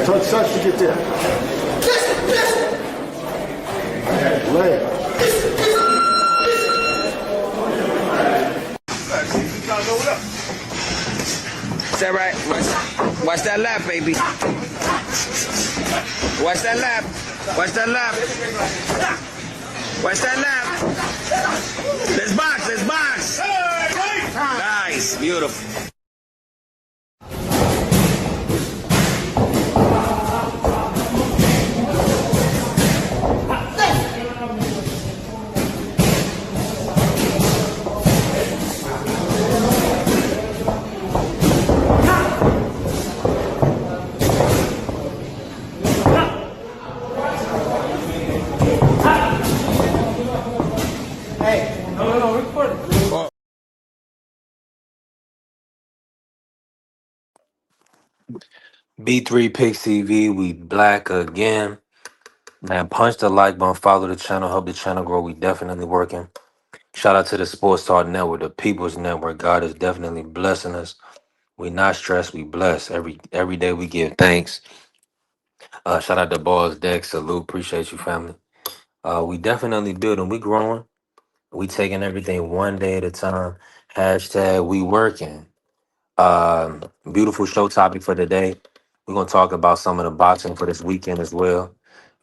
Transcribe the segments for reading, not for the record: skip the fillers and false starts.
Touch to get there. Lay. Is that right? Watch that lap, baby. Watch that lap. Watch that lap. Watch that lap. Let's box. Let's box. Nice. Beautiful. B3 Pick TV, we black again. Man, punch the like button, follow the channel, help the channel grow. We definitely working. Shout out to the Sports Talk Network, the People's Network. God is definitely blessing us. We not stressed, we blessed. Every day we give thanks. Shout out to Balls Deck, salute, appreciate you, family. We definitely building, we growing. We taking everything one day at a time. Hashtag we working. Beautiful show topic for today. We're gonna talk about some of the boxing for this weekend as well.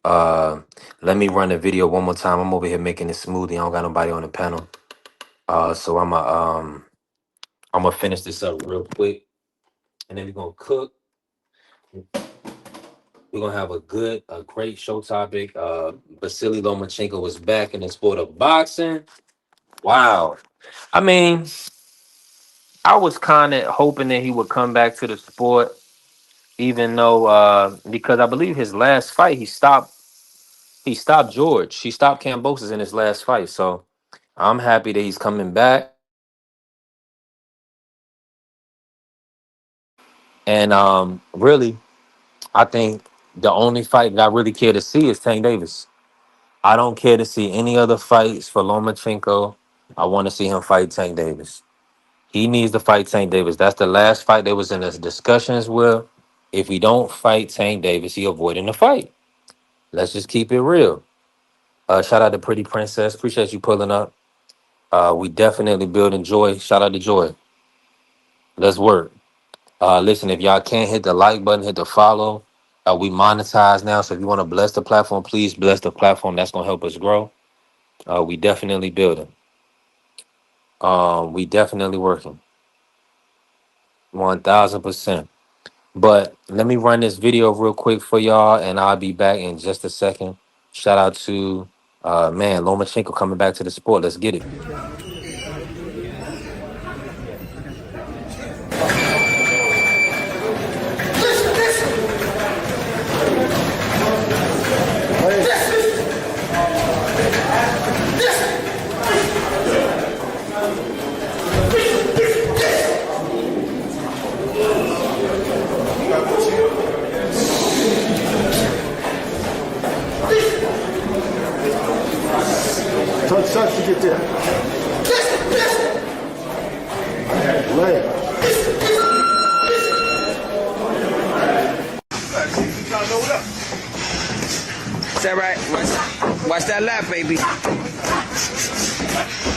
Uh, Let me run the video one more time. I'm over here making it smoothie. I don't got nobody on the panel. So I'm gonna finish this up real quick, and then we're gonna cook. We're gonna have a great show topic. Vasily Lomachenko was back in the sport of boxing. Wow. I mean, I was kind of hoping that he would come back to the sport, even though because I believe his last fight he stopped George. He stopped Kambosos in his last fight. So I'm happy that he's coming back. And really, I think the only fight that I really care to see is Tank Davis. I don't care to see any other fights for Lomachenko. I want to see him fight Tank Davis. He needs to fight Tank Davis. That's the last fight that was in this discussion as well. If he don't fight Tank Davis, he avoiding the fight. Let's just keep it real. Shout out to Pretty Princess. Appreciate you pulling up. We definitely building Joy. Shout out to Joy. Let's work. Listen, if y'all can't hit the like button, hit the follow. We monetize now, so if you want to bless the platform, please bless the platform. That's gonna help us grow. We definitely building. We definitely working 1000%. But let me run this video real quick for y'all, and I'll be back in just a second. Shout out to man Lomachenko coming back to the sport. Let's get it. Touch to get there. Lay. Is that right? Watch that lap, baby.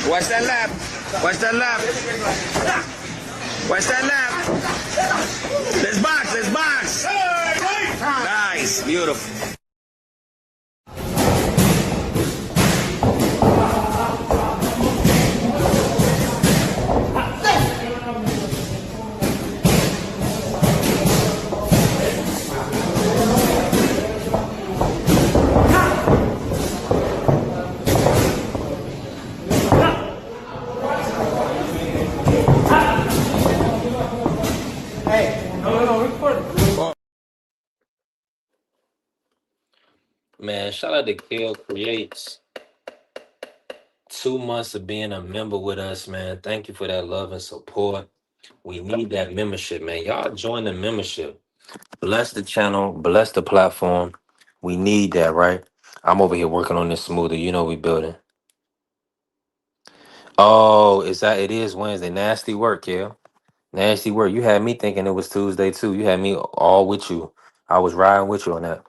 Watch that lap. Watch that lap. Watch that lap. Let's box. Let's box. Nice. Beautiful. Man, shout out to Kale Creates. 2 months of being a member with us, man. Thank you for that love and support. We need that membership, man. Y'all join the membership. Bless the channel, bless the platform. We need that, right? I'm over here working on this smoothie. You know we building. Oh, it is Wednesday. Nasty work, yeah. Nasty work. You had me thinking it was Tuesday too. You had me all with you. I was riding with you on that.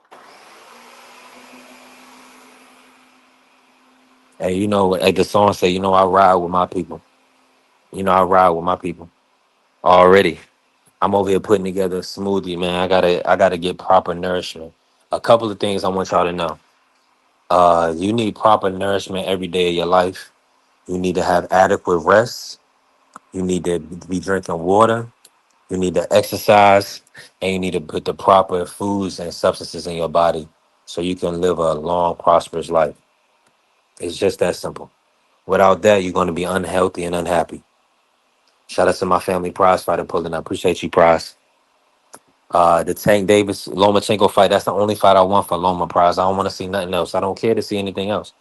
Hey, like the song say, I ride with my people. I ride with my people already. I'm over here putting together a smoothie, man. I gotta get proper nourishment. A couple of things I want y'all to know. You need proper nourishment every day of your life. You need to have adequate rest. You need to be drinking water. You need to exercise, and you need to put the proper foods and substances in your body so you can live a long, prosperous life. It's just that simple. Without that, you're going to be unhealthy and unhappy. Shout out to my family, Prize Fighter, pulling up. Appreciate you, Prize. The Tank Davis Lomachenko fight. That's the only fight I want for Loma Prize. I don't want to see nothing else. I don't care to see anything else.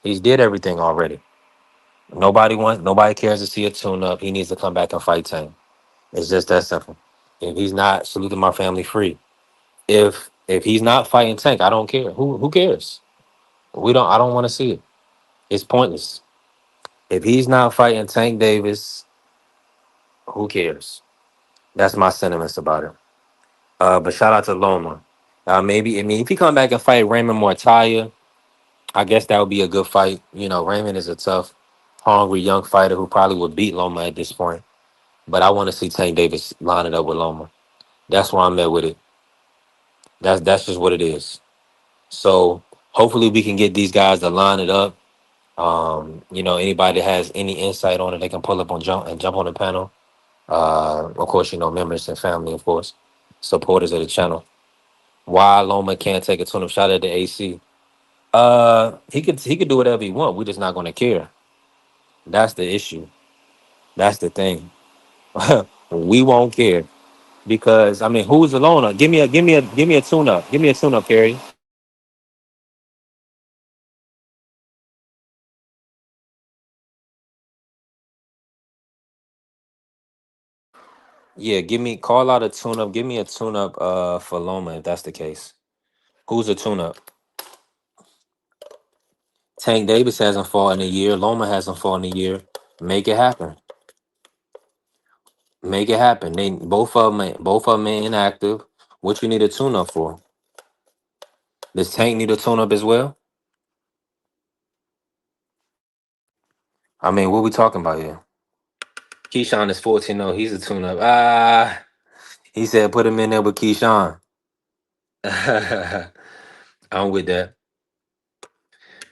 He's did everything already. Nobody cares to see a tune up. He needs to come back and fight Tank. It's just that simple. If he's not, salute to my family free. If he's not fighting Tank, I don't care. Who cares? I don't want to see it. It's pointless. If he's not fighting Tank Davis, who cares? That's my sentiments about it. But shout out to Loma. Maybe if he come back and fight Raymond Mortalia, I guess that would be a good fight. Raymond is a tough, hungry young fighter who probably would beat Loma at this point. But I want to see Tank Davis line it up with Loma. That's where I'm at with it. That's just what it is. So hopefully we can get these guys to line it up. Anybody that has any insight on it, they can pull up on jump on the panel. Of course, members and family, of course, supporters of the channel. Why Loma can't take a tune-up shot at the AC? He could do whatever he want. We're just not gonna care. That's the issue. That's the thing. We won't care because who's the loner? Give me a tune-up. Give me a tune-up, Kerry. Yeah, call out a tune-up. Give me a tune-up for Loma if that's the case. Who's a tune-up? Tank Davis hasn't fought in a year. Loma hasn't fought in a year. Make it happen. Make it happen. They both of them inactive. What you need a tune up for? Does Tank need a tune up as well? What we talking about here? Keyshawn is 14-0. He's a tune up. He said put him in there with Keyshawn. I'm with that.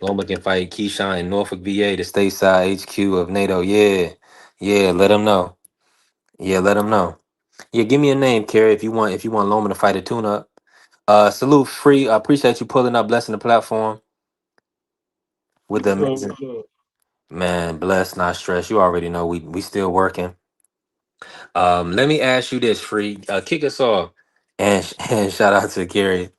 Loma can fight Keyshawn in Norfolk, VA, the stateside HQ of NATO. Yeah. Yeah, let him know. Yeah, let him know. Yeah, give me a name, Kerry, if you want Loma to fight a tune up. Salute free. I appreciate you pulling up, blessing the platform with the What's up? amazing What's up? man. Bless, not stress. You already know we still working. Let me ask you this, free. Kick us off, and and shout out to Gary.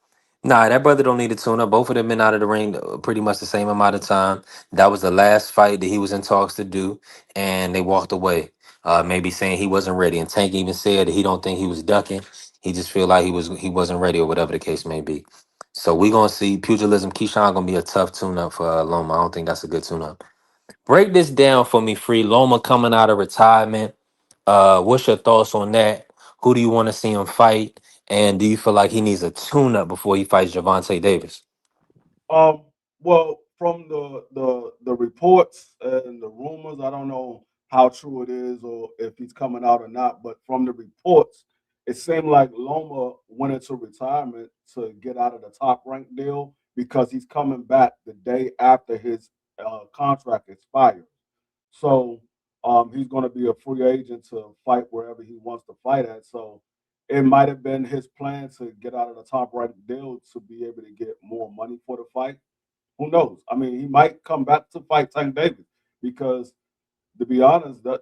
Nah, that brother don't need to tune up. Both of them been out of the ring pretty much the same amount of time. That was the last fight that he was in talks to do, and they walked away. Maybe saying he wasn't ready. And Tank even said that he don't think he was ducking. He just feel like he wasn't ready or whatever the case may be. So we gonna see pugilism. Keyshawn gonna be a tough tune up for Loma. I don't think that's a good tune up. Break this down for me, free. Loma coming out of retirement. What's your thoughts on that? Who do you want to see him fight? And do you feel like he needs a tune up before he fights Javante Davis? Um, well, from the reports and the rumors, I don't know how true it is or if he's coming out or not. But from the reports, it seemed like Loma went into retirement to get out of the top rank deal because he's coming back the day after his contract expires. So he's going to be a free agent to fight wherever he wants to fight at. So it might have been his plan to get out of the top ranked deal to be able to get more money for the fight. Who knows? I mean, he might come back to fight Tank Davis because, to be honest, that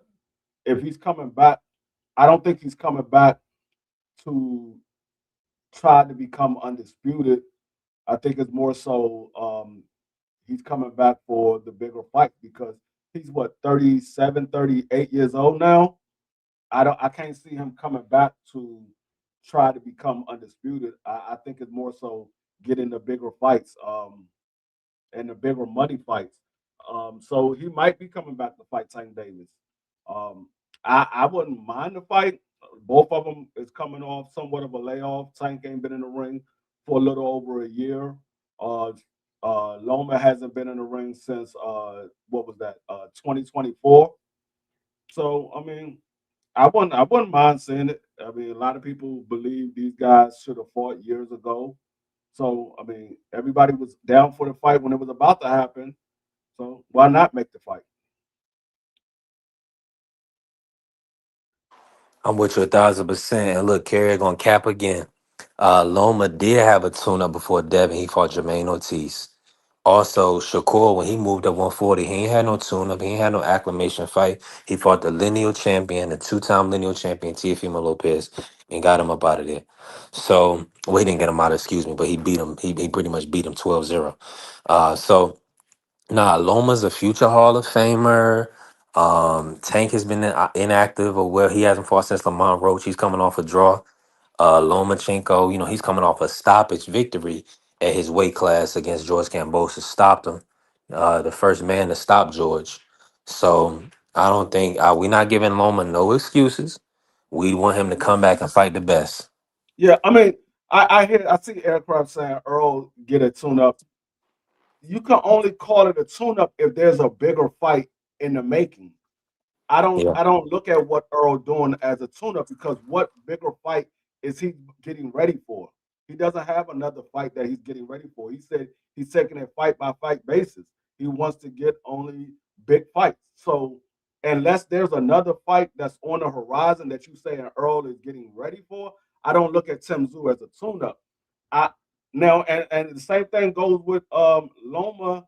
if he's coming back, I don't think he's coming back to try to become undisputed. I think it's more so he's coming back for the bigger fight because he's what 37, 38 years old now. I can't see him coming back to try to become undisputed. I think it's more so getting the bigger fights and the bigger money fights. So he might be coming back to fight Tank Davis. I wouldn't mind the fight. Both of them is coming off somewhat of a layoff. Tank ain't been in the ring for a little over a year. Uh, Loma hasn't been in the ring since what was that? 2024. So I mean, I wouldn't mind seeing it. I mean, a lot of people believe these guys should have fought years ago. So I mean, everybody was down for the fight when it was about to happen. So why not make the fight? I'm with you 1,000%. And look, Kerry gonna cap again. Loma did have a tune-up before Devin. He fought Jermaine Ortiz. Also, Shakur, when he moved up 140, he ain't had no tune-up. He ain't had no acclamation fight. He fought the lineal champion, the two-time lineal champion, Teofimo Lopez, and got him up out of there. So, well, he didn't get him out, excuse me, but he beat him. He pretty much beat him 12-0. So, nah, Loma's a future Hall of Famer. Tank has been inactive, or well, he hasn't fought since Lamont Roach. He's coming off a draw. Lomachenko, he's coming off a stoppage victory at his weight class against George Kambosos. Stopped him, the first man to stop George. So I don't think we're not giving Loma no excuses. We want him to come back and fight the best. Yeah, I mean, I see aircraft saying Earl get a tune up. You can only call it a tune up if there's a bigger fight in the making. Yeah. I don't look at what Earl doing as a tune up because what bigger fight is he getting ready for? He doesn't have another fight that he's getting ready for. He said he's taking it fight by fight basis. He wants to get only big fights. So unless there's another fight that's on the horizon that you say Earl is getting ready for, I don't look at Tim Zoo as a tune up. I now and the same thing goes with Loma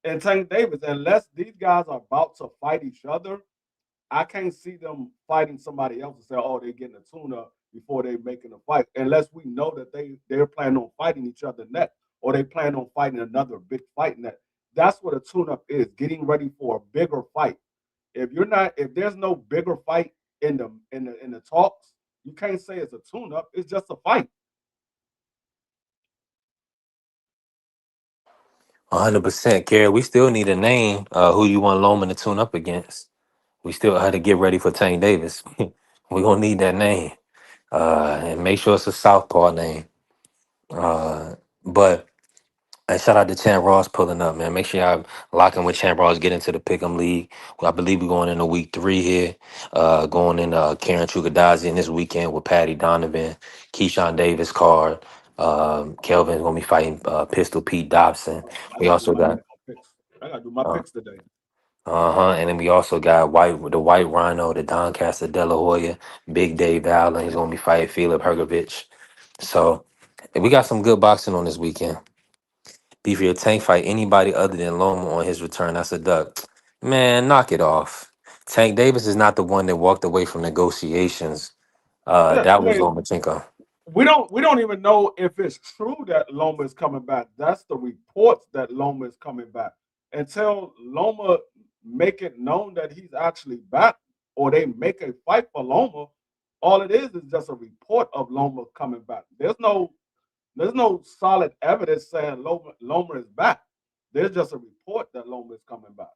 and Tank Davis. Unless these guys are about to fight each other, I can't see them fighting somebody else and say, "Oh, they're getting a tune-up before they making a fight," unless we know that they're planning on fighting each other next, or they plan on fighting another big fight next. That's what a tune-up is: getting ready for a bigger fight. If there's no bigger fight in the talks, you can't say it's a tune-up. It's just a fight. 100%. Kerry, we still need a name. Who you want Loma to tune up against? We still had to get ready for Tank Davis. We're going to need that name. And make sure it's a Southpaw name. But and shout out to Champ Ross pulling up, man. Make sure y'all lock in with Champ Ross, get into the Pick'em League. Well, I believe we're going into week 3 here. Going in Karen Chukadazi in this weekend with Patty Donovan, Keyshawn Davis card. Kelvin's gonna be fighting Pistol Pete Dobson. I We gotta do also my got picks. I gotta do my uh picks today. and then we also got the White Rhino, the Doncaster De La Hoya, Big Dave Allen. He's gonna be fighting Philip Hergovich. So we got some good boxing on this weekend. Beef your Tank fight anybody other than Loma on his return. That's a duck. Man, knock it off. Tank Davis is not the one that walked away from negotiations. Yeah, That I was mean, Lomachenko. we don't even know if it's true that Loma is coming back. That's the reports that Loma is coming back. Until Loma make it known that he's actually back, or they make a fight for Loma, all it is just a report of Loma coming back. There's no solid evidence saying Loma is back. There's just a report that Loma is coming back.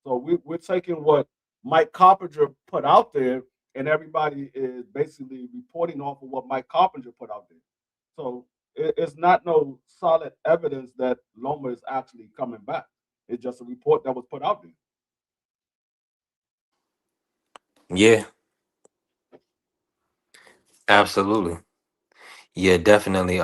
So we're taking what Mike Coppinger put out there, and everybody is basically reporting off of what Mike Coppinger put out there. So it's not no solid evidence that Loma is actually coming back. It's just a report that was put out there. Yeah, absolutely. Yeah, definitely.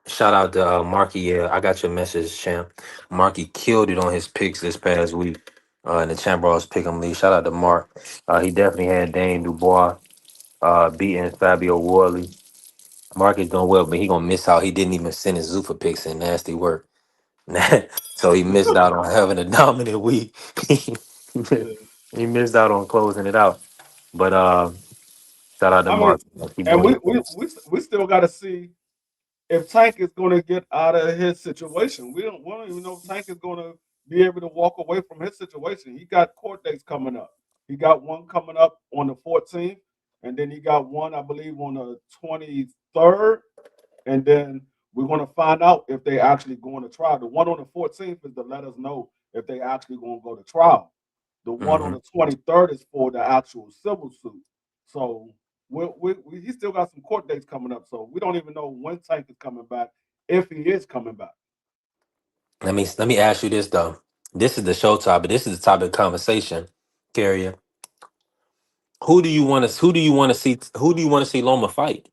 Shout out to Marky. Yeah, I got your message, champ. Marky killed it on his picks this past week. In the Champ Ross Pick'em League. Shout out to Mark. He definitely had Dane Dubois beating Fabio Worley. Mark is doing well, but he gonna miss out. He didn't even send his Zuffa picks in. Nasty work. So he missed out on having a dominant week. Yeah. He missed out on closing it out. But shout out to I mean, Mark. Keep and doing we your we thing. we still got to see if Tank is going to get out of his situation. We don't even know if Tank is going to be able to walk away from his situation. He got court dates coming up. He got one coming up on the 14th, and then he got one, I believe, on the 23rd. And then we're going to find out if they actually going to trial. The one on the 14th is to let us know if they actually going to go to trial. The one on Hmm. the 23rd is for the actual civil suit. So He still got some court dates coming up, so we don't even know when Tank is coming back, if he is coming back. Let me ask you this though. This is the show topic. This is the topic of conversation. Carrier. Who do you want to see Loma fight?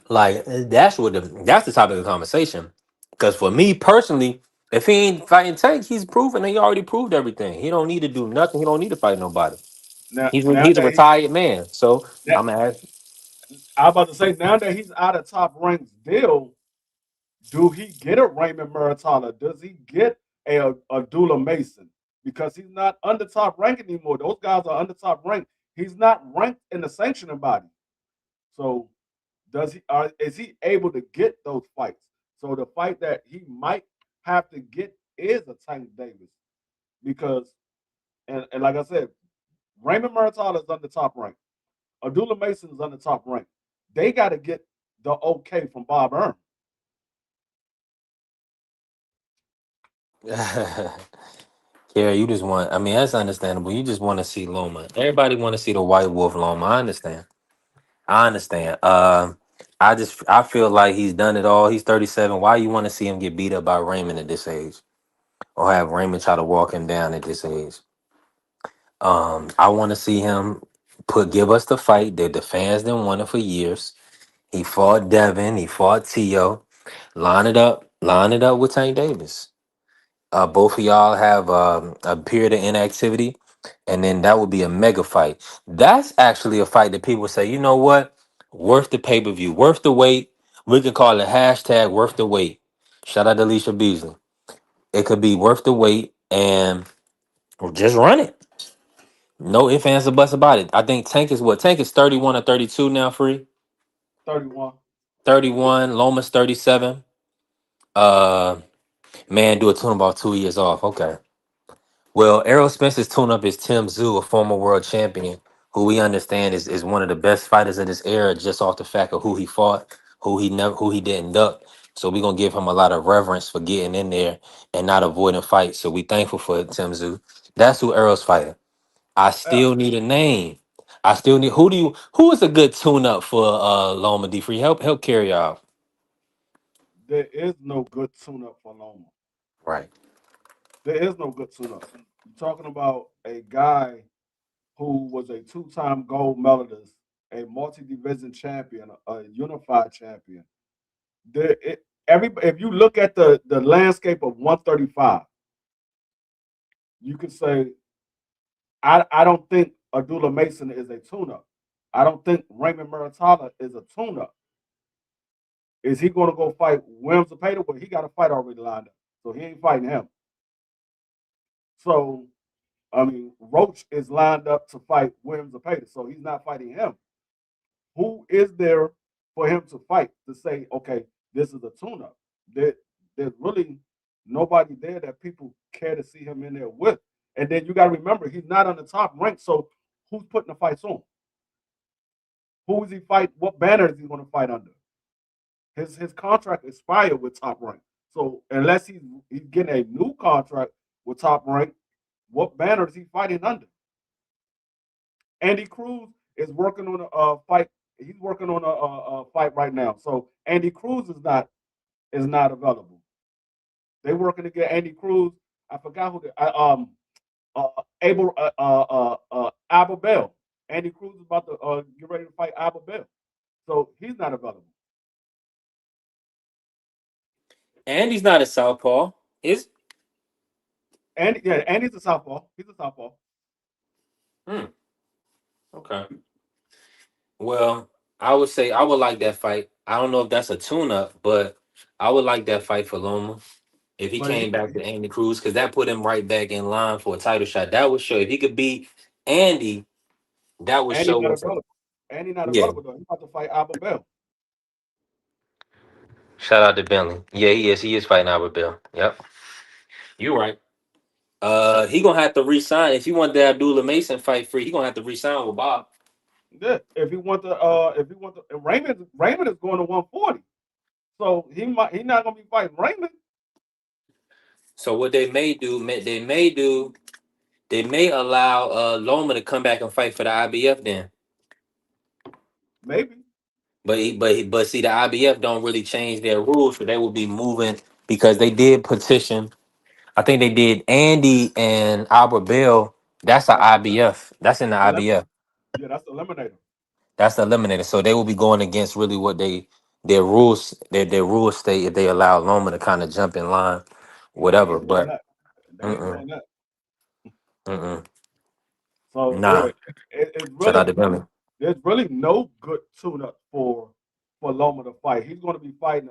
Like that's the topic of conversation. Because for me personally, if he ain't fighting Tank, he's proven he already proved everything. He don't need to do nothing. He don't need to fight nobody. Now, He's a retired man. So that I'm gonna ask. I was about to say, now that he's out of Top Rank's deal, do he get a Raymond Muratala? Does he get a Dula Mason? Because he's not under Top Rank anymore. Those guys are under Top Rank. He's not ranked in the sanctioning body. So is he able to get those fights? So the fight that he might have to get is a Tank Davis because and like I said, Raymond Muratala is under Top Rank. Abdullah Mason is under Top Rank. They got to get the okay from Bob Earn. Yeah, you just want. I mean, that's understandable. You just want to see Loma. Everybody want to see the White Wolf Loma. I understand. I understand. I feel like he's done it all. He's 37. Why you want to see him get beat up by Raymond at this age, or have Raymond try to walk him down at this age? I want to see him give us the fight that the fans didn't want it for years. He fought Devin. He fought Tio. Line it up with Tank Davis. Both of y'all have a period of inactivity, and then that would be a mega fight. That's actually a fight that people say, you know what, worth the pay per view, worth the wait. We can call it hashtag worth the wait. Shout out to Alicia Beasley. It could be worth the wait, and just run it. No ifs, ands, or buts about it. I think Tank is what? Tank is 31 or 32 now, free. 31. 31. Loma's 37. Uh, man, do a tune about 2 years off. Okay. Well, Errol Spence's tune-up is Tim Tszyu, a former world champion, who we understand is one of the best fighters of this era, just off the fact of who he fought, who he didn't duck. So we're gonna give him a lot of reverence for getting in there and not avoiding fights. So we thankful for Tim Tszyu. That's who Errol's fighting. I Yeah, still need a name. I still need who is a good tune-up for Loma D Free? Help carry out. there is no good tune-up for Loma. Right. There is no good tune-up. You're talking about a guy who was a two-time gold medalist, a multi-division champion, a unified champion. If you look at the landscape of 135, you could say I don't think Abdullah Mason is a tune-up. I don't think Raymond Muratala is a tune-up. Is he going to go fight Williams Zepeda? Well, he got a fight already lined up, so he ain't fighting him. So I mean, Roach is lined up to fight Williams Zepeda, so he's not fighting him. Who is there for him to fight to say, okay, this is a tune-up? There's really nobody there that people care to see him in there with. And then you got to remember, he's not on the top rank, so who's putting the fights on? Who is he fight? What banner is he going to fight under? His contract expired with Top Rank. So unless he's getting a new contract with Top Rank, what banner is he fighting under? Andy Cruz is working on a fight. He's working on a fight right now. So Andy Cruz is not available. They're working to get Andy Cruz. I forgot who the Abel Abel Bell. Andy Cruz is about to get ready to fight Abel Bell. So he's not available. And he's not a southpaw. Is And yeah, Andy's a southpaw. He's a southpaw. hmm. Okay. Well, I would say I would like that fight. I don't know if that's a tune-up, but I would like that fight for Loma if he But came back to Andy Cruz, because that put him right back in line for a title shot. That would show if he could beat Andy, that would Andy show not us. available. Andy not Yeah. available though. He's about to fight Abel Bell. Shout out to Bentley. Yeah, he is. He is fighting Albert Bill. Yep. You right. He gonna have to resign if he want the Abdullah Mason fight free. He gonna have to resign with Bob. Yeah. If he want to, and Raymond is going to 140. So he not gonna be fighting Raymond. So what they may allow Loma to come back and fight for the IBF then. Maybe. But see, the IBF don't really change their rules, so they will be moving because they did petition. I think they did Andy and Albert Bell. That's the That's IBF. That's in the elim- IBF. yeah, that's the eliminator. That's the eliminator. So they will be going against really what their rules state if they allow Loma to kind of jump in line, And they whatever. ain't doing But that. They ain't mm-mm, doing that. mm-mm, So yeah, nah. it's Shout out really to Billy. there's really no good tune-up for Loma to fight. He's going to be fighting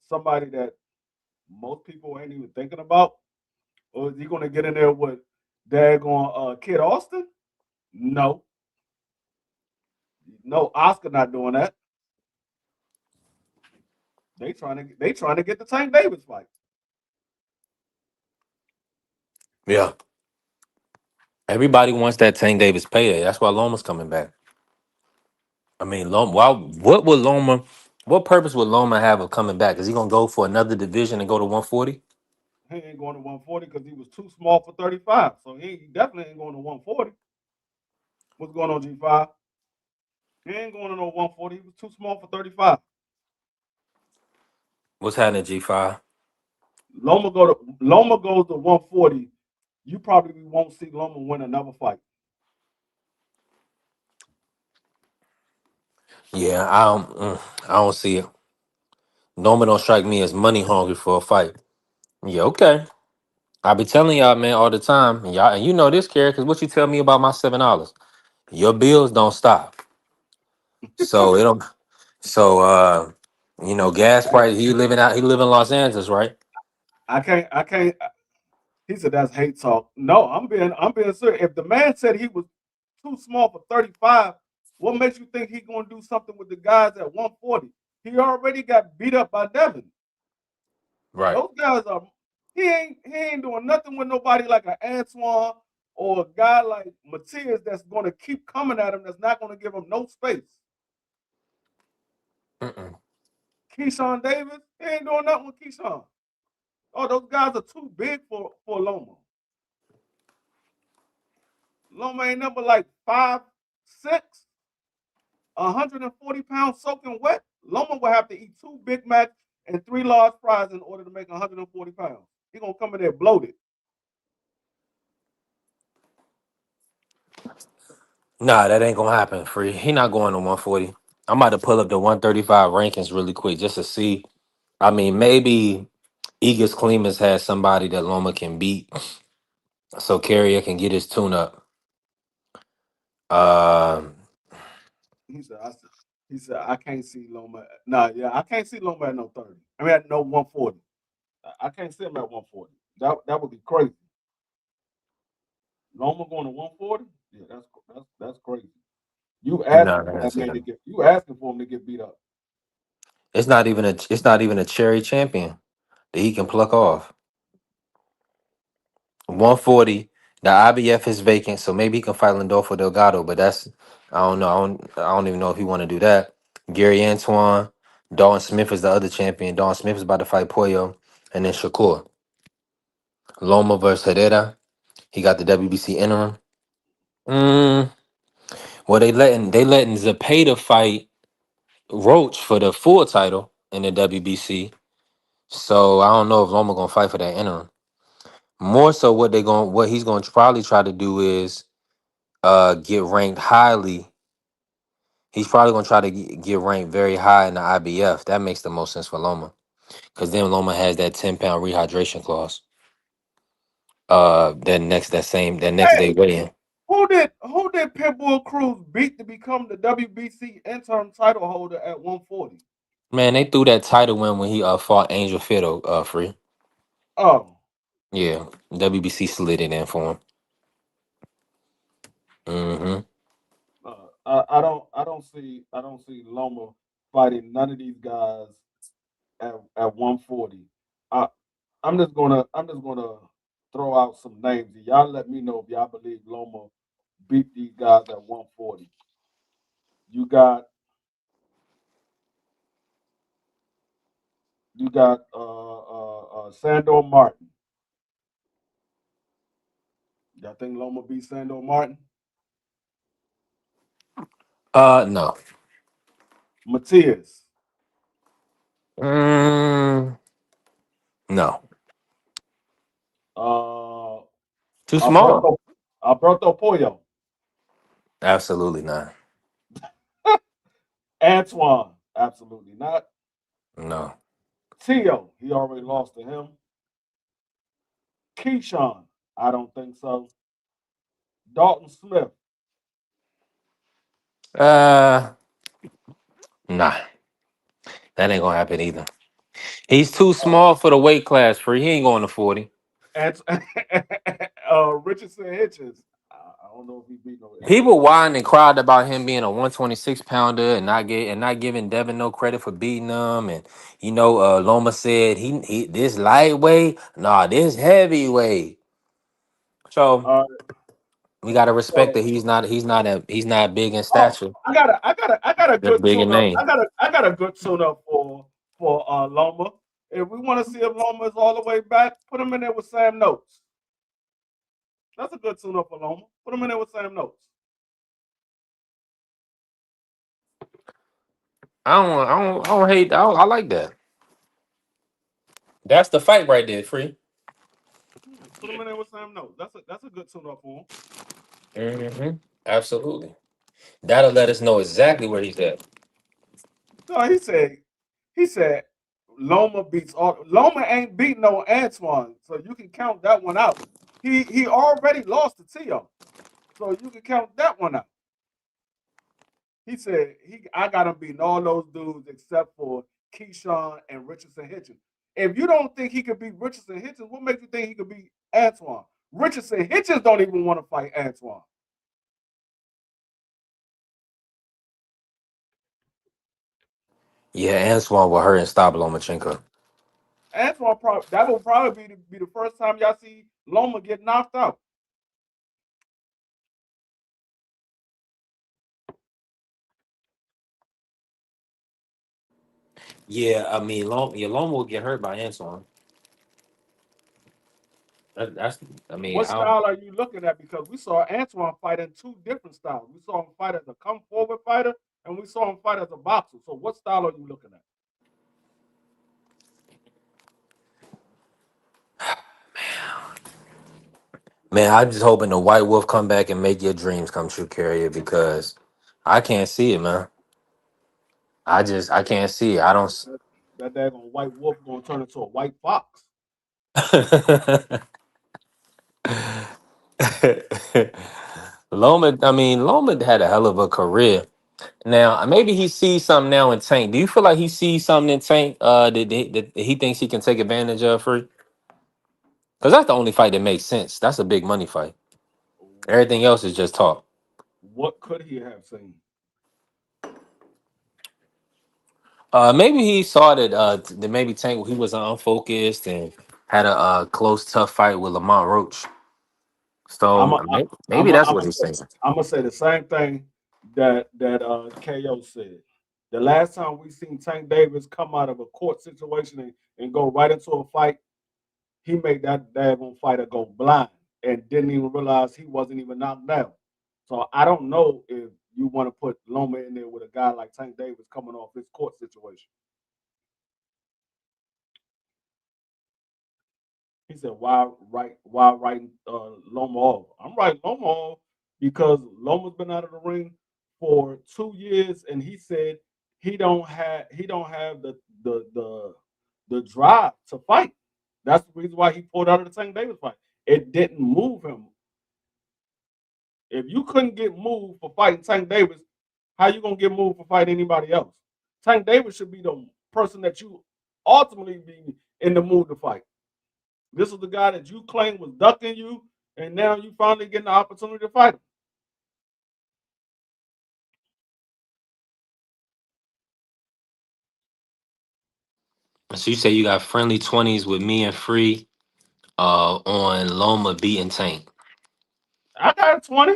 somebody that most people ain't even thinking about. Or is he going to get in there with daggone Kid Austin? No, no, Oscar not doing that. They trying to get the Tank Davis fight. Yeah. Everybody wants that Tank Davis payday. That's why Loma's coming back. I mean, Loma. Why? What would Loma? What purpose would Loma have of coming back? Is he gonna go for another division and go to 140? He ain't going to 140 because he was too small for 35. So he definitely ain't going to 140. What's going on, G5? He ain't going to no 140. He was too small for 35. What's happening, G5? Loma goes to 140. You probably won't see Loma win another fight. Yeah, I don't see it. Loma don't strike me as money hungry for a fight. Yeah, okay. I be telling y'all, man, all the time. And y'all, and you know this, Carrie, because what you tell me about my $7? Your bills don't stop. So it don't. So gas Hey, price. He live in Los Angeles, right? I can't. He said that's hate talk. No, I'm being serious. If the man said he was too small for 35, what makes you think he gonna do something with the guys at 140? He already got beat up by Devin. Right. Those guys are he ain't doing nothing with nobody like an Antoine or a guy like Matias that's gonna keep coming at him, that's not gonna give him no space. Mm-mm. Keyshawn Davis, he ain't doing nothing with Keyshawn. Oh, those guys are too big for Loma. Loma ain't number like 5'6", 140 pounds soaking wet. Loma will have to eat 2 Big Macs and 3 large fries in order to make 140 pounds. He gonna come in there bloated. Nah, that ain't gonna happen. Free. He not going to 140. I'm about to pull up the 135 rankings really quick just to see. I mean, maybe Egas Klimas has somebody that Loma can beat, so Carrier can get his tune up. Um, He said, I can't see Loma. Nah, yeah, I can't see Loma at no 30. I mean, at no 140. I can't see him at 140. That would be crazy. Loma going to 140? Yeah, that's crazy. You nah, asking for that's that man to it. get you asking for him to get beat up. It's not even a cherry champion that he can pluck off. 140. The IBF is vacant, so maybe he can fight Lindolfo Delgado, but that's I don't know. I don't even know if he want to do that. Gary Antoine, Dalton Smith is the other champion. Dalton Smith is about to fight Pollo, and then Shakur. Loma versus Herrera. He got the WBC interim. Mm, well, they letting Zepeda fight Roach for the full title in the WBC. So I don't know if Loma gonna fight for that interim. More so, what he's gonna probably try to do is get ranked highly. He's probably gonna try to get ranked very high in the IBF. That makes the most sense for Loma, because then Loma has that 10 pound rehydration clause. That next day Hey, weigh in. who did Pitbull Cruz beat to become the WBC interim title holder at 140? Man, they threw that title in when he fought Angel Fiddle free. Oh, Yeah, WBC slid it in for him. Hmm. I don't see Loma fighting none of these guys at 140. I I'm just gonna throw out some names. Y'all let me know if y'all believe Loma beat these guys at 140. You got Sandor Martin. Y'all think Loma beat Sandor Martin? No. Matias. Mm, no, Uh, too small. Alberto Alberto Pollo. Absolutely not. Antoine. Absolutely not. No. Tio. He already lost to him. Keyshawn. I don't think so. Dalton Smith. Uh, nah, that ain't gonna happen either. He's too Uh, small for the weight class. For he ain't going to 40. Ant- Richardson Hitchens. I don't know if he beat no People Hitchens. whined and cried about him being a 126 pounder and not giving Devin no credit for beating him. And Loma said he this lightweight, nah, this heavyweight. So Uh, we gotta respect so that he's not big in oh, stature, I got a just good big in tune up. name. I got a good tune up for Loma. If we want to see if Loma is all the way back, put him in there with Sam Notes. That's a good tune up for Loma. Put him in there with Sam Notes. I don't hate. I like that. That's the fight right there, free. Yeah, put him in there with Sam Notes. That's a good tune up for him. Absolutely. That'll let us know exactly where he's at. No, he said Loma beats all. Loma ain't beat no Antoine, so you can count that one out. He already lost to Tio, so you can count that one out. He said I got him beating all those dudes except for Keyshawn and Richardson Hitchens. If you don't think he could beat Richardson Hitchens, what makes you think he could beat Antoine? Richardson Hitchens don't even want to fight Antoine. Yeah, Antoine will hurt and stop Lomachenko. Antoine probably that will probably be the first time y'all see Loma get knocked out. Yeah, I mean, Loma will get hurt by Antoine. That's, I mean, What I don't. style are you looking at? Because we saw Antoine fight in two different styles. We saw him fight as a come forward fighter, and we saw him fight as a boxer. So what style are you looking at? Man, I'm just hoping the White Wolf come back and make your dreams come true, Carrier, because I can't see it, man. I can't see it. I don't. That daggone white wolf gonna turn into a white fox. Loma had a hell of a career. Now, maybe he sees something now in Tank. Do you feel like he sees something in Tank that he thinks he can take advantage of for? Because that's the only fight that makes sense. That's a big money fight. Everything else is just talk. What could he have seen? Maybe he saw that maybe Tank he was unfocused and had a close, tough fight with Lamont Roach. I'm So a, maybe that's what he's saying. I'm gonna say the same thing that KO said. The last time we seen Tank Davis come out of a court situation and go right into a fight, he made that daggone fighter go blind and didn't even realize he wasn't even knocked down. So I don't know if you want to put Loma in there with a guy like Tank Davis coming off his court situation. He said, why writing Loma off? I'm writing Loma off because Loma's been out of the ring for 2 years, and he said he don't have the drive to fight. That's the reason why he pulled out of the Tank Davis fight. It didn't move him. If you couldn't get moved for fighting Tank Davis, how you gonna get moved for fighting anybody else? Tank Davis should be the person that you ultimately be in the mood to fight. This is the guy that you claim was ducking you, and now you finally getting the opportunity to fight him. So you say you got friendly 20s with me and Free on Loma beating Tank. I got 20.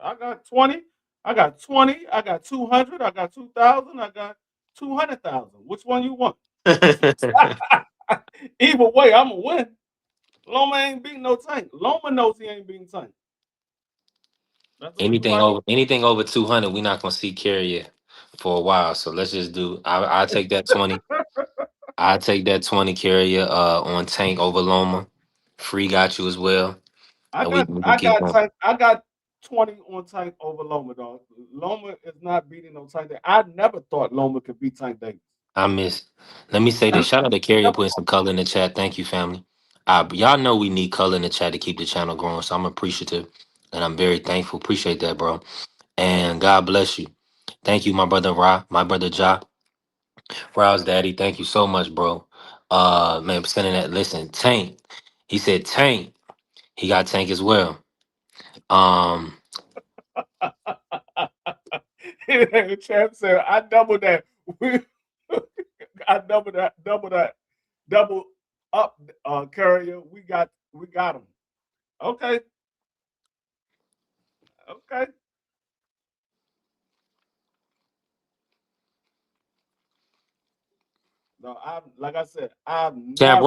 I got 20. I got 20. I got 200. I got 2,000. I got 200,000. Which one you want? Either way, I'm going to win. Loma ain't beating no Tank. Loma knows he ain't beating Tank. That's the reason why he. Anything over 200, we not gonna see Carrier for a while. So let's just do. I take that 20. I take that 20 carrier on Tank over Loma. Free got you as well, I and got we can I keep got going. Tank. I got 20 on Tank over Loma, dog. Loma is not beating no Tank. I never thought Loma could beat Tank Davis. I miss. Let me say this. Shout out to Carrier Never putting some color in the chat. Thank you, family. Y'all know we need color in the chat to keep the channel growing. So I'm appreciative and I'm very thankful. Appreciate that, bro. And God bless you. Thank you, my brother Ra, my brother Ja, Ra's daddy. Thank you so much, bro. Man, sending that. Listen, Tank. He said Tank. He got Tank as well. Um, Champ said, I double that. I double that, double up carrier. We got him. Okay, okay. No, I like I said, Champ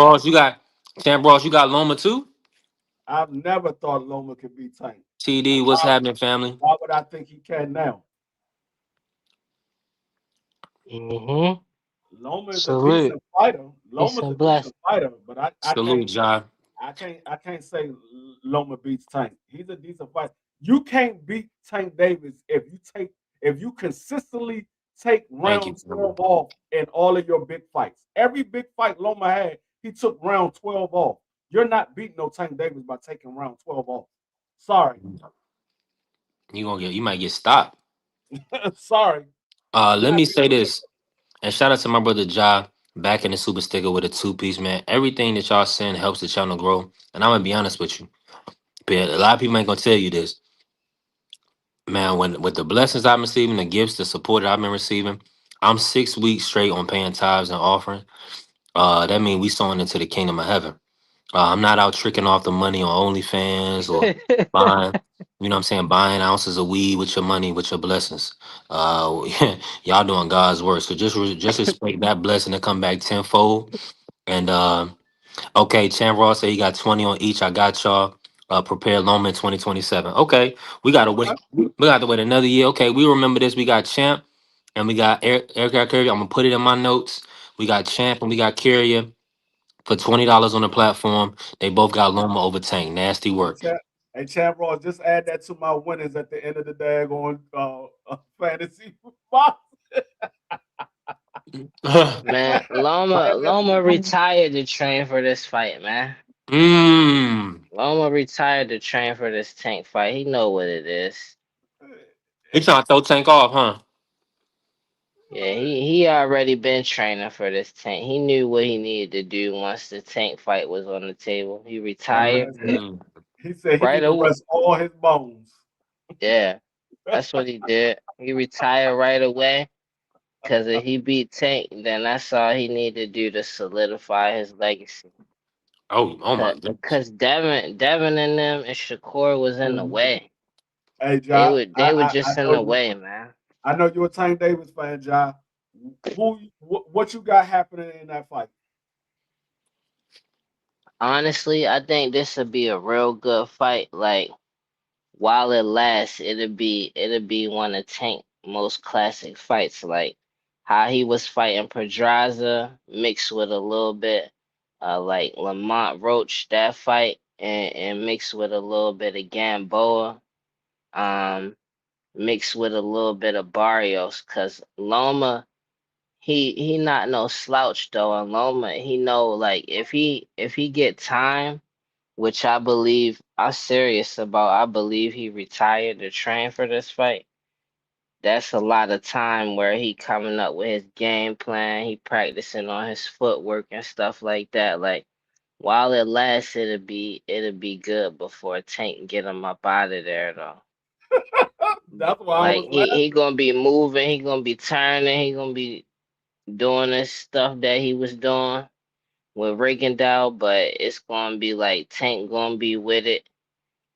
Ross, you got Loma too. I've never thought Loma could be Tank. TD, what's happening, family? Why would I think he can now? Mm-hmm. Loma is a Salute. decent fighter. Peace Loma's a and bless. decent fighter, but I can't Salute, Ja. I can't say Loma beats Tank. He's a decent fighter. You can't beat Tank Davis if you consistently take Thank you, round family. 12 off in all of your big fights. Every big fight Loma had, he took round 12 off. You're not beating no Tank Davis by taking round 12 off. Sorry. You might get stopped. Sorry. You're Let not me beating say no Tank. this, and shout out to my brother Ja back in the super sticker with a 2 piece, man. Everything that y'all send helps the channel grow. And I'm gonna be honest with you. But a lot of people ain't gonna tell you this. Man, when with the blessings I'm receiving, the gifts, the support that I've been receiving, I'm 6 weeks straight on paying tithes and offering. That means we sowing into the kingdom of heaven. I'm not out tricking off the money on OnlyFans or buying, you know what I'm saying, buying ounces of weed with your money, with your blessings. Uh, y'all doing God's work. So just expect that blessing to come back tenfold. And okay, Chan Ross said he got 20 on each. I got y'all. Prepare Loma in 2027. Okay, we gotta wait. Okay. We got to wait another year. Okay, we remember this. We got Champ and we got Eric Carrier. I'm gonna put it in my notes. We got Champ and we got Carrier for $20 on the platform. They both got Loma over Tank. Nasty Hey, work. Champ Ross, just add that to my winners at the end of the day on fantasy box. Man, Add that to Loma my retired to train for this fight, man. Mmm. Loma retired to train for this Tank fight. He know what it is. He trying to throw Tank off, huh? Yeah, he already been training for this Tank. He knew what he needed to do once the Tank fight was on the table. He retired Mm. he said he right need to away. rest all his bones. Yeah, that's what he did. He retired right away. Because if he beat Tank, then that's all he needed to do to solidify his legacy. Oh my Cause, goodness. cause Devin and them and Shakur was in the way. Hey, They Ja, were they were just in know the you. way, man. I know you're a Tank Davis fan, Ja. What you got happening in that fight? Honestly, I think this would be a real good fight. Like while it lasts, it'll be one of Tank most classic fights. Like how he was fighting Pedraza mixed with a little bit like Lamont Roach that fight and mixed with a little bit of Gamboa. Mixed with a little bit of Barrios, cause Loma he not no slouch though, and Loma he know like if he get time, which I believe I'm serious about, I believe he retired to train for this fight. That's a lot of time where he coming up with his game plan, he practicing on his footwork and stuff like that. Like while it lasts, it'll be good before Tank get him up out of there though. That's why I Like was he laughing. gonna be moving, he gonna be turning, he gonna be doing this stuff that he was doing with Rigondeaux, but it's gonna be like Tank gonna be with it.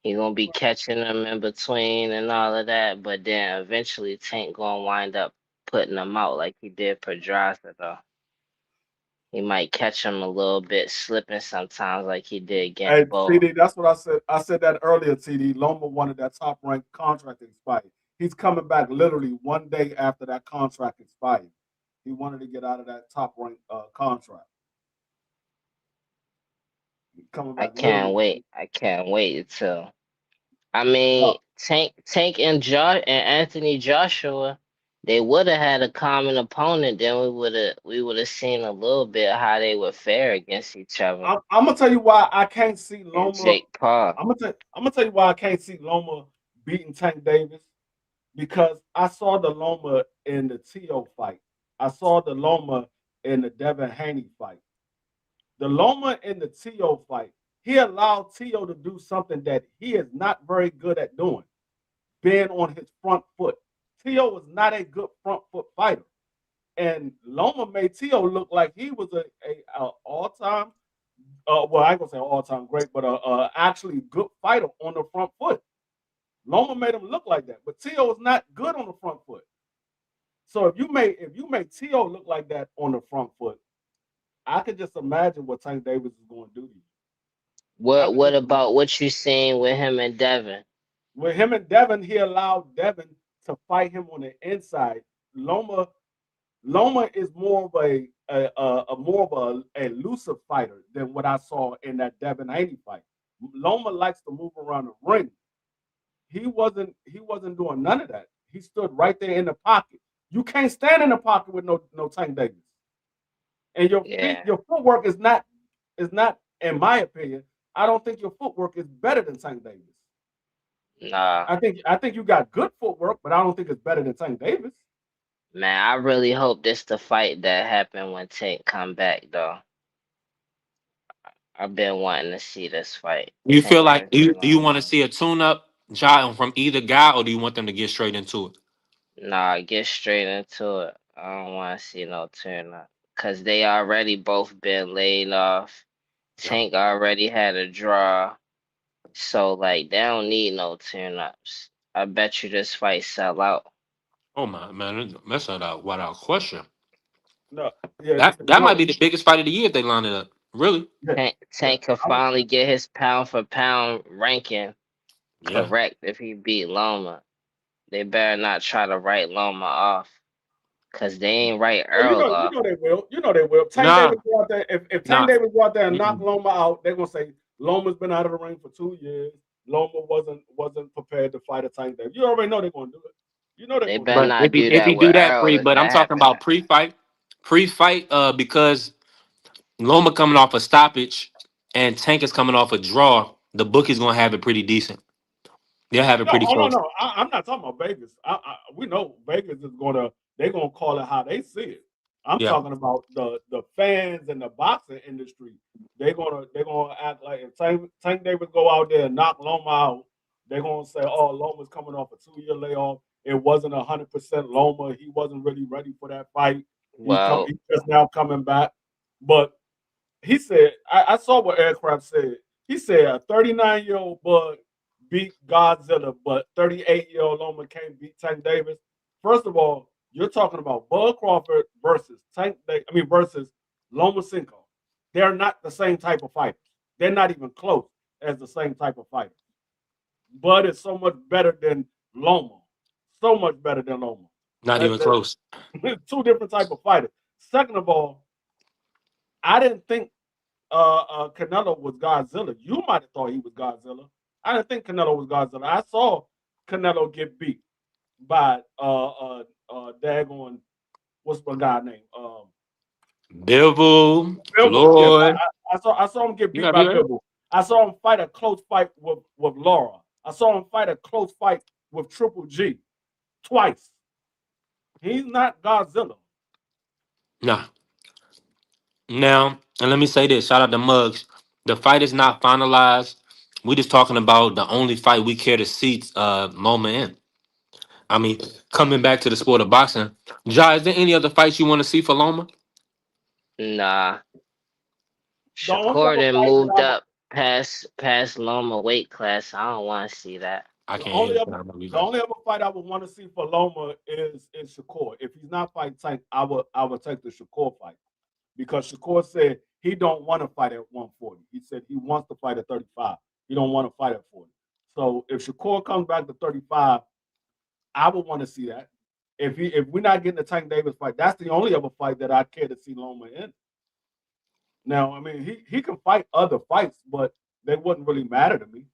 He gonna be catching them in between and all of that, but then eventually Tank gonna wind up putting them out like he did Pedraza though. He might catch him a little bit slipping sometimes like he did Hey, Gamboa. TD, that's what I said. I said that earlier, TD. Loma wanted that top ranked contracting fight. he's coming back literally one day after that contract expired. He wanted to get out of that top rank contract. He's coming I back can't literally. wait. I can't wait until. I No, mean, Tank and Anthony Joshua, they would have had a common opponent. Then we would have seen a little bit how they would fare against each other. I'm gonna tell you why I can't see And Loma. Jake Paul. I'm gonna tell you why I can't see Loma beating Tank Davis because I saw the Loma in the Tio fight. I saw the Loma in the Devin Haney fight. The Loma in the Tio fight, he allowed Tio to do something that he is not very good at doing, being on his front foot. Tio was not a good front foot fighter. And Loma made Tio look like he was a all time, well, I ain't gonna say all time great, but actually good fighter on the front foot. Loma made him look like that, but Tio was not good on the front foot. So if you make Tio look like that on the front foot, I could just imagine what Tank Davis is going to do to you. I What could what just about what you seen with him and Devin? with him and Devin, he allowed Devin to fight him on the inside. Loma Loma is more of a more of a elusive fighter than what I saw in that Devin Haney fight. Loma likes to move around the ring. He wasn't doing none of that. He stood right there in the pocket. You can't stand in the pocket with no Tank Davis. And your feet, Yeah, your footwork is not, in my opinion, I don't think your footwork is better than Tank Davis. nah, I think you got good footwork, but I don't think it's better than Tank Davis. man. I really hope this the fight that happened when Tank come back though. I've been wanting to see this fight, You feel Tank like versus do you want to Loma. see a tune up John from either guy, or do you want them to get straight into it? Nah, get straight into it. I don't want to see no turn up. Cause they already both been laid off. Yeah. Tank already had a draw. So like they don't need no turn ups. I bet you this fight sell out. Oh my man, that's not a without question. No, yeah, That might no, be the biggest fight of the year if they line it up. Really? yeah, yeah. Tank could I'm, finally get his pound for pound ranking Yeah. correct if he beat Loma. They better not try to write Loma off. Cause they ain't write well, you Earl know, you off. know they will. You know they will. Tank Nah, Davis go out there. If Tank nah. Davis go out there and knock Mm-mm. Loma out, they're gonna say Loma's been out of the ring for 2 years. Loma wasn't prepared to fight a Tank Davis. You already know they're gonna do it. You know they're They gonna do better But it. not do if he that do with that Earl free, if but I'm that talking happen. about pre-fight, because Loma coming off a stoppage and Tank is coming off a draw. The bookie's gonna have it pretty decent. They'll have it No, pretty oh no, close. no. I'm not talking about Vegas. We know Vegas is gonna they're gonna call it how they see it. I'm Yeah. talking about the fans and the boxing industry. They're gonna act like if Tank Davis go out there and knock Loma out, they're gonna say, "Oh, Loma's coming off a 2 year layoff. It wasn't 100% Loma. He wasn't really ready for that fight. Well, He's just now coming back." But he said, I saw what Aircraft said. He said a 39-year-old Bud beat Godzilla, but 38-year-old Loma can't beat Tank Davis. First of all, you're talking about Bud Crawford versus versus Lomachenko. They're not the same type of fighters. They're not even close as the same type of fighters. Bud is so much better than Loma. So much better than Loma. Not even That close. two different type of fighters. Second of all, I didn't think Canelo was Godzilla. You might have thought he was Godzilla. I didn't think Canelo was Godzilla. I saw Canelo get beat by daggone what's my guy name? Bivol, Bilbo. Yes, Floyd. I saw him get You beat got by me right. Bilbo. I saw him fight a close fight with Laura. I saw him fight a close fight with Triple G twice. He's not Godzilla. Nah. Now, and let me say this. Shout out to Muggs. The fight is not finalized. We just talking about the only fight we care to see Loma in. I mean, coming back to the sport of boxing. Ja, is there any other fights you want to see for Loma? nah. The only Shakur other then fight that moved I would up past Loma weight class. I don't want to see that. I The can't hear only you. other the only other fight I would want to see for Loma is Shakur. If he's not fighting Tank, I would take the Shakur fight because Shakur said he don't want to fight at 140. He said he wants to fight at 35. He don't want to fight at 40. So if Shakur comes back to 35, I would want to see that. If we're not getting the Tank Davis fight, that's the only other fight that I care to see Loma in. Now, I mean, he can fight other fights, but they wouldn't really matter to me.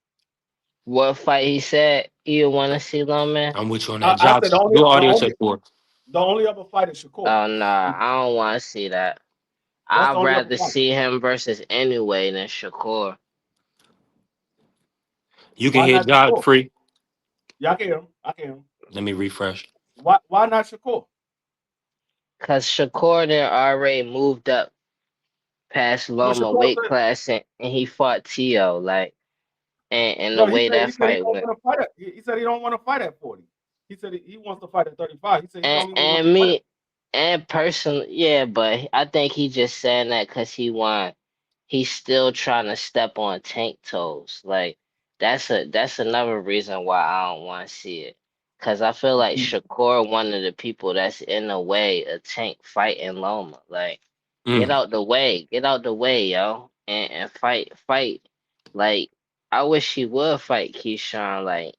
What fight he said you want to see, Lawman? I'm with you on that. I said Josh, do audio check for it. the only other fight is Shakur. Oh nah, I don't want to see that. That's the I'd only other rather fight. see him versus anyway than Shakur. You can Why hear not Josh Shakur? free. Yeah, I can hear him. I can hear him. Let me refresh. Why not Shakur? Cause Shakur then already moved up past But Loma Shakur weight said class and he fought Tio like and the no. way He that said he fight don't went. want to fight at. He said he don't want to fight at 40. He said he wants to fight at 35. He said he And don't even want to and fight at. me and personally, yeah, but I think he just saying that because he want. He's still trying to step on Tank toes. Like that's another reason why I don't want to see it. Cause I feel like Shakur one of the people that's in the way of Tank fighting Loma. Like Mm. get out the way, yo, and fight. Like I wish he would fight Keyshawn. Like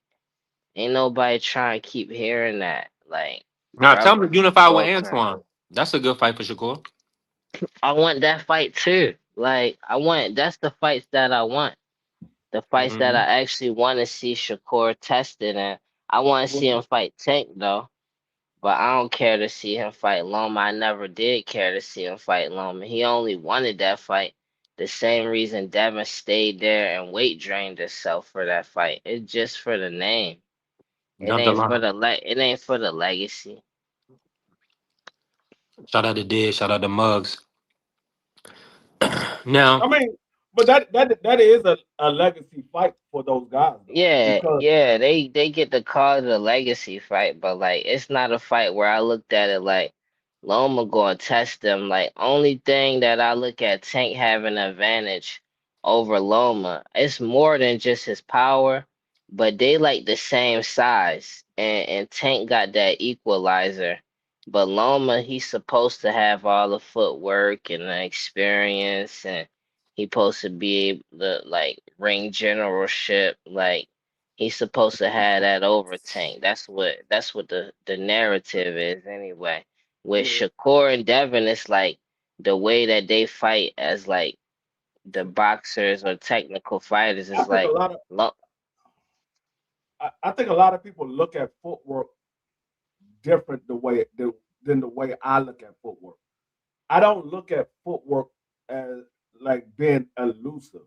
ain't nobody trying to keep hearing that. Like Now tell me, brother, unify with broken. Antoine. That's a good fight for Shakur. I want that fight too. Like I want that's the fights that I want. The fights that Hmm. I actually want to see Shakur tested and I want to see him fight Tank though. But I don't care to see him fight Loma. I never did care to see him fight Loma. He only wanted that fight. The same reason Devin stayed there and weight drained himself for that fight. It's just for the name. It Not the ain't for line. the it ain't for the legacy. Shout out to Dead. Shout out to Muggs. Now, I mean, but that is a legacy fight for those guys though, Yeah, because yeah, they get to call it a legacy fight, but like it's not a fight where I looked at it like Loma gonna test them. Like only thing that I look at Tank having an advantage over Loma, it's more than just his power, but they like the same size, and Tank got that equalizer. But Loma, he's supposed to have all the footwork and the experience and he supposed to be able to like ring generalship. Like he's supposed to have that over Tank. That's what the narrative is anyway. With yeah, Shakur and Devin, it's like the way that they fight as like the boxers or technical fighters I is think a like lot of lo- I think a lot of people look at footwork different than the way I look at footwork. I don't look at footwork as like being elusive.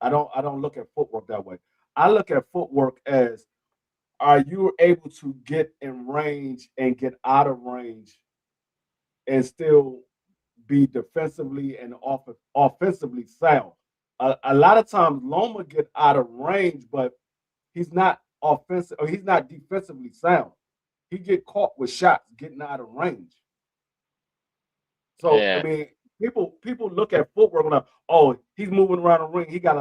I don't look at footwork that way. I look at footwork as are you able to get in range and get out of range and still be defensively and offensively sound. A lot of times Loma get out of range, but he's not offensive or he's not defensively sound. He get caught with shots getting out of range. So I yeah. mean, people look at footwork and like, oh, he's moving around the ring. He got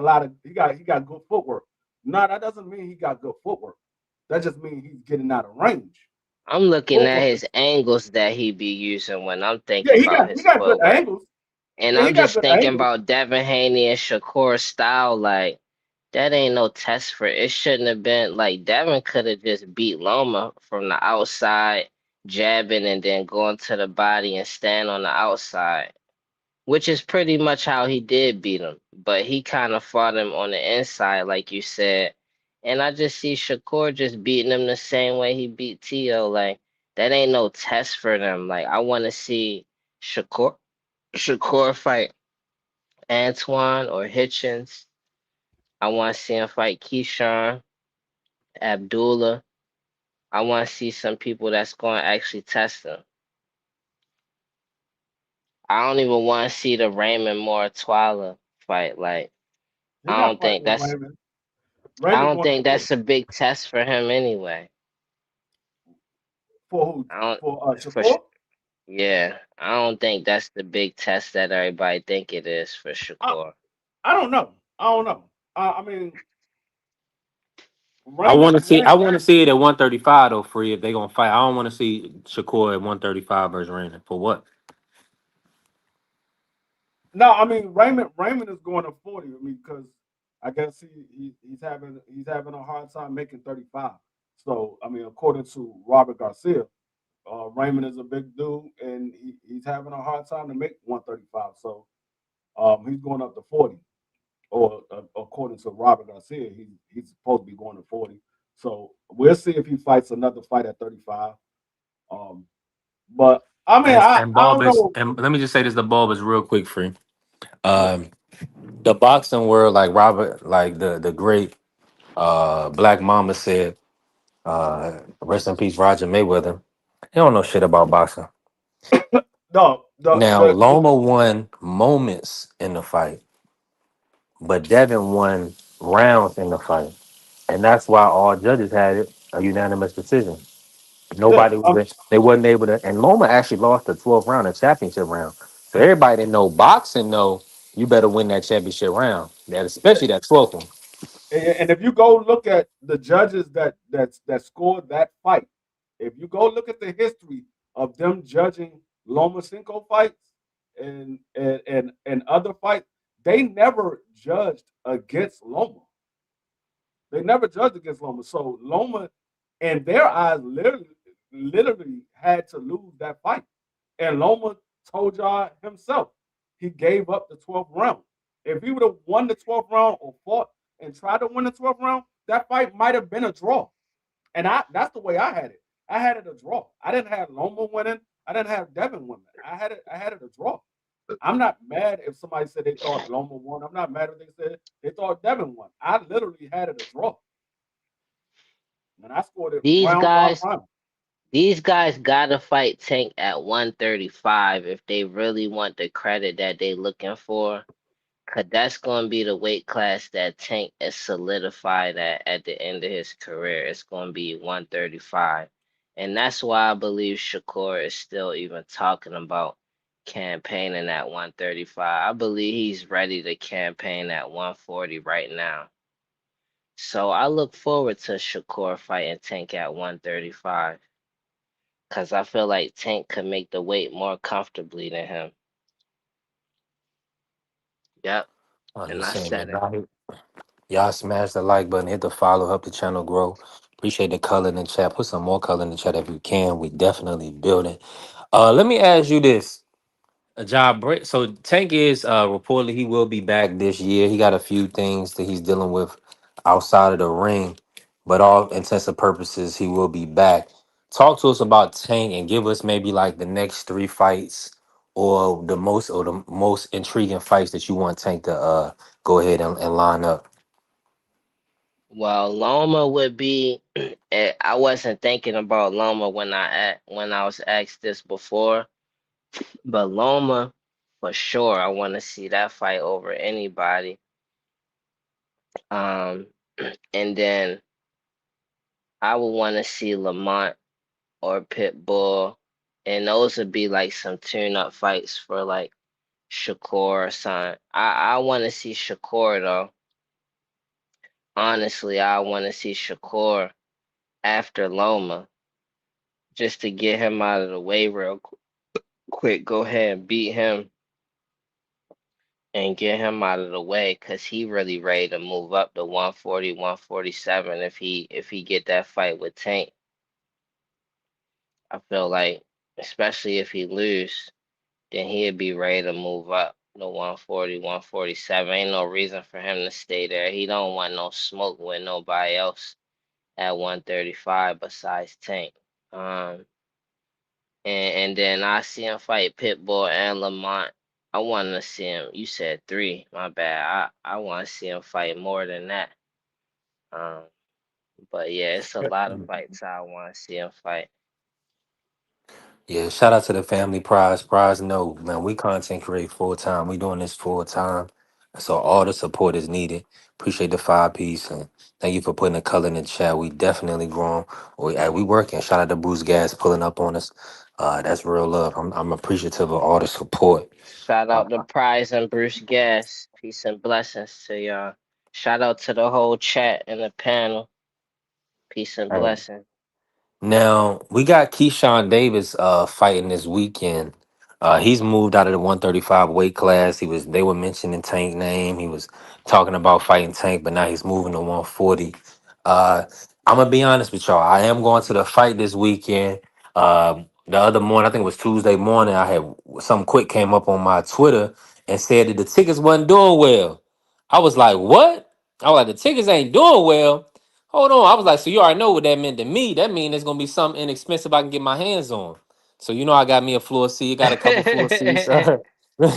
good footwork. No, that doesn't mean he got good footwork. That just means he's getting out of range. I'm looking at Footwork. his angles that he be using when I'm Yeah, thinking he about got he his got good footwork. angles. And Yeah, he I'm got just good thinking angles. about Devin Haney and Shakur style, like that ain't no test for it. Shouldn't have been like Devin could have just beat Loma from the outside, jabbing and then going to the body and stand on the outside, which is pretty much how he did beat him. But he kind of fought him on the inside, like you said. And I just see Shakur just beating him the same way he beat Tio. Like that ain't no test for them. Like I want to see Shakur fight Antoine or Hitchens. I want to see him fight Keyshawn, Abdullah. I want to see some people that's going to actually test him. I don't even want to see the Raymond Moore Twala fight. Like He not fighting with Raymond. I Raymond don't going to think 40 that's a big test for him anyway. for who? I don't For for sh- Shakur? yeah. I don't think that's the big test that everybody think it is for I, Shakur. I don't know. I don't know. I mean, I Raymond, want to see. I Raymond. want to see it at 135 though. Free if they gonna fight. I don't want to see Shakur at 135 versus Raymond. For what? No, I mean Raymond is going to 40. I mean, because I guess he's having a hard time making 35. So I mean, according to Robert Garcia, Raymond is a big dude, and he's having a hard time to make 135. So he's going up to 40, or according to Robert Garcia, he's supposed to be going to 40. So we'll see if he fights another fight at 35. Um, but I mean, And I don't Bulbous, know. and let me just say this: the Bulbous, real quick, free. Um, the boxing world, like Robert, like the great Black Mama said, rest in peace, Roger Mayweather. He don't know shit about boxing. No, Now Loma won moments in the fight, but Devin won rounds in the fight, and that's why all judges had it a unanimous decision. yeah, Nobody was they wasn't able to, and Loma actually lost the 12th round, a championship round. So everybody that know boxing know you better win that championship round, that especially that 12th one. and if you go look at the judges that scored that fight, if you go look at the history of them judging Lomachenko fights and other fights, they never judged against Loma. They never judged against Loma. So Loma, in their eyes, literally had to lose that fight. And Loma told y'all himself he gave up the 12th round. If he would have won the 12th round or fought and tried to win the 12th round, that fight might have been a draw. And that's the way I had it. I had it a draw. I didn't have Loma winning. I didn't have Devin winning. I had it a draw. I'm not mad if somebody said they thought Loma won. I'm not mad if they said they thought Devin won. I literally had it a draw. And I scored it These round by guys, round. these guys gotta fight Tank at 135 if they really want the credit that they looking for. Cause that's gonna be the weight class that Tank is solidified at the end of his career. It's gonna be 135. And that's why I believe Shakur is still even talking about campaigning at 135. I believe he's ready to campaign at 140 right now. So I look forward to Shakur fighting Tank at 135. Cause I feel like Tank could make the weight more comfortably than him. Yep. And I Understand said it. it. Y'all smash the like button, hit the follow, help the channel grow. Appreciate the color in the chat. Put some more color in the chat if you can. We definitely building. Let me ask you this. A job break. So Tank is reportedly he will be back this year. He got a few things that he's dealing with outside of the ring, but all intents and purposes, he will be back. Talk to us about Tank and give us maybe like the next three fights or the most intriguing fights that you want Tank to go ahead and line up. Well, Loma would be. I wasn't thinking about Loma when I was asked this before, but Loma for sure. I want to see that fight over anybody. Um, and then I would want to see Lamont or Pitbull, and those would be like some tune-up fights for like Shakur or something. I want to see Shakur though. Honestly, I want to see Shakur after Loma just to get him out of the way real quick. Go ahead and beat him and get him out of the way because he really ready to move up to 140, 147 if he get that fight with Tank. I feel like especially if he lose, then he'd be ready to move up to 140, 147. Ain't no reason for him to stay there. He don't want no smoke with nobody else at 135 besides Tank. Um, and then I see him fight Pitbull and Lamont. I want to see him. You said three, my bad. I want to see him fight more than that. Um, but yeah, it's a lot of fights I want to see him fight. Yeah, shout out to the family prize. Prize, no, man, we content create full time. We doing this full time. So all the support is needed. Appreciate the 5 piece and thank you for putting the color in the chat. We definitely growing. We working. Shout out to Bruce Gas pulling up on us. That's real love. I'm appreciative of all the support. Shout Uh, out to Prize and Bruce Gas. Peace and blessings to y'all. Shout out to the whole chat and the panel. Peace and hey. blessings. Now we got Keyshawn Davis fighting this weekend. He's moved out of the 135 weight class. They were mentioning Tank name. He was talking about fighting Tank, but now he's moving to 140. Uh I'm gonna be honest with y'all. I am going to the fight this weekend. The other morning, I think it was Tuesday morning, I had some quick came up on my Twitter and said that the tickets wasn't doing well. I was like, "What?" I was like, "The tickets ain't doing well." Hold on. I was like, "So you already know what that meant to me? That means there's gonna be something inexpensive I can get my hands on." So you know, I got me a floor seat. Got a couple floor seats.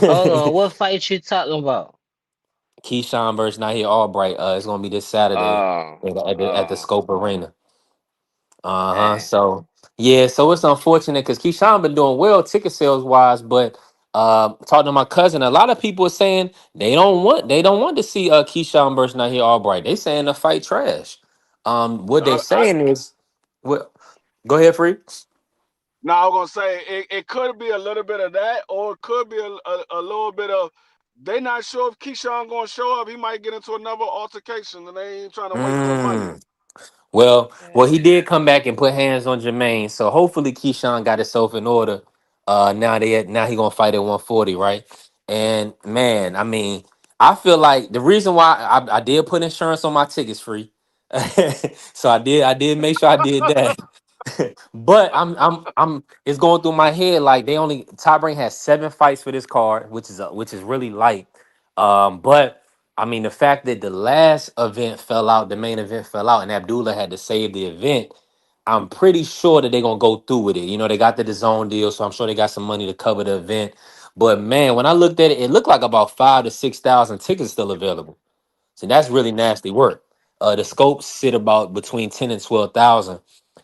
Hold on, what fight you talking about? Keyshawn versus Nahi Albright. It's gonna be this Saturday Oh, at the oh, Scope Arena. Uh-huh. dang. So yeah, so it's unfortunate because Keyshawn been doing well ticket sales wise, but talking to my cousin, a lot of people are saying they don't want to see Keyshawn versus Nahi Albright. They saying the fight trash. What they I saying is what go ahead, free. Now I'm gonna say it could be a little bit of that, or it could be a little bit of they not sure if Keyshawn gonna show up. He might get into another altercation, and they ain't trying to waste their money. Mm. Well, Yeah. he did come back and put hands on Jermaine, so hopefully Keyshawn got himself in order. Now he gonna fight at 140, right? And man, I mean, I feel like the reason why I did put insurance on my tickets free, so I did make sure I did that. But it's going through my head like Top Rank has 7 fights for this card, which is really light. But I mean the fact that the last event fell out, the main event fell out, and Abdullah had to save the event. I'm pretty sure that they're gonna go through with it. You know, they got the zone deal, so I'm sure they got some money to cover the event. But man, when I looked at it, it looked like about 5 to 6 thousand tickets still available. So that's really nasty work. The scopes sit about between 10 and 12 thousand.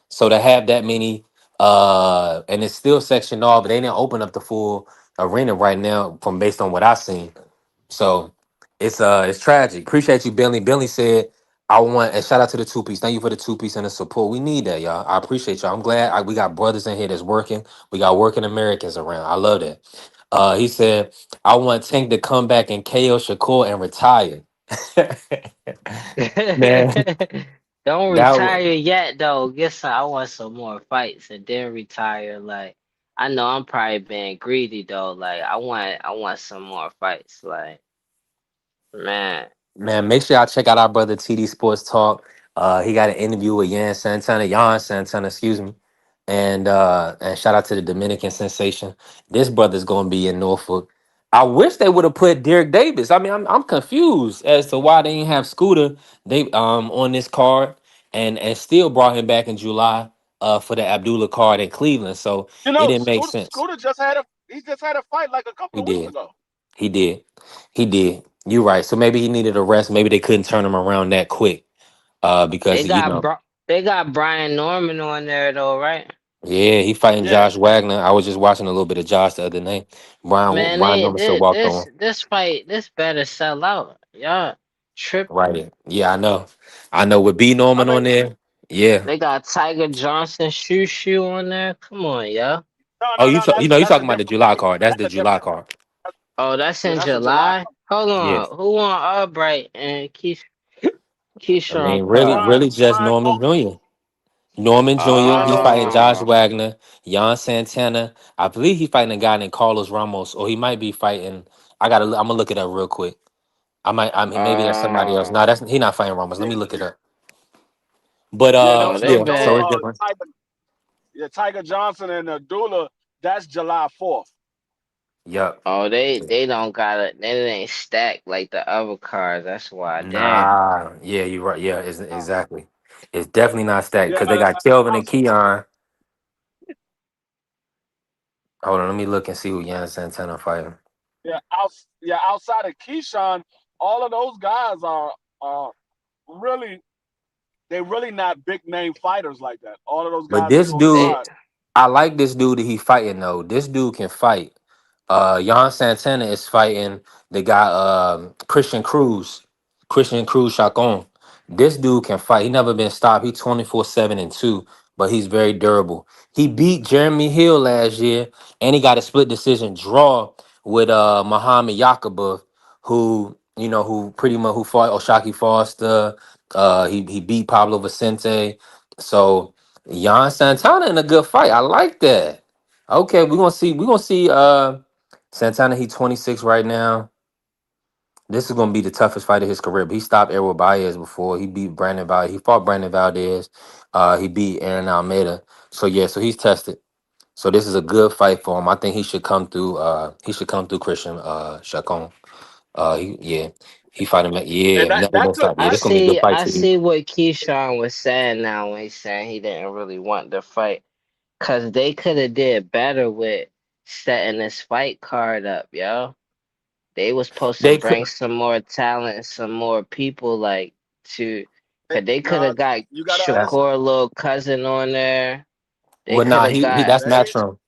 So to have that many, and it's still sectioned off, but they didn't open up the full arena right now, from based on what I've seen. So it's tragic. Appreciate you, Billy. Billy said, "I want," and shout out to the 2 piece. Thank you for the 2 piece and the support. We need that, y'all. I appreciate y'all. I'm glad we got brothers in here that's working. We got working Americans around. I love that. He said, "I want Tank to come back and KO Shakur and retire." Man, Don't that was retire yet though. Guess I want some more fights and then retire. Like I know I'm probably being greedy though. Like I want some more fights. Like man. Man, make sure y'all check out our brother TD Sports Talk. He got an interview with Jan Santana, excuse me. And shout out to the Dominican sensation. This brother's gonna be in Norfolk. I wish they would have put Derek Davis. I mean, I'm confused as to why they didn't have Scooter they on this card and still brought him back in July for the Abdullah card in Cleveland. So You it know, didn't make Scooter, sense. Scooter he just had a fight like a couple He of weeks did. ago. He did. He did. You're right. So maybe he needed a rest. Maybe they couldn't turn him around that quick. They Because got they got Brian Norman on there though, right? yeah, he fighting Yeah. Josh Wagner. I was just watching a little bit of Josh the other night. Man, Brian Norman still walked on. this fight this better sell out. Y'all tripping. Right. Yeah, I know. I know with B I Norman think on there. Yeah. They got Tiger Johnson Shoe on there. Come on, y'all. no, Oh, no, no. you That's a talking about the different July fight. card. That's That's the a July different. card. Oh, that's Yeah, in that's a July July. card. Hold Yeah. on. Who on Albright and I Keyshawn mean, really, card? really just Brian Norman Norman. Jr. Norman Jr. He's Norman fighting Jr. Josh Oh. Wagner, Jan Santana. I believe he's fighting a guy named Carlos Ramos, or he might be fighting. I'm gonna look it up real quick. I mean, maybe that's somebody else. No, Oh. that's he not fighting Ramos. Let Yeah, me look it up. But yeah. Oh, they yeah. So been it's different. Tiger Johnson and Dula. That's July 4th. Yep. they don't got it. They ain't stacked like the other cars. That's why. Damn. Nah. Yeah, you're right. Yeah, exactly. It's definitely not stacked Yeah, because they got Kelvin and outs- Keon. Hold on, let me look and see who Yan Santana fighting. outside of Keyshawn, all of those guys are really they really not big name fighters like that. All of those But guys that's this on the They dude, card. I like this dude that he fighting though. This dude can fight. Jan Santana is fighting the guy Christian Cruz Chacon. This dude can fight. He never been stopped. He 24/7 and 2, but he's very durable. He beat Jeremy Hill last year, and he got a split decision draw with Muhammad Yakubov, who pretty much who fought Oshaki Foster. He beat Pablo Vicente. So Jan Santana in a good fight. I like that. Okay, we're gonna see. Santana, he 26 right now. This is gonna be the toughest fight of his career. But he stopped Errol Baez before. He beat Brandon Valdez. He fought Brandon Valdez. He beat Aaron Almeida. So yeah, so he's tested. So this is a good fight for him. I think he should come through. He should come through Christian Chacon. Yeah, he fighting. And Yeah, never that gonna could stop. Yeah, this gonna be a good fight I for you. see what Keyshawn was saying now when he's saying he didn't really want the fight. Cause they could have did better with setting this fight card up, yo. They was supposed to They bring could. some more talent and some more people like to cause they could nah, have got you gotta That, understand. Shakur little cousin on there. They well, could nah, have he got that's They ain't, Matchroom.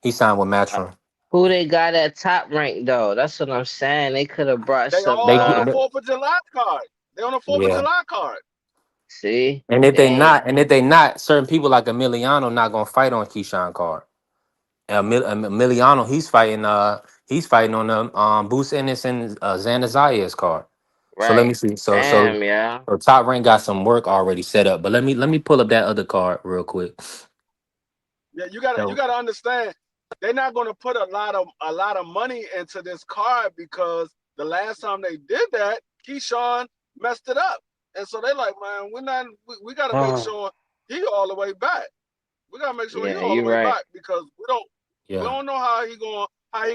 He signed with uh, Matchroom. who they got at top rank though. That's what I'm saying. They could have brought they some They all on a they- 4th of July card. They on a Fourth of yeah. July card. see? And if They they ain't not, and if they not, certain people like Emiliano not gonna fight on Keyshawn card. Emiliano, he's fighting on the Boost Ennis and Xander Zayas card. So let me right. see. Damn, yeah. So Top Rank got some work already set up. But let me pull up that other card real quick. Yeah, you So gotta understand. They're not gonna put a lot of money into this card because the last time they did that, Keyshawn messed it up, and so they like, man, we gotta make Oh, sure he all the way back. We gotta make sure he yeah, all the you way right. back because we yeah. don't know how he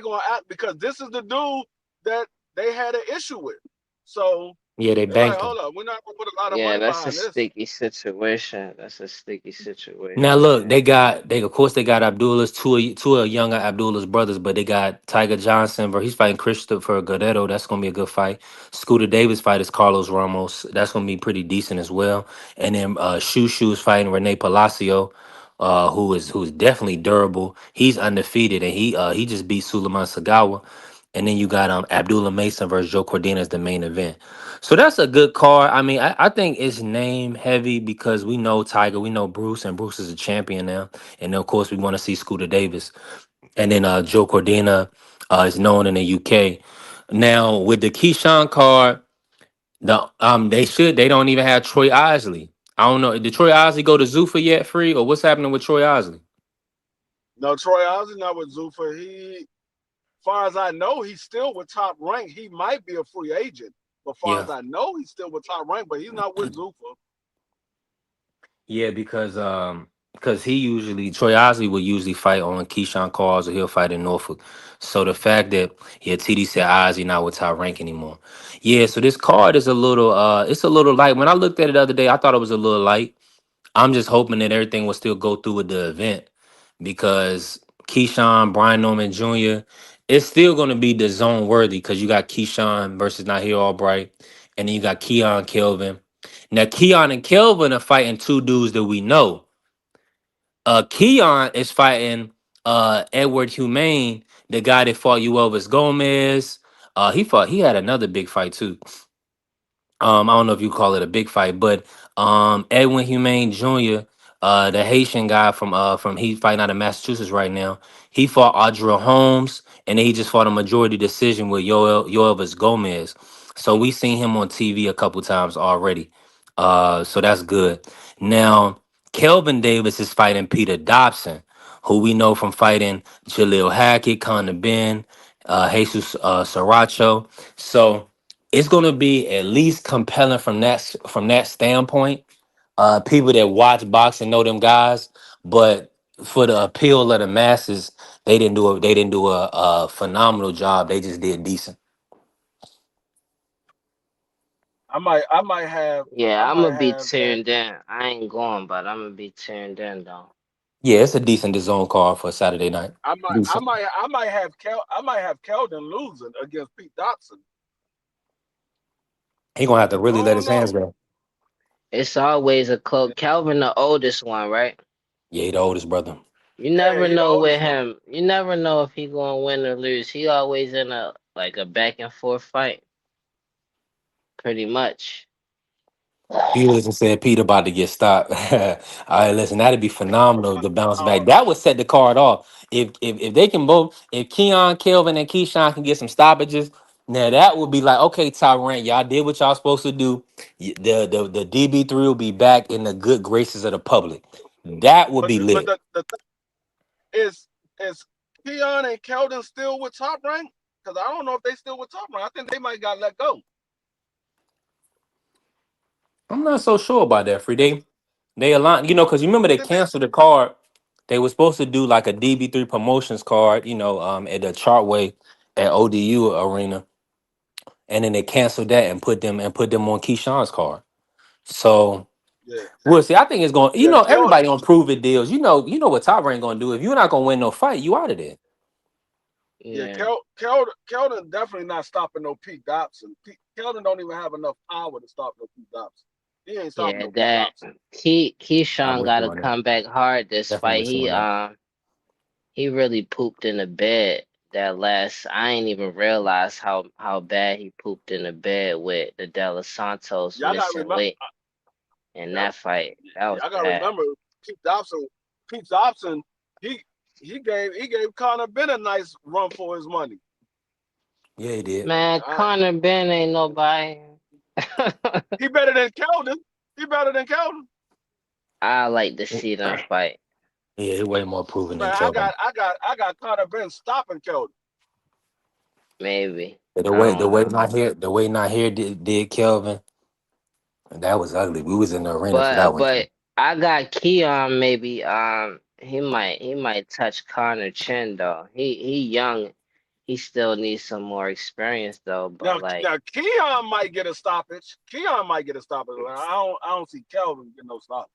gonna act because this is the dude that they had an issue with. So Yeah, they they're like, banked him. hold up, we're not gonna put a lot of Yeah, money that's a behind this. sticky situation. That's a sticky Now situation, look, man. they of course they got Abdullah's two of younger Abdullah's brothers, but they got Tiger Johnson, he's fighting Christopher Guerrero. That's gonna be a good fight. Scooter Davis fight is Carlos Ramos. That's gonna be pretty decent as well. And then Shushu is fighting Rene Palacio, who's definitely durable. He's undefeated and he just beat Suleiman Sagawa. And then you got Abdullah Mason versus Joe Cordina as the main event. So that's a good card. I mean, I think it's name heavy because we know Tiger, we know Bruce, and Bruce is a champion now. And of course, we want to see Scooter Davis. And then Joe Cordina is known in the UK. Now with the Keyshawn card, they don't even have Troy Isley. I don't know. Did Troy Isley go to Zuffa yet, free, or what's happening with Troy Isley? No, Troy Ozzy not with Zuffa. Far as I know, he's still with Top Rank. He might be a free agent, but far Yeah. as I know, he's still with Top Rank, but he's not with Zuffa. Yeah, because he usually Troy Osley will usually fight on Keyshawn Cars or he'll fight in Norfolk. So the fact that TD said Ozzy not with top rank anymore. Yeah, so this card is a little it's a little light. When I looked at it the other day, I thought it was a little light. I'm just hoping that everything will still go through with the event because Keyshawn, Brian Norman Jr., it's still gonna be the zone worthy because you got Keyshawn versus Nahir Albright, and then you got Keon Kelvin. Now, Keon and Kelvin are fighting two dudes that we know. Keon is fighting Edward Humane, the guy that fought you Elvis Gomez. He had another big fight too. I don't know if you call it a big fight, but Edwin Humane Jr., the Haitian guy from he fighting out of Massachusetts right now. He fought Audra Holmes, and then he just fought a majority decision with Yoelvis Gomez. So we seen him on TV a couple times already. So that's good. Now Kelvin Davis is fighting Peter Dobson, who we know from fighting Jaleel Hackett, Conor Ben, Jesus Saracho. So it's going to be at least compelling from that standpoint. People that watch boxing know them guys, but for the appeal of the masses, they didn't do a phenomenal job. They just did decent. I Yeah, I'm might gonna be have that. tuned in. I ain't going, but I'm gonna be tuned in though. Yeah, it's a decent zone card for a Saturday night. I might, I Decent. might, I might have Keldon losing against Pete Dotson. He gonna have to I really let don't his hands know. go. It's always a close. Calvin, the oldest one, right? Yeah, he the oldest brother. You Yeah, never he the know with oldest one. him. You never know if he gonna win or lose. He always in a like a back and forth fight, pretty much. Felix and said Peter about to get stopped. All right, listen, that'd be phenomenal to bounce Uh, back. That would set the card off. If they can both, if Keon, Kelvin, and Keyshawn can get some stoppages, now that would be like, okay, Tyrant, y'all did what y'all supposed to do. The DB3 will be back in the good graces of the public. That would but be the, but lit. the, the thing is Keon and Keldon still with Top Rank? because I don't know if they still with Top Rank. I think they might got let go. I'm not so sure about that. Free they aligned, because you remember I they think they. canceled the card. They were supposed to do like a DB3 promotions card, at the Chartway at ODU Arena, and then they canceled that and put them on Keyshawn's card. So Yeah, we'll see. I think it's going. yeah. Everybody on prove it deals. You know what Top Rank gonna do. If you're not gonna win no fight, you out of there. Yeah, Yeah, Keldon definitely not stopping no Pete Dobson. Keldon don't even have enough power to stop no Pete Dobson. He ain't stopping yeah. no Pete That Dobson. Keyshawn I'm with got you to on that. come back hard this Definitely fight. with you on that. He really pooped in the bed that last. I ain't even realize how bad he pooped in the bed with the De Los Santos Y'all gotta missing remember. weight in Y'all, that fight. That was y'all gotta bad. remember Pete Dobson. Pete Dobson. He he gave Conor Ben a nice run for his money. Yeah, he did. Man, I, Conor Ben ain't nobody. he better than Keldon. He better than Keldon. I like to see them fight. Yeah, he way more proven than Man, Kelvin. I got Conor Ben stopping Keldon. Maybe. The I way don't know. the way not here did Kelvin. That was ugly. We was in the arena for that one too. But I got Keon maybe he might touch Connor chin though. He young. He still needs some more experience though, but like Now Keon might get a stoppage. Keon might get a stoppage. I don't see Kelvin get no stoppage.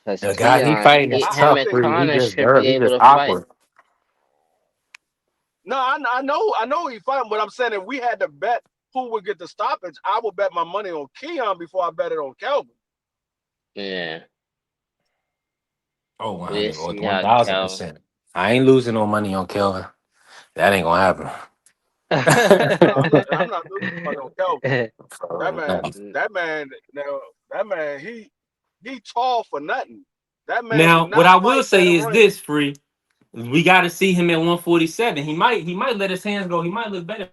cause The guy he Keon fighting is him I tough. and think He Connor just should be dirt. He able just to fight. awkward. no, I know he fighting, but I'm saying if we had to bet who would get the stoppage, I would bet my money on Keon before I bet it on Kelvin. Yeah. Oh, We'll 100 or see how Cal 1000%. I ain't losing no money on Kelvin. That ain't gonna happen. No, I'm not losing money on Kelvin. That man, Mm, that man, now that man, he tall for nothing. That man do Now, what not I will fight in say the is ring. this: free. We got to see him at 147. He might let his hands go. He might look better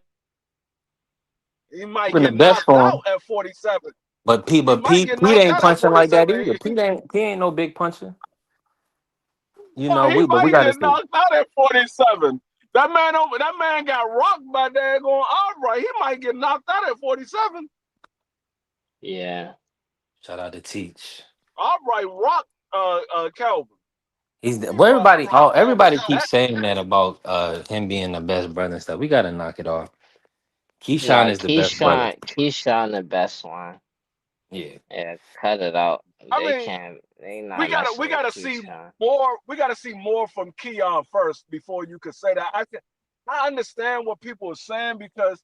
He might in the get best knocked out form. at 47. But Pete, He but might Pete, get Pete knocked ain't out at punching like that 47. either. Pete ain't no big puncher. Boy, he But we might got to get see. knocked out at 47. That man got rocked by daggone Albright. He might get knocked out at 47. yeah. Shout out to Teach. Albright rocked Calvin. He Well, rocked Calvin. everybody keeps saying that about him being the best brother and stuff. We got to knock it off. Keyshawn Nah, is the best brother. Keyshawn the best one. Yeah. Yeah, cut it out. I mean, They we not gotta messing we with gotta see Keyshawn. more. We gotta see more from Keon first before you could say that. I understand what people are saying because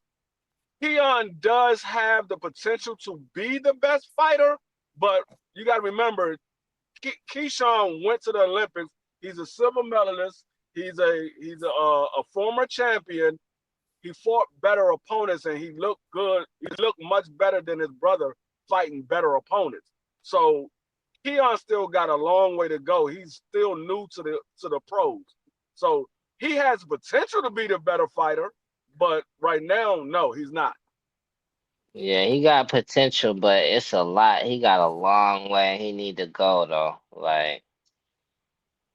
Keon does have the potential to be the best fighter, but you got to remember, Keyshawn went to the Olympics. He's a silver medalist. He's a former champion. He fought better opponents and he looked good. He looked much better than his brother fighting better opponents. So Keon still got a long way to go. He's still new to the pros. So he has potential to be the better fighter, but right now, no, he's not. Yeah, he got potential, but it's a lot. He got a long way he need to go though. Like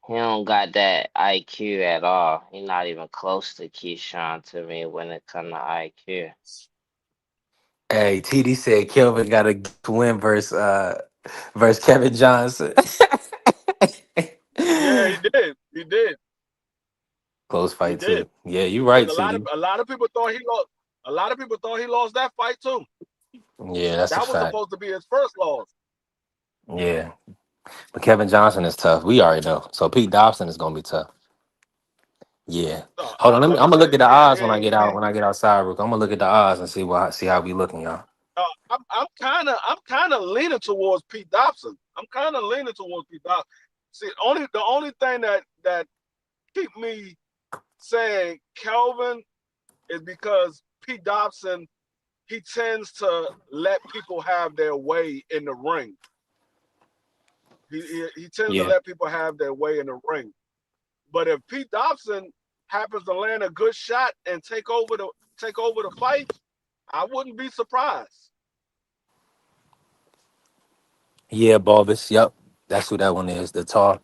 he don't got that IQ at all. He not even close to Keyshawn to me when it come to IQ. Hey, TD said Kelvin got a win versus Kevin Johnson. Yeah, he did. He did. Close He fight did. too. Yeah, you Because right, a lot of TD. a lot of people thought he lost. A lot of people thought he lost that fight too. Yeah, that's a That was fact. supposed to be his first loss. Yeah, but Kevin Johnson is tough. We already know. So Pete Dobson is gonna be tough. Yeah. Hold on. I'm gonna look at the odds when I get out. When I get outside, Rook. I'm gonna look at the odds and see how we looking, y'all. I'm kind of leaning towards Pete Dobson. I'm kind of leaning towards Pete Dobson. See, the only thing that keep me saying Kelvin is because Pete Dobson he tends to let people have their way in the ring. He tends to Yeah. let people have their way in the ring. But if Pete Dobson happens to land a good shot and take over the fight, I wouldn't be surprised. Yeah, Bulbous. Yep. That's who that one is. The tall.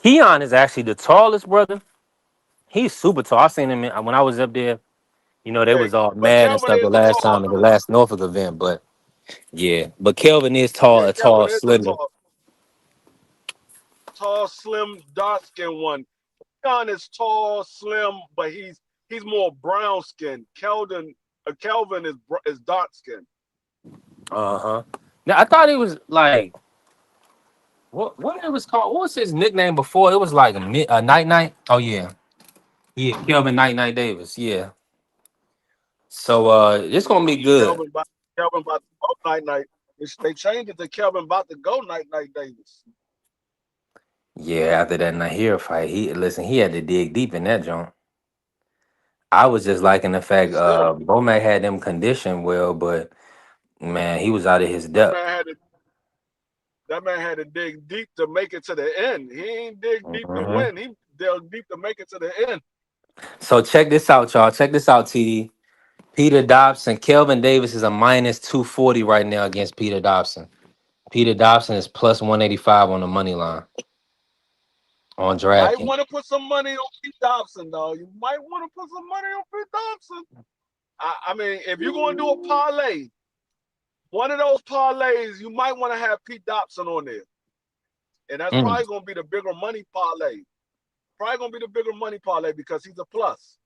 Keon is actually the tallest brother. He's super tall. I seen him when I was up there. You know, they Yeah, was all but mad and Kelvin stuff the is a last tall. time at the last Norfolk event, but yeah. But Kelvin is tall, Yeah, a Kelvin tall, is a slender. tall, slim, dark skinned one. John is tall, slim, but he's more brown skinned. Kelvin is dark skinned. Uh-huh. Now I thought he was like what it was called. What was his nickname before? It was like a night night. Oh yeah. Yeah, Kelvin Night Night Davis. Yeah. So it's gonna be good. Kelvin about Kelvin about to go night night. They changed it to Kelvin about to go night night Davis. Yeah, after that Nahir fight, he had to dig deep in that joint. I was just liking the fact But still, Bomac had them conditioned well, but man, he was out of his that depth. man had to that man had to dig deep to make it to the end. He ain't dig deep to Mhm. win. He dug deep to make it to the end. So check this out, y'all. Check this out, TD. Peter Dobson, Kelvin Davis is a minus 240 right now against Peter Dobson. Peter Dobson is plus 185 on the money line on Might DraftKings. want to put some money on Pete Dobson, though. You might want to put some money on Pete Dobson. I mean, if you're going to do a parlay, one of those parlays, you might want to have Pete Dobson on there. And that's Mm. probably going to be the bigger money parlay. Probably going to be the bigger money parlay because he's a plus.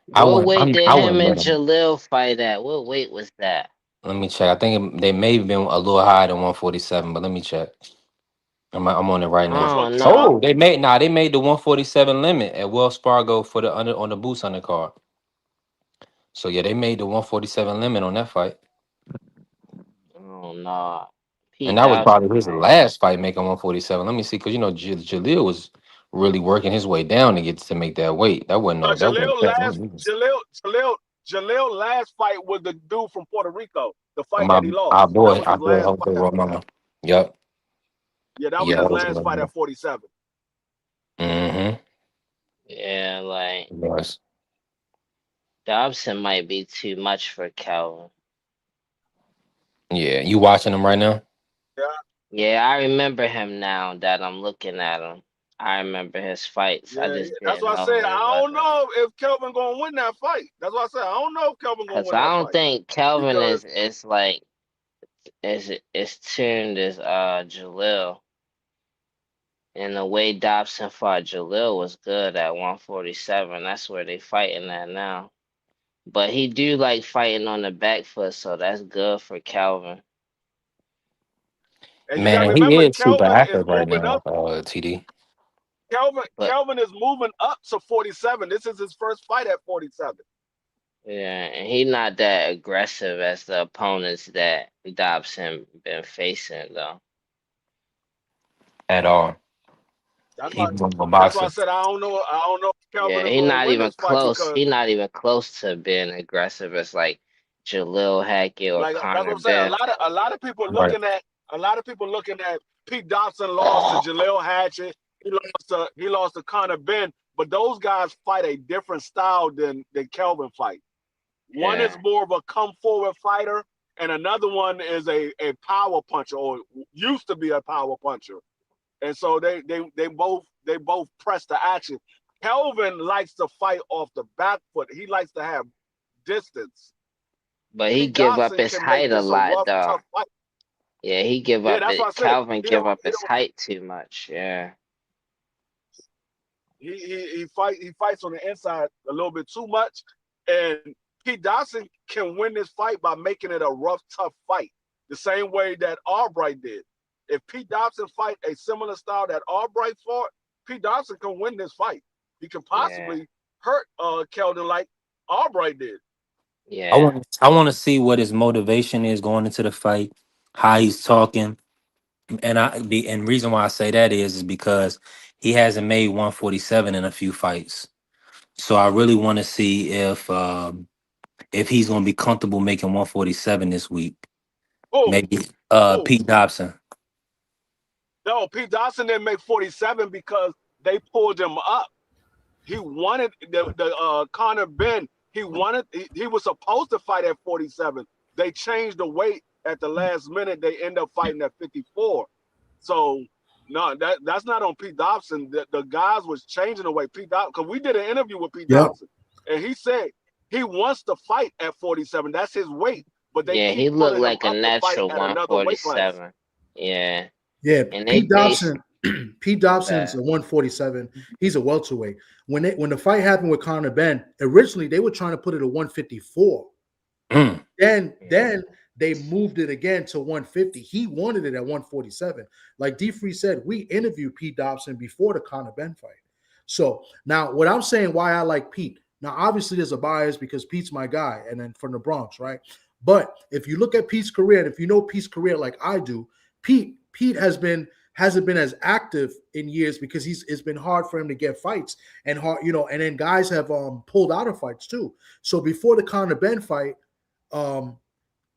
What weight did I him wouldn't and bet him. Jalil fight at? What weight was that? Let me check. I think they may have been a little higher than 147, but let me check. I'm on it right Which now. I one, don't Jalil? know. Oh, they made the 147 limit at Wells Fargo for the under on the boots undercard. So yeah, they made the 147 limit on that fight. I don't know. And Pete that was Dobson probably his might. last fight making 147. Let me see, because you know Jaleel was really working his way down to get to make that weight. That wasn't Jalil that. last Jalil Jalil Jalil last fight was the dude from Puerto Rico. The fight My that he lost. That was our his boy last Jose fight. Romano. Yep. Yeah, that was Yeah, his that was last fight Romano. at 47. Mm-hmm. Yeah, like Yes. Dobson might be too much for Calvin. Yeah. You watching him right now? Yeah, Yeah, I remember him now that I'm looking at him. I remember his fights. I yeah. just That's didn't why I know said who he I was don't at. know if Kelvin gonna win that fight. That's why I said I don't know if Kelvin gonna Cause win I that don't fight think Kelvin because is like is tuned as Jalil. And the way Dobson fought Jalil was good at 147. That's where they fighting at now. But he do like fighting on the back foot, so that's good for Calvin. and you got to Man, he remember is super Kelvin is active right moving now, up. TD. But Kelvin is moving up to 47. This is his first fight at 47. yeah, and he not that aggressive as the opponents that Dobson been facing though. At all. That's He's why. more of a That's why I boxer. said I don't know. I don't know if Kelvin Yeah, is he going to not win even this fight close. because, He not even close to being aggressive as like Jalil Hackett or like, that's what Connor I'm saying. Ben. A lot of people Right. looking at Pete Dobson lost to Jaleel Hatchett. He lost to Connor Ben. But those guys fight a different style than Kelvin fight. One is Yeah, more of a come forward fighter, and another one is a power puncher or used to be a power puncher. And so they both press the action. Kelvin likes to fight off the back foot. He likes to have distance. but he Pete give up Dodson his can make height a this a lot rough, though. tough fight. Yeah, he give Yeah, up that's what I it. said. Calvin give up his height too much. Yeah, He fights on the inside a little bit too much, and Pete Dodson can win this fight by making it a rough, tough fight, the same way that Albright did. If Pete Dodson fight a similar style that Albright fought, Pete Dodson can win this fight. He can yeah, possibly hurt Keldon like Albright did. yeah. I want to see what his motivation is going into the fight, how he's talking. And reason why I say that is because he hasn't made 147 in a few fights. So I really want to see if he's going to be comfortable making 147 this week. Who? Maybe Who? Pete Dobson. No, Pete Dodson didn't make 47 because they pulled him up. He wanted the Connor Ben. He was supposed to fight at 47. They changed the weight at the last minute. They end up fighting at 54. So No, that's not on Pete Dobson. The guys was changing the way Pete Dobson, because we did an interview with Pete Yep. Dobson, and he said he wants to fight at 47. That's his weight, but they Yeah, he keep looked pulling him like a up to fight natural at another weight class. 147. Yeah, Yeah, and Pete Dobson. Pete Dobson's bad. a 147. He's a welterweight. When the fight happened with Conor Ben, originally they were trying to put it at 154. Mm. Then they moved it again to 150. He wanted it at 147. Like D Free said, we interviewed Pete Dobson before the Conor Ben fight. So now what I'm saying, why I like Pete. Now, obviously, there's a bias because Pete's my guy, and then from the Bronx, right? But if you look at Pete's career, and if you know Pete's career like I do, Pete hasn't been as active in years because it's been hard for him to get fights and hard, and then guys have pulled out of fights too. So before the Conor Ben fight,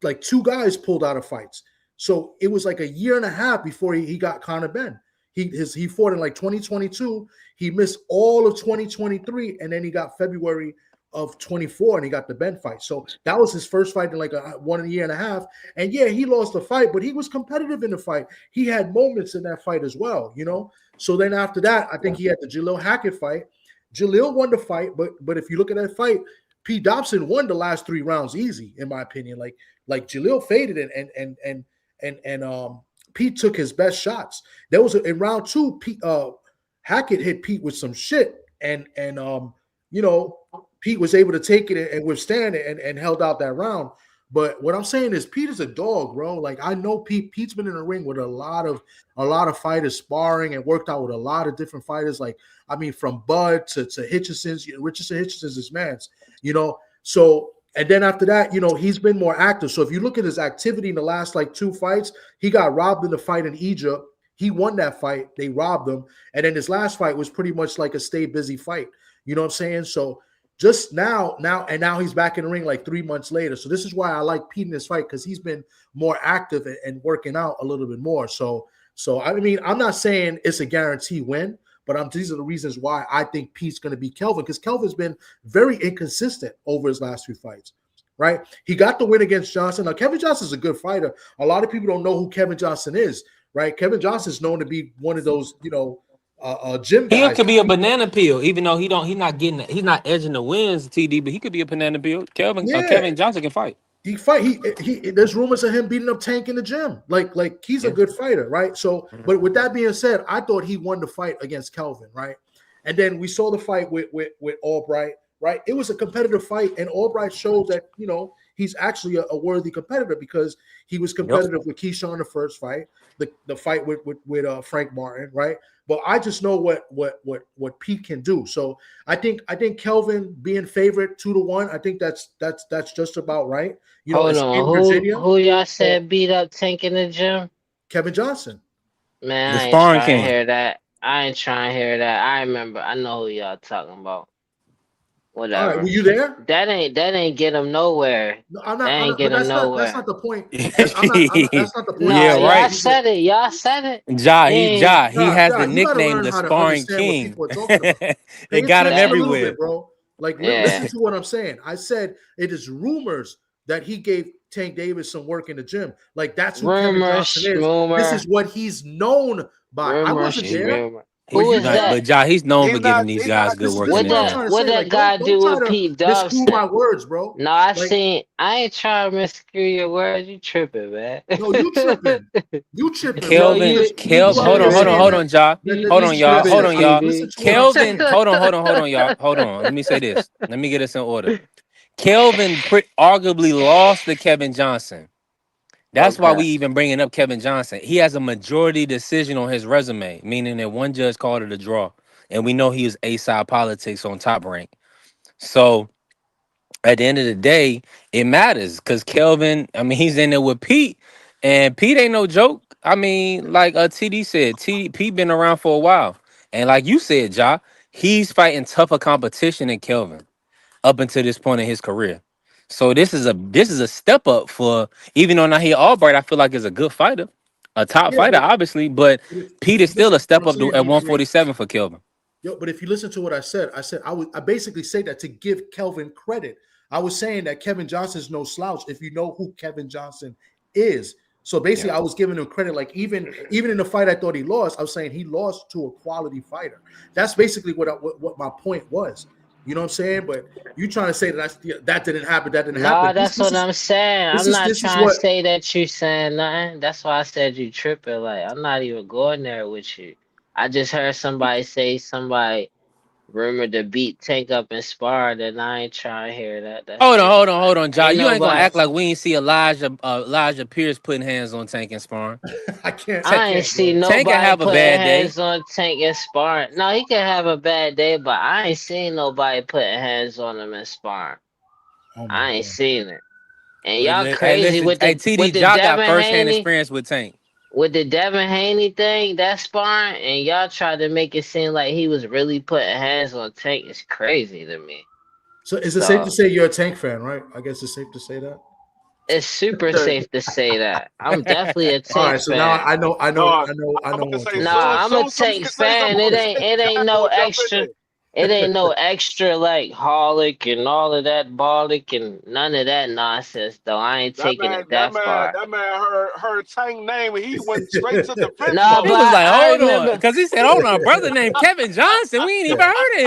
like 2 guys pulled out of fights. So it was like a year and a half before he got Conor Ben. He fought in like 2022. He missed all of 2023, and then he got February of 24, and he got the Ben fight. So that was his first fight in like a 1 year and a half. And yeah, he lost the fight, but he was competitive in the fight. He had moments in that fight as well, So then after that, I think he had the Jalil Hackett fight. Jalil won the fight, but if you look at that fight, Pete Dobson won the last 3 rounds easy, in my opinion. Like Jalil faded and Pete took his best shots. There was in round 2, Hackett hit Pete with some shit, and Pete was able to take it and withstand it and held out that round. But what I'm saying is Pete is a dog, bro. Like I know Pete's been in the ring with a lot of fighters sparring and worked out with a lot of different fighters. Like, I mean, from Bud to Hitchison's, Hitchison's his man's, So, and then after that, he's been more active. So if you look at his activity in the last like 2 fights, he got robbed in the fight in Egypt. He won that fight. They robbed him. And then his last fight was pretty much like a stay busy fight. You know what I'm saying? So just now he's back in the ring like 3 months later. So this is why I like Pete in this fight, because he's been more active and working out a little bit more. So I mean, I'm not saying it's a guarantee win, but these are the reasons why I think Pete's going to beat Kelvin, because Kelvin's been very inconsistent over his last 2 fights, right? He got the win against Johnson. Now, Kevin Johnson's a good fighter. A lot of people don't know who Kevin Johnson is, right? Kevin Johnson is known to be one of those, gym guys. He could be a banana peel, even though he's not edging the wins, TD, but he could be a banana peel. Kevin Johnson can fight. He fight. He. There's rumors of him beating up Tank in the gym. Like he's a good fighter, right? So, but with that being said, I thought he won the fight against Kelvin, right? And then we saw the fight with Albright, right? It was a competitive fight, and Albright showed that he's actually a worthy competitor, because he was competitive with Keyshawn in the first fight, the fight with Frank Martin, right? But I just know what Pete can do. So I think Kelvin being favorite 2-1, I think that's just about right. Hold on, who y'all said beat up Tank in the gym? Kevin Johnson. Man, The I ain't sparring trying to king. hear that. I ain't trying to hear that. I remember. I know who y'all talking about. Whatever. All right, were you there? That ain't get him nowhere. No, I'm That not. ain't get him nowhere. That's not the point. That's not the point. No, Yeah, y'all right. said it. Y'all said it. He has the you gotta nickname learn the how to sparring understand what king. people are talking about. They Pay got him attention a little everywhere, bit, bro. Like, Yeah. listen to what I'm saying. I said it is rumors that he gave Tank Davis some work in the gym. Like, that's who Kevin Johnson is. This is what he's known by. I wasn't there. Who is that? But Ja, he's known for giving these guys good work. What that guy do with Pete Dobson? Miscrew my words, bro. No, I ain't trying to miscrew your words. You tripping, man. No, you tripping. You tripping. Kelvin, hold on, Ja. Hold on, y'all. Kelvin, hold on, y'all. Hold on. Let me say this. Let me get this in order. Kelvin arguably lost to Kevin Johnson. That's why we even bringing up Kevin Johnson. He has a majority decision on his resume, meaning that one judge called it a draw. And we know he was A-side politics on Top Rank. So at the end of the day, it matters, because Kelvin, I mean, he's in there with Pete, and Pete ain't no joke. I mean, like TD said, Pete been around for a while. And like you said, Ja, he's fighting tougher competition than Kelvin up until this point in his career. So this is a step up for, even though now he Albright, I feel like is a good fighter, a top fighter, obviously, but Pete is still a step up at 147 for Kelvin. Yo, but if you listen to what I said I basically say that to give Kelvin credit. I was saying that Kevin Johnson is no slouch if you know who Kevin Johnson is. So basically, Yeah. I was giving him credit. Like even in the fight I thought he lost, I was saying he lost to a quality fighter. That's basically what my point was. You know what I'm saying? But you trying to say that didn't happen? That didn't happen. No, that's what I'm saying. I'm not This is trying to what say that you saying nothing. That's why I said you tripping. Like I'm not even going there with you. I just heard somebody say somebody rumored to beat Tank up in spar, and I ain't trying to hear that. That's it. Hold on, John. Ain't You ain't gonna nobody. act like we ain't see Elijah Pierce putting hands on Tank and sparring. I Ta- I ain't can't, see bro. Tank can nobody have a putting bad day. hands on Tank and sparring. No, he can have a bad day, but I ain't seen nobody putting hands on him in sparring. Oh my I ain't god. seen it. And Hey, y'all hey, crazy listen, with hey, the TD, John got Devin first hand Haney. experience with Tank. With the Devin Haney thing, that sparring, and y'all tried to make it seem like he was really putting hands on Tank is crazy to me. So is it safe to So say you're a Tank fan, right? I guess it's safe to say that. it's super safe to say that. I'm definitely a All Tank right. So now fan. No, I I'm know about to one say Tank. Nah, I'm a soon as Tank Suns say fan. something on stage, It ain't John no gonna jump in extra. there. It ain't no extra like holic and all of that bollock and none of that nonsense though. I ain't taking it that far. That man heard Tank name and he went straight to defense Nah, He mode. was but like, I hold on. remember. Because he said, hold on, a brother named Kevin Johnson. We ain't even heard of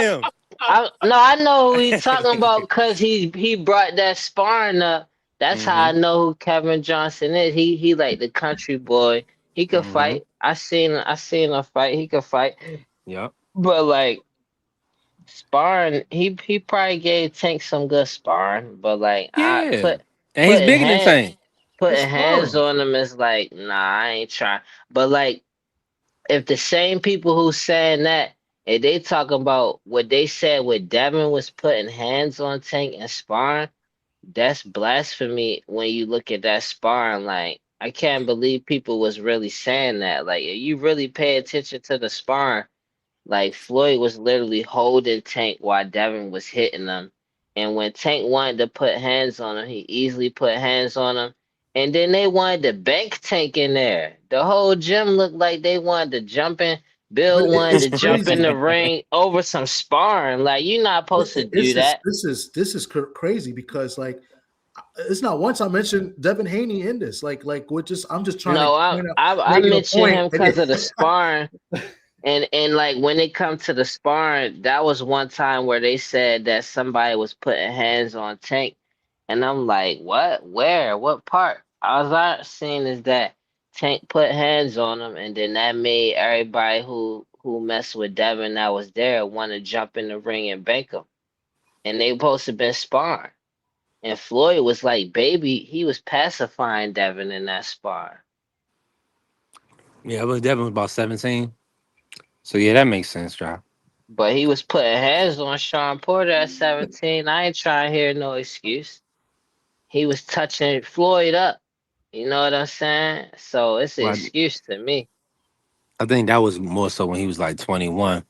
I know who he talking him. about because he brought that sparring up. That's how hmm I know who Kevin Johnson is. He like the country boy. He could hmm fight. I seen a fight. He could fight. Yep. But like sparring, he probably gave Tank some good sparring. But like I Yeah. And he's putting bigger than hand Tank. It's putting hands sparring. on him is like nah. I ain't trying. But like if the same people who saying that, if they talking about what they said with Devin was putting hands on Tank and sparring, that's blasphemy when you look at that sparring. Like, I can't believe people was really saying that. Like, if you really pay attention to the sparring, like Floyd was literally holding Tank while Devin was hitting him. And when Tank wanted to put hands on him, he easily put hands on him. And then they wanted to bank Tank in there. The whole gym looked like they wanted to jump in. But Bill wanted it's to jump in crazy. the ring over some sparring. Like, you're not supposed to do that. This is crazy because like it's not once I mentioned Devin Haney in this. Like we're just I'm just trying to No, point out I making a mentioned point. him And because of the sparring. And like when it comes to the sparring, that was one time where they said that somebody was putting hands on Tank, and I'm like, what? Where? What part? All I seen is that Tank put hands on him, and then that made everybody who messed with Devin that was there want to jump in the ring and bank him, and they supposed to been sparring. And Floyd was like, baby, he was pacifying Devin in that spar. Yeah, but Devin was about 17. So, yeah, that makes sense, John. But he was putting hands on Sean Porter at 17. I ain't trying to hear no excuse. He was touching Floyd up. You know what I'm saying? So it's an Well, excuse to me. I think that was more so when he was like 21,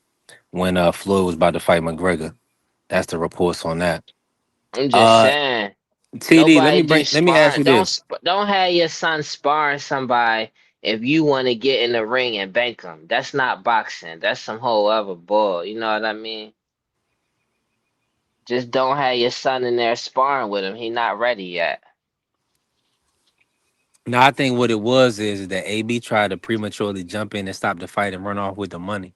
when Floyd was about to fight McGregor. That's the reports on that. I'm just Uh, saying. TD, Nobody do let me ask sparring. you this. Don't have your son sparring somebody if you want to get in the ring and bank him. That's not boxing. That's some whole other bull. You know what I mean? Just don't have your son in there sparring with him. He not ready yet. Now, I think what it was is that AB tried to prematurely jump in and stop the fight and run off with the money.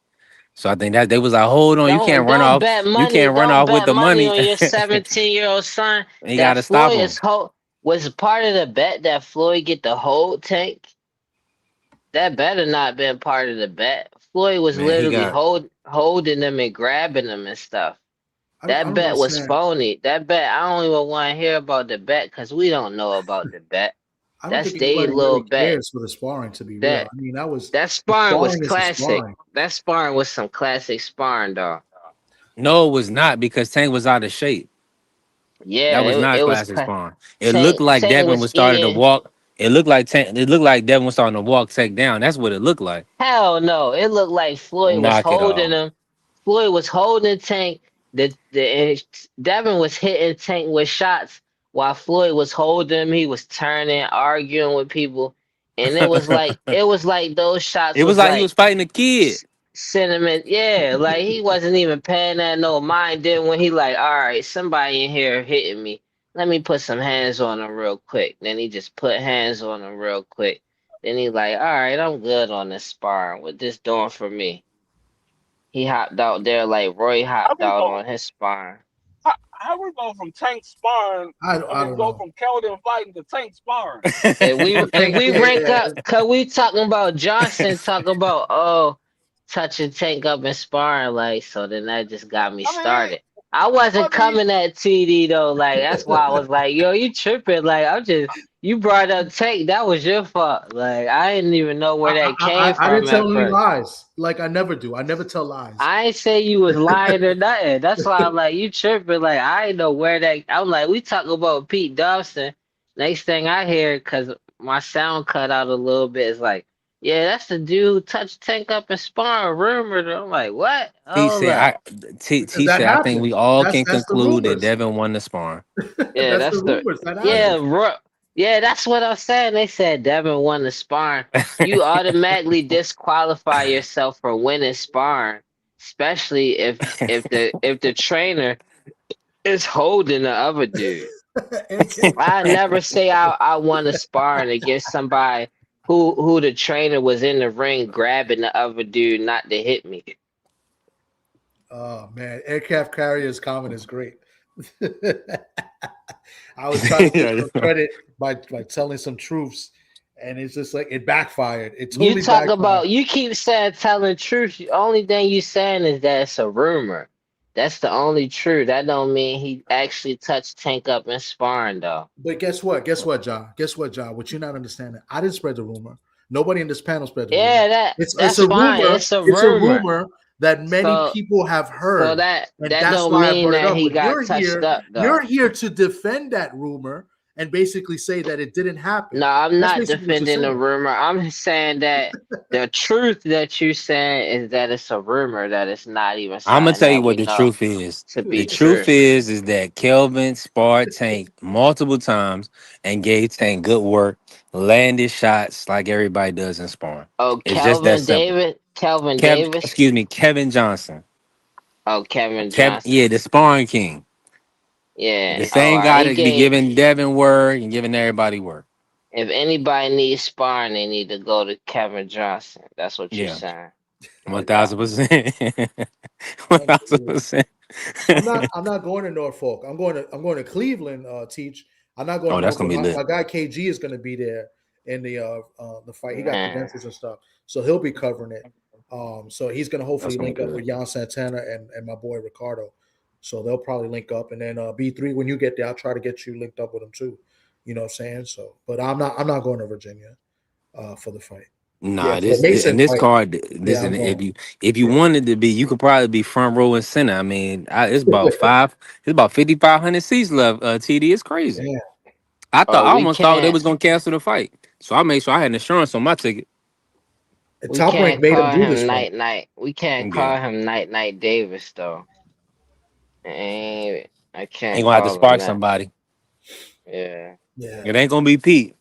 So I think that they was like, hold on, you can't run Don't off. bet You money. can't run Don't off with bet the money money. on your 17-year-old son. And you got That to stop Floyd him. is was part of the bet that Floyd get the hold Tank. That better not been part of the bet. Floyd was Man, he literally got. holding them and grabbing them and stuff. I That don't bet was understand. phony. That bet I don't even want to hear about the bet because we don't know about the bet. I don't That's think their anybody little really bet. cares for the sparring, to be real. That I mean, that was that the sparring was sparring is the classic. sparring. That sparring was some classic sparring, dog. No, it was not because Tank was out of shape. Yeah, That was not it was classic spawn. It looked Tank. like Tank Devin was was starting to eating. walk. It looked like Tank. It looked like Devin was starting to walk Tank down. That's what it looked like. Hell no. It looked like Floyd was Knock it holding off. him. Floyd was holding Tank. And Devin was hitting Tank with shots while Floyd was holding him. He was turning, arguing with people. And it was like those shots It was was like he was like fighting a kid. sentiment. Yeah, like he wasn't even paying that no mind. Then when he like, all right, somebody in here hitting me. let me put some hands on him real quick. Then he just put hands on him real quick. Then he like, all right, I'm good on this sparring. What this doing for me? He hopped out there like Roy How hopped we out go? on his sparring. How we go from Tank sparring? I I mean, don't go know. from Keldon fighting to Tank sparring. If Tank, we yeah, rank yeah. up, cause we talking about Johnson, talking about touching Tank up and sparring, like so. Then that just got me I mean, started. I wasn't what did he? coming at TD though, like that's why I was like, yo, you tripping? Like I'm just you brought up Tank, that was your fault. Like I didn't even know where that came I didn't from at tell any first. lies. Like I never do. I never tell lies. I ain't say you was lying or nothing. That's why I'm like, you tripping. Like, I ain't know where that. I'm like, we talk about Pete Dobson. Next thing I hear, because my sound cut out a little bit, is like, yeah, that's the dude who touched Tank up and spar rumored. I'm like, what? T Hold said, up. Because T that said, I think we happened. all can That's the conclude that rumors. Devin won the sparring. Yeah, That's the that's the. rumors. That Yeah. Yeah, happened. yeah, that's what I'm saying. They said Devin won the sparring. You automatically disqualify yourself for winning sparring, especially if the trainer is holding the other dude. I never say I won a sparring against somebody who the trainer was in the ring grabbing the other dude not to hit me. Oh man, aircraft carrier's comment is great. I was trying to get Yeah. some credit by telling some truths, and it's just like it backfired. It You totally talk backfired. about you keep saying telling truth. The only thing you saying is that it's a rumor. That's the only truth. That don't mean he actually touched Tank up in sparring though. But guess what? Guess what, John? Guess what, John? What you're not understanding? I didn't spread the rumor. Nobody in this panel spread the rumor. Yeah, It's that's a fine. rumor. It's a It's a rumor. rumor that many So people have so heard, and that that's don't why I mean brought it that up. he But got touched up you're though. here to defend that rumor and basically say that it didn't happen. No, I'm That's not basically what you're defending the saying. rumor. I'm saying that the truth that you're saying is that it's a rumor, that it's not even I'm gonna something tell you that what we the know truth is. to The be truth true. is that Kelvin sparred Tank multiple times and gave Tank good work, landed shots like everybody does in sparring. Oh, It's just that simple. Kelvin Davis. Kevin Johnson. Oh, Kevin Johnson. Yeah, the sparring king. The Yeah. Oh, same guy he that be gave. giving Devin word and giving everybody word. If anybody needs sparring, they need to go to Kevin Johnson. That's what you're Yeah, saying. one Okay. thousand percent, 1000%. I'm not going to Norfolk. I'm going to Cleveland. Teach. I'm not going Oh, to that's gonna Norfolk. be lit. My guy KG is going to be there in the fight. He got Man. credentials and stuff, so he'll be covering it. So he's going to That's hopefully gonna be link up good. with Jan Santana and my boy Ricardo. So they'll probably link up, and then B3 when you get there, I'll try to get you linked up with him too. You know what I'm saying? So, but I'm not going to Virginia for the fight. Nah, For the this Mason and this fight, card. yeah, Listen, I'm going. if you Yeah, wanted to be, you could probably be front row and center. I mean, it's about five. It's about 5,500 seats left. TD, it's crazy. yeah. Oh, I almost thought they was gonna cancel the fight, so I made sure I had insurance on my ticket. And we Top Rank can't made him call do him this fight. Night Night. We can't Yeah, call him Night Night Davis though. Ain't I ain't can't gonna have to call him spark that. somebody. Yeah. Yeah. It ain't gonna be Pete.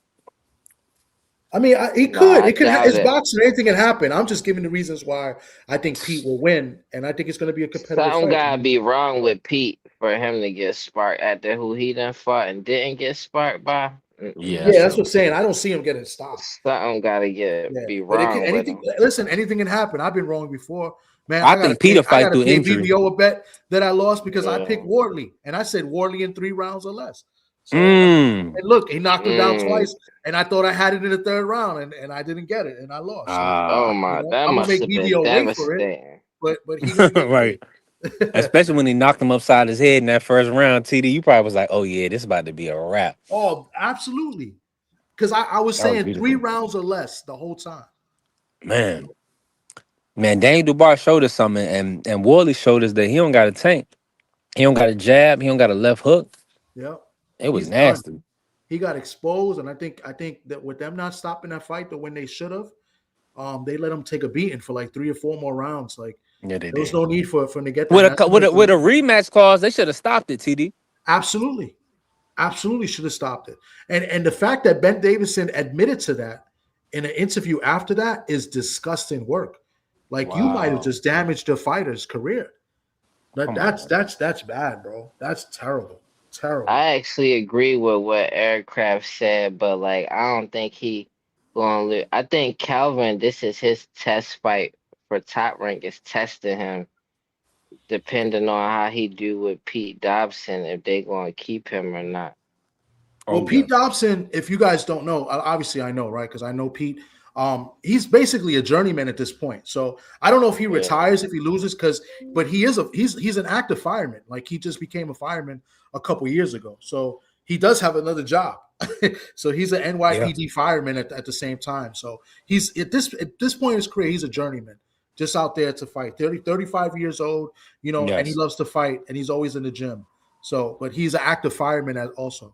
I mean, it Nah, could. I It could. doubt It's it. boxing. Anything can happen. I'm just giving the reasons why I think Pete will win, and I think it's going to be a competitive Something fight. gotta be wrong with Pete for him to get sparked after who he done fought and didn't get sparked by. Yeah, Yeah, that's that's true. what I'm saying. I don't see him getting stopped. Something gotta get Yeah, be but it can wrong with anything. him. Listen, anything can happen. I've been wrong before, man. I think Pete will I fight gotta through pay injury. BBO a bet that I lost because I picked Yeah. Wardley, and I said Wardley in 3 rounds or less. So Mm. and look, he knocked him down Mm. twice, and I thought I had it in the third round, and I didn't get it, and I lost. So Oh Ah, my, that I'm gonna must make have been BBO wait for it, devastating. but he gonna get right. paid. Especially when he knocked him upside his head in that first round. TD, you probably was like, "Oh yeah, this about to be a wrap." Oh, absolutely. Because I was That was saying three beautiful, rounds or less the whole time. man. Man, Daniel Dubois showed us something, and Wardley showed us that he don't got a tank. He don't got a jab. He don't got a left hook. Yep. It was He's done. nasty. He got exposed, and I think that with them not stopping that fight the when they should have, they let him take a beating for like 3 or 4 more rounds. Like Yeah, they there was did. no need for him to get that. And that's With a rematch clause, they should have stopped it. TD. absolutely, absolutely should have stopped it. And the fact that Ben Davison admitted to that in an interview after that is disgusting work. Like you might have Wow. just damaged a fighter's career. Come on, That's man. that's that's bad, bro. That's terrible. Terrible. I actually agree with what Aircraft said, but like I don't think he gonna lose. I think Calvin, this is his test fight for Top Rank. Is testing him, depending on how he do with Pete Dobson, if they gonna keep him or not. Well, Oh yeah. Pete Dobson, if you guys don't know, obviously I know, right? Because I know Pete. He's basically a journeyman at this point. So I don't know if he Yeah. retires if he loses, but he's an active fireman. Like he just became a fireman a couple years ago. So he does have another job. So he's an Yeah. NYPD fireman at the same time. So he's at this point in his career, he's a journeyman, just out there to fight. 35 years old, and he Yes. loves to fight, and he's always in the gym. So, but he's an active fireman also.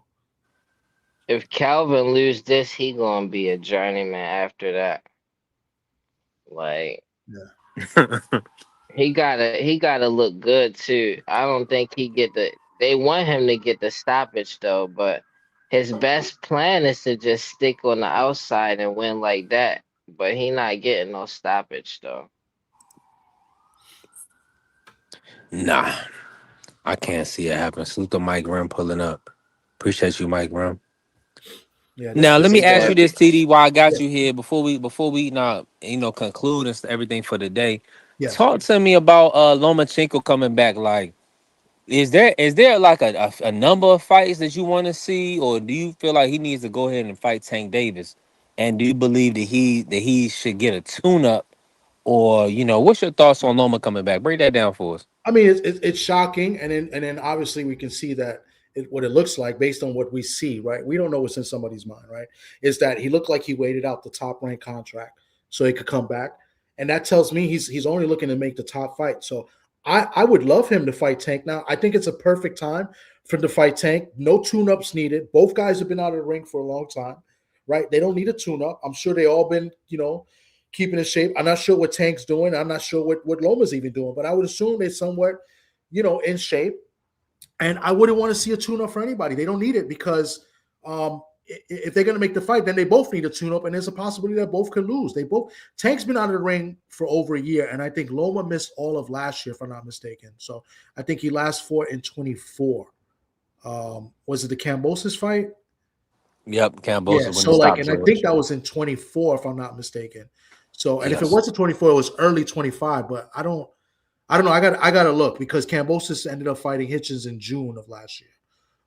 If Calvin lose this, he gonna be a journeyman after that. Like he gotta look good too. I don't think he get the. They want him to get the stoppage though, but his best plan is to just stick on the outside and win like that. But he not getting no stoppage though. Nah, I can't see it happen. Salute to Mike Rim pulling up. Appreciate you, Mike Rim. Yeah, Now let this me Big is ask you Gabby. this, TD, while I got yeah, you here before we now conclude and everything for the day. yes. Talk to me about Lomachenko coming back. Like, is there like a number of fights that you want to see, or do you feel like he needs to go ahead and fight Tank Davis? And do you believe that he should get a tune up, or what's your thoughts on Loma coming back? Break that down for us. I mean, it's shocking, and then obviously we can see that what it looks like based on what we see, right? We don't know what's in somebody's mind, right? Is that he looked like he waited out the top rank contract so he could come back, and that tells me he's only looking to make the top fight. So I would love him to fight Tank now. I think it's a perfect time for him to fight Tank. No tune-ups needed. Both guys have been out of the ring for a long time, right? They don't need a tune-up. I'm sure they all been keeping in shape. I'm not sure what Tank's doing. I'm not sure what Loma's even doing, but I would assume they're somewhat, in shape. And I wouldn't want to see a tune-up for anybody. They don't need it because if they're going to make the fight, then they both need a tune-up, and there's a possibility that both could lose. Tank's been out of the ring for over a year, and I think Loma missed all of last year, if I'm not mistaken. So I think he last fought in 24. Was it the Cambosis fight? Yep, Yeah, Cambosa when he so like, stopped and I think George. that was in 24, if I'm not mistaken. So, and if it Yes. wasn't 24, it was early 25. But I don't know. I got to look because Cambosis ended up fighting Hitchens in June of last year.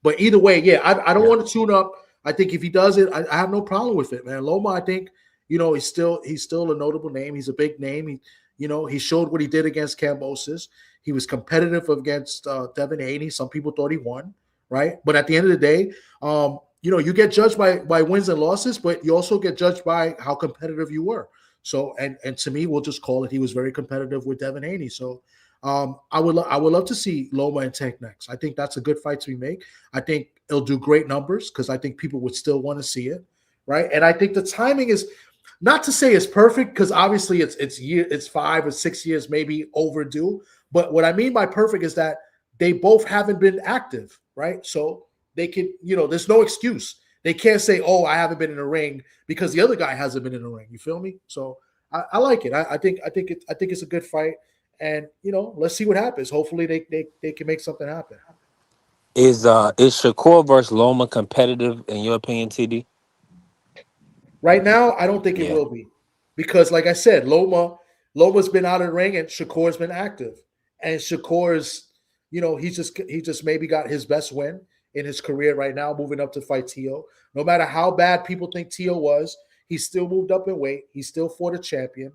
But either way, yeah, I don't Yeah. want to tune up. I think if he does it, I have no problem with it, man. Loma, I think he's still a notable name. He's a big name. He showed what he did against Cambosis. He was competitive against Devin Haney. Some people thought he won, right? But at the end of the day, you get judged by wins and losses, but you also get judged by how competitive you were. So, and to me, we'll just call it he was very competitive with Devin Haney. So, I would love to see Loma and Tank next. I think that's a good fight to be made. I think it'll do great numbers because I think people would still want to see it, right? And I think the timing is not to say it's perfect because obviously it's 5 or 6 years maybe overdue. But what I mean by perfect is that they both haven't been active, right? So they can, there's no excuse. They can't say, "Oh, I haven't been in the ring," because the other guy hasn't been in the ring. You feel me? So I like it. I think it's a good fight, and let's see what happens. Hopefully, they can make something happen. Is Shakur versus Loma competitive in your opinion, TD? Right now, I don't think it Yeah. will be because, like I said, Loma's been out of the ring and Shakur's been active, and Shakur's, he just maybe got his best win in his career right now, moving up to fight Tio. No matter how bad people think Tio was, he still moved up in weight. He still fought a champion,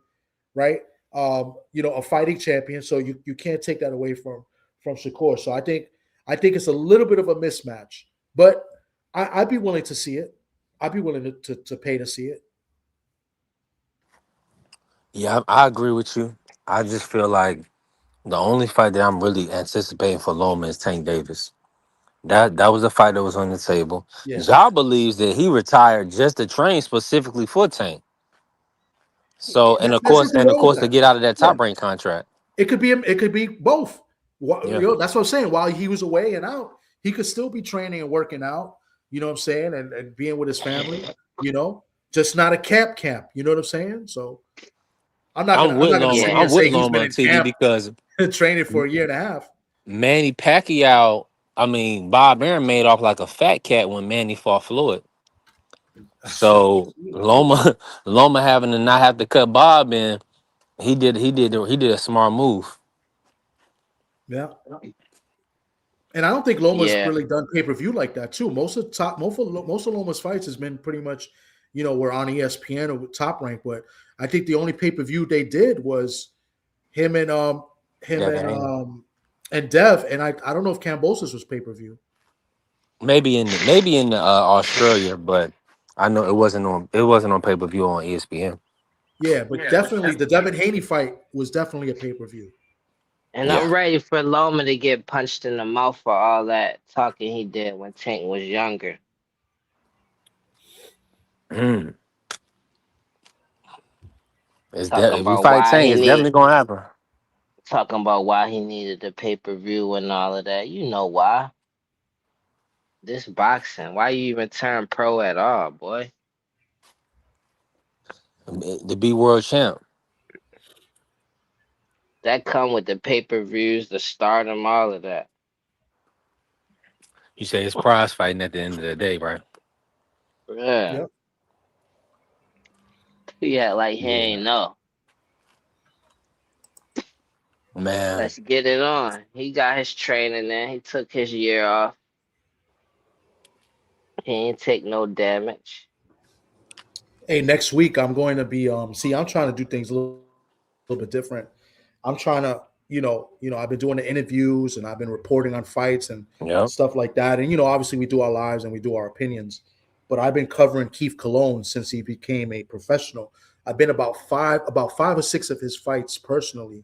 right? A fighting champion. So you can't take that away from Shakur. So I think it's a little bit of a mismatch, but I'd be willing to see it. I'd be willing to pay to see it. Yeah, I agree with you. I just feel like the only fight that I'm really anticipating for Loma is Tank Davis. That was a fight that was on the table. Yeah. Ja believes that he retired just to train specifically for Tank. So and of There's course nothing wrong with to that. get out of that Yeah. top rank contract. It could be both. Yeah. That's what I'm saying. While he was away and out, he could still be training and working out. You know what I'm saying, and being with his family. Just not a camp. You know what I'm saying? So I'm I'm with not gonna sit Loma. here Yeah. and I'm with say he's been Loma in TD camp because training for a year and a half. Manny Pacquiao I mean, Bob Aaron made off like a fat cat when Manny fought Floyd. So, So Loma, Loma having to not have to cut Bob in, he did a smart move. yeah. And I don't think Loma's Yeah. really done pay per view like that too. Most of Loma's fights has been pretty much, were on ESPN or Top Rank. But I think the only pay per view they did was him and him Devin and Haney. and Dev. And I don't know if Cambosis was pay per view. Maybe in Australia, but I know it wasn't on pay per view on ESPN. Yeah, but definitely the Devin Haney fight was definitely a pay per view. And Yeah. I'm ready for Loma to get punched in the mouth for all that talking he did when Tank was younger. Mm. Talking If we about fight why Tank, he it's definitely need gonna happen. talking about why he needed the pay-per-view and all of that. You know why. This boxing. Why you even turn pro at all, boy? To be world champ. That come with the pay-per-views, the stardom, all of that. You say it's prize fighting at the end of the day, right? Yeah. Yep. Yeah, like he Yeah. ain't know. Man, Let's get it on. He got his training in. He took his year off. He ain't take no damage. Hey, next week I'm going to be see, I'm trying to do things a little bit different. I'm trying to, I've been doing the interviews and I've been reporting on fights and yep. stuff like that. And obviously we do our lives and we do our opinions. But I've been covering Keith Cologne since he became a professional. I've been about five or six of his fights personally.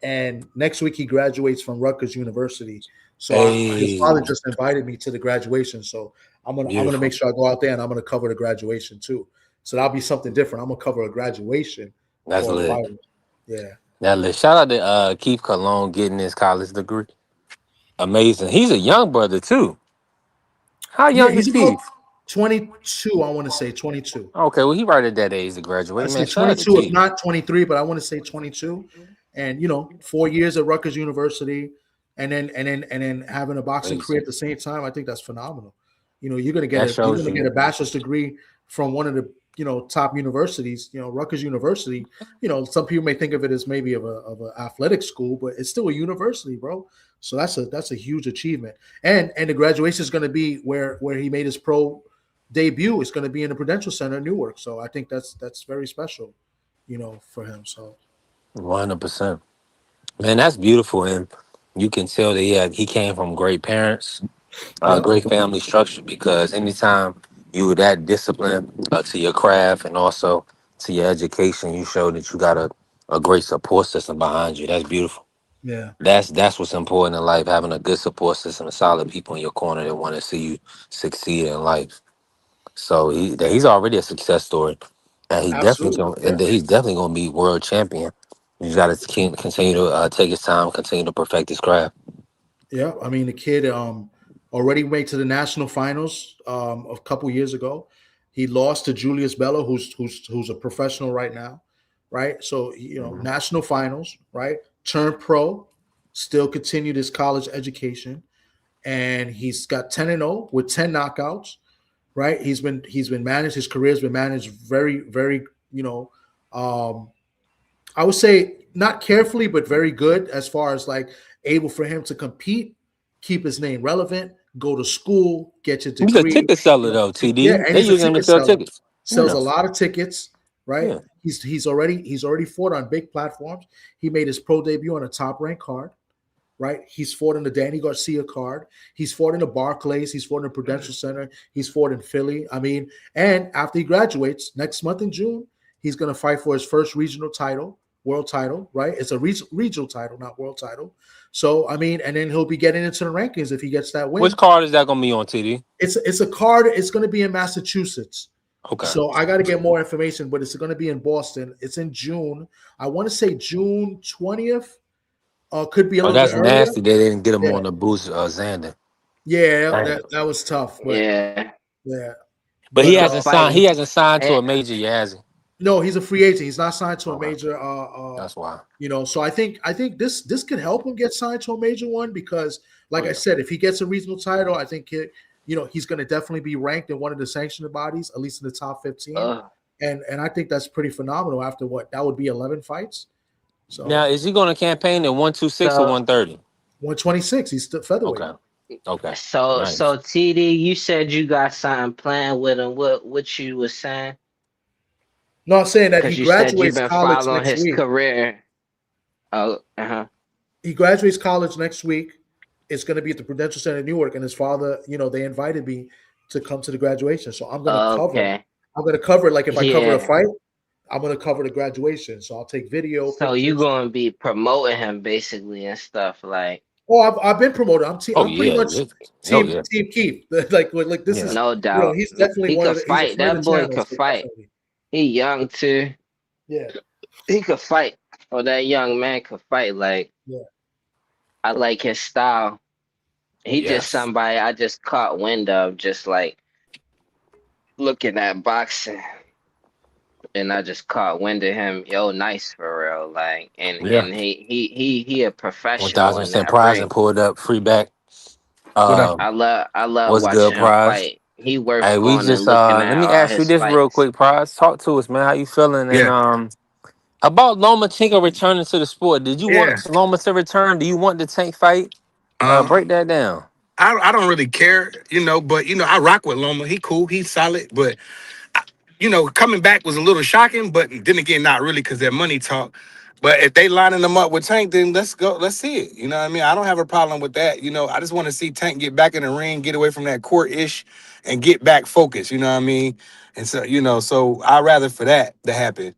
And next week he graduates from Rutgers University. So his father Hey, just invited me to the graduation. So I'm gonna make beautiful. sure I go out there and I'm gonna cover the graduation too. So that'll be something different. I'm gonna cover a graduation That's for a lit. fighter. Yeah. That lit. Shout out to Keith Cologne getting his college degree. Amazing. He's a young brother too. How Yeah, young he's is about Keith? 22. I want to say 22. Okay, well he right at that age to I graduate. say Man, shout out to 22, if Keith. not 23, but I want to say 22. And 4 years at Rutgers University, and then having a boxing career Amazing. at the same time. I think that's phenomenal. That You're shows gonna get a you. bachelor's degree from one of the top universities. Rutgers University. Some people may think of it as maybe of a athletic school, but it's still a university, bro. So that's a huge achievement. And the graduation is going to be where he made his pro debut. It's going to be in the Prudential Center in Newark. So I think that's very special, for him. So 100%. Man, that's beautiful, and you can tell that he came from great parents, yeah, great family structure. Because anytime you were that disciplined to your craft and also to your education, you show that you got a great support system behind you. That's beautiful. yeah, That's what's important in life, having a good support system and solid people in your corner that want to see you succeed in life. So he's already a success story, and absolutely, yeah. he's definitely gonna be world champion. You got to continue to take his time, continue to perfect his craft. Yeah, I mean the kid already made to the national finals a couple years ago. He lost to Julius Bello, who's a professional right now, right? So Mhm. national finals, right? Turned pro, still continued his college education, and he's got 10-0 with 10 knockouts, right? He's been managed. His career's been managed very, very, um, I would say not carefully, but very good as far as like able for him to compete, keep his name relevant, go to school, get your He's a degree. ticket seller though, Yeah, TD. and They he's a use him to ticket sell seller. tickets. You Sells a know. lot of tickets, right? Yeah. He's already fought on big platforms. He made his pro debut on a top ranked card, right? He's fought in the Danny Garcia card. He's fought in the Barclays. He's fought in the Prudential Center. He's fought in Philly. I mean, and after he graduates next month in June, he's going to fight for his first regional title, world title, right? It's a regional title, not world title. So, I mean, and then he'll be getting into the rankings if he gets that Which win. card is that gonna be on, TD? It's a card. It's going to be in Massachusetts. Okay. So I got to get more information, but it's going to be in Boston. It's in June. I want to say June 20th. Could be a Oh, little bit that's earlier. nasty. They didn't get him Yeah. on the boost, Xander. Yeah, Dang. that was tough, but Yeah. yeah, But but The fight. He hasn't signed to Eh, a major yet, has he? no, he's a free agent. He's not signed to a Okay. major. That's why. So I think this could help him get signed to a major one because like Oh I yeah. said, if he gets a regional title, I think he's going to definitely be ranked in one of the sanctioned bodies, at least in the top 15. Ugh. And I think that's pretty phenomenal. After what that would be 11 fights, Now, so is he going to campaign at 126 or So 130? 126, he's still featherweight. Okay. Okay. so Nice. TD, you said you got something planned with him. What you was saying? No, I'm saying that he Because you said you've graduates been college following next his week. career. Oh, uh-huh. He graduates college next week. It's going to be at the Prudential Center in Newark, and his father, they invited me to come to the graduation. So I'm going to cover. Okay. I'm going to cover it like if I cover a Yeah. fight, I'm going to cover the graduation. So I'll take video, So you pictures. gonna be promoting him basically and stuff like Oh, I've been promoted. Oh I'm pretty yeah. much Oh team yeah. team Keith. Like this Yeah. is no doubt. he's definitely He one could of he's a fight. friend of That the boy channel. could So fight. definitely, He young too. yeah, He could fight. Or that young man could fight. Like yeah. I like his style. He just Yes. somebody I just caught wind of just like looking at boxing and I just caught wind of him. Yo, nice for real. Like Yeah. and he a One professional thousand in percent that prize and ring. pulled up free back. What up? I love What's good, watching him prize? fight. He worth Hey, we going and just looking let at me all ask you his this real fights. quick, prize. Talk to us, man. How you feeling? And Yeah, about Lomachenko returning to the sport. Did you yeah. want Loma to return? Do you want the tank fight? Um, Break that down. I don't really care, but I rock with Loma. He cool, he's solid, but coming back was a little shocking, but then again, not really because their money talk. But if they lining them up with Tank, then let's go, let's see it. You know what I mean? I don't have a problem with that. I just want to see Tank get back in the ring, get away from that court ish, and get back focused. You know what I mean? And so, so I'd rather for that to happen.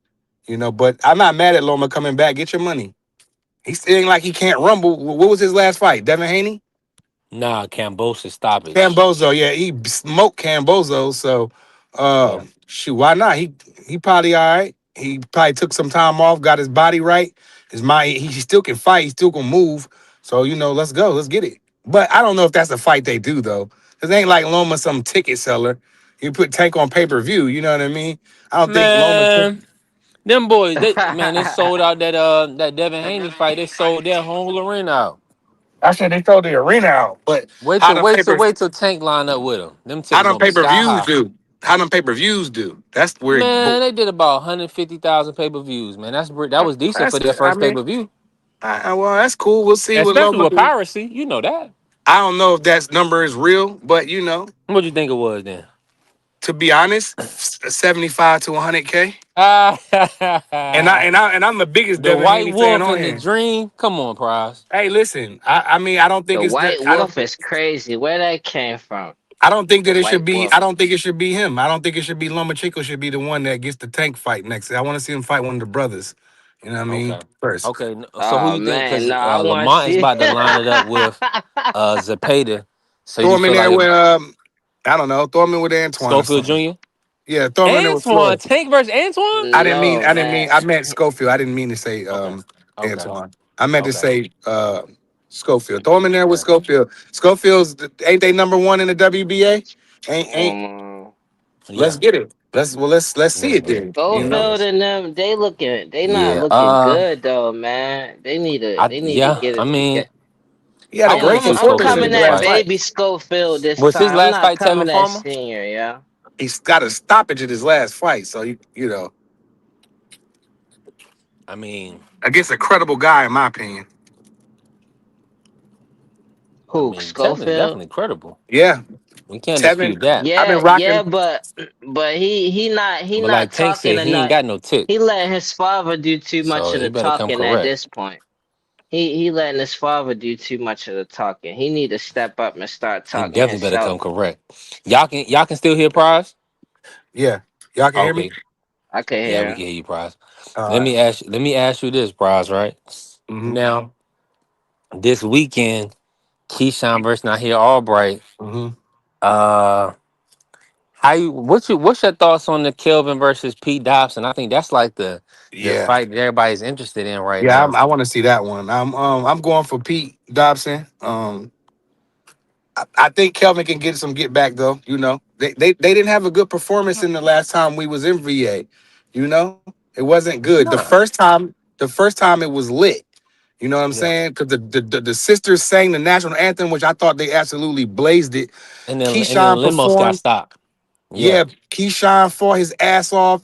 But I'm not mad at Loma coming back. Get your money. He's saying like he can't rumble. What was his last fight? Devin Haney? Nah, Cambosa stoppage. Cambozo, yeah, he smoked Cambozo. So, Yeah. shoot, why not? He probably all right. He probably took some time off, got his body right. His mind, he still can fight. He still can move. So let's go, let's get it. But I don't know if that's a fight they do though, because it ain't like Loma some ticket seller. You put Tank on pay-per-view. You know what I mean? I don't think Loma. Man, them boys, they sold out that Devin Haney fight. They sold that whole arena out. I said they sold the arena out, but Wait how till them wait till paper wait till Tank line up with them. Them how tickets them gonna be pay per sky views high. do? How them pay per views do? That's where Man, they did about 150,000 pay per views. Man, that was decent that's for their I first pay mean per view, well, that's cool. We'll see what especially Loma with do. piracy. You know that. I don't know if that number is real, but What you think it was then? to be honest, 75 to 100K. Ah, And I'm the biggest the Devin White Haney fan Wolf on and the here. Dream. Come on, Prize. Hey, listen, I mean I don't think The it's that White Wolf is crazy. Where that came from? I don't think The that it should White be. Wolf. I don't think it should be him. I don't think it should be Lomachenko. Should be the one that gets the Tank fight next. I want to see him fight one of the brothers. You know what I mean? Okay. First, Okay. So who Oh you think? man, Because no, I want to Lamont is see. about to line it up with Zapata. So throw you him in feel there like if with I don't know. Throw him in with Antoine or Schofield something. Jr. Yeah, throw him in there with Antoine Floyd. Tank versus Antoine? No I didn't mean. I man. meant Schofield. I didn't mean to say Okay. Okay. Antoine. I meant to Okay. say Schofield. Throw him in there with Okay. Schofield. Schofield's ain't they number one in the WBA? Ain't. Um, Let's Yeah. get it. Let's see Yeah. it Yeah. then. You Yeah. know. Schofield and them, they not Yeah. looking good though, man. They need to Yeah. get I it mean, together. He had I a want to great see I'm performance in Schofield coming his get a at last fight. fight. baby Schofield this Was his time. I'm last not fight Tevin coming at Farmer? senior, yeah. He's got a stoppage in his last fight, so you know I mean, against a credible guy, in my opinion. Who, Tevin's Schofield? definitely credible. Yeah, We can't Tevin. dispute that. I've Yeah, been yeah, rocking. but he But not like Tank talking said, he ain't enough. got no tick. He letting his father do too much So of he the better come talking at correct. this point. He letting his father do too much of the talking. He need to step up and start He talking definitely better come himself. correct. Y'all can still hear Prize? Yeah, y'all can hear me. Okay. I could Yeah, we hear. can hear you, Prize. All right. Let me ask you this, Prize, right? Mm-hmm. Now, this weekend, Keyshawn versus Nahir Albright. Mm-hmm. Uh what's your thoughts on the Kelvin versus Pete Dobson? I think that's like the Yeah, fight that everybody's interested in right yeah. now. I want to see that one. I'm going for Pete Dobson. I think Kelvin can get back though. They didn't have a good performance in the last time we was in VA. It wasn't good. Nah. The first time it was lit. You know what I'm Yeah. saying? Because the sisters sang the national anthem, which I thought they absolutely blazed it. And then Keyshawn limos got performed. stopped. Yeah. Yeah, Keyshawn fought his ass off.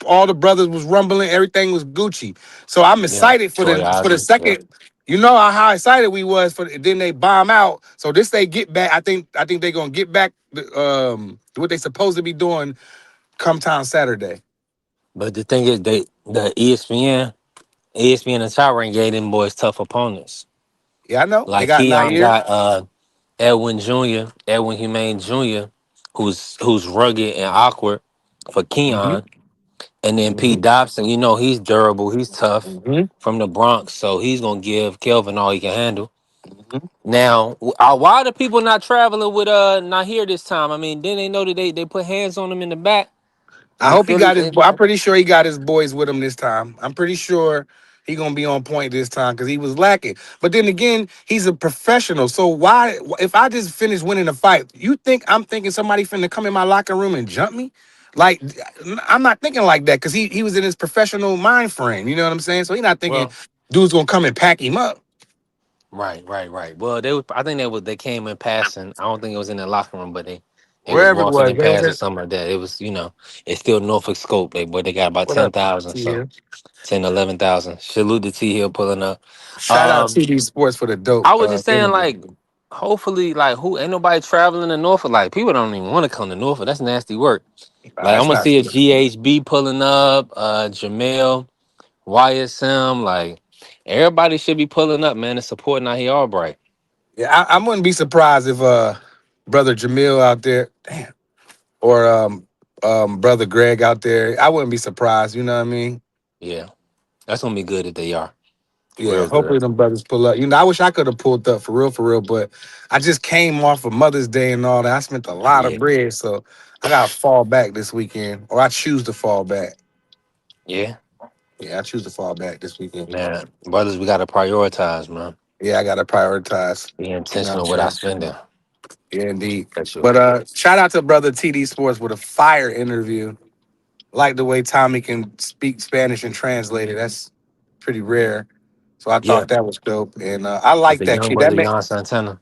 All the brothers was rumbling. Everything was Gucci. So I'm Yeah. excited for Troy the Ivy. Yeah. second. You know how excited we was for. Then they bomb out. So this they get back. I think they're gonna get back what they supposed to be doing come time Saturday. But the thing is, the ESPN and Tyron gave them boys tough opponents. Yeah, I know they Like got Keon Nair. got Edwin Humane Jr., who's rugged and awkward for Hmm. Keon. And then Pete Hmm. Dobson, he's durable, he's tough Hmm. from the Bronx, so he's gonna give Kelvin all he can handle. Hmm. Now, why are the people not traveling with not here this time? I mean, then they know that they put hands on them in the back I in hope he Philly. got his. I'm pretty sure he got his boys with him this time. I'm pretty sure he gonna be on point this time because he was lacking. But then again, he's a professional. So why? If I just finished winning a fight, you think I'm thinking somebody finna come in my locker room and jump me? Like I'm not thinking like that because he was in his professional mind frame. You know what I'm saying? So he not thinking Well, dude's gonna come and pack him up. right. Well, I think they came in passing. I don't think it was in the locker room, but they was Wherever it walking was, in they was passing at something like that. It was it's still Norfolk Scope. They got about what up? 10,000, T so Hill. 10, 11,000. Salute to T Hill pulling up. Shout out Um, TD Sports for the dope I was just saying, interview. like, hopefully, like, who ain't nobody traveling to Norfolk. Like, people don't even want to come to Norfolk. That's nasty work. Like, I'm That's gonna not see a true. GHB pulling up, Jamel, YSM. Like, everybody should be pulling up, man, and supporting out here Albright. Yeah, I wouldn't be surprised if brother Jamil out there, damn, or brother Greg out there. I wouldn't be surprised. You know what I mean? Yeah, that's gonna be good if they are. Yeah. Real good. Hopefully them brothers pull up. I wish I could have pulled up for real. But I just came off of Mother's Day and all that. I spent a lot of Yeah, bread, so I gotta fall back this weekend, or I choose to fall back. yeah, Yeah, I choose to fall back this weekend. man. Brothers, we gotta prioritize, man. Yeah, I gotta prioritize. Be You know what I'm intentional with our saying? spending. Yeah, indeed. For sure. But shout out to brother TD Sports with a fire interview. Like the way Tommy can speak Spanish and translate it. That's pretty rare. So I Yeah, thought that was dope. And I with like the that young kid. That brother made Jan Santana.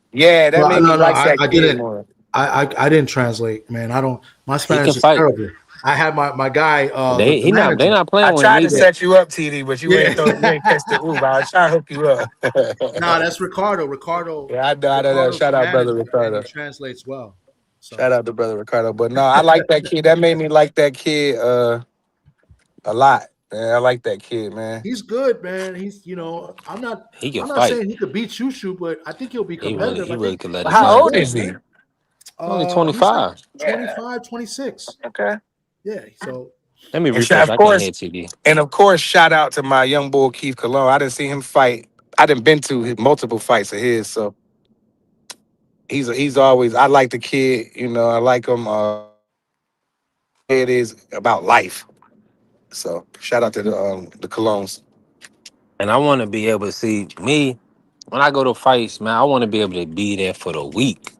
that Well, made me no, like that I kid didn't. more. I didn't translate, man. I don't. My He can Spanish is fight. terrible. I had my guy, the They manager. not I playing with him tried to either. set you up, TD, but Yeah. you ain't catch the move. I was trying to hook you up. Nah, that's Ricardo. Ricardo. Yeah, I know. Ricardo's the Shout out, brother manager, man. Ricardo. He translates well. So Shout out to brother Ricardo. But no, I like that kid. That made me like that kid a lot. Man, I like that kid, man. he's good, man. He's I'm not He can I'm not fight. saying he could beat Shushu, but I think he'll be competitive. He I really think could let his he's How man old good, is play. he? man. Only He's like 25. 25, 26. Okay. Yeah. So Let me And refresh. of I can't course, hear TV. shout out to my young boy Keith Cologne. I didn't see him fight. I didn't been to multiple fights of his, so he's always. I like the kid. I like him. It is about life. So shout out to the Colognes. And I want to be able to see me when I go to fights, man. I want to be able to be there for the week.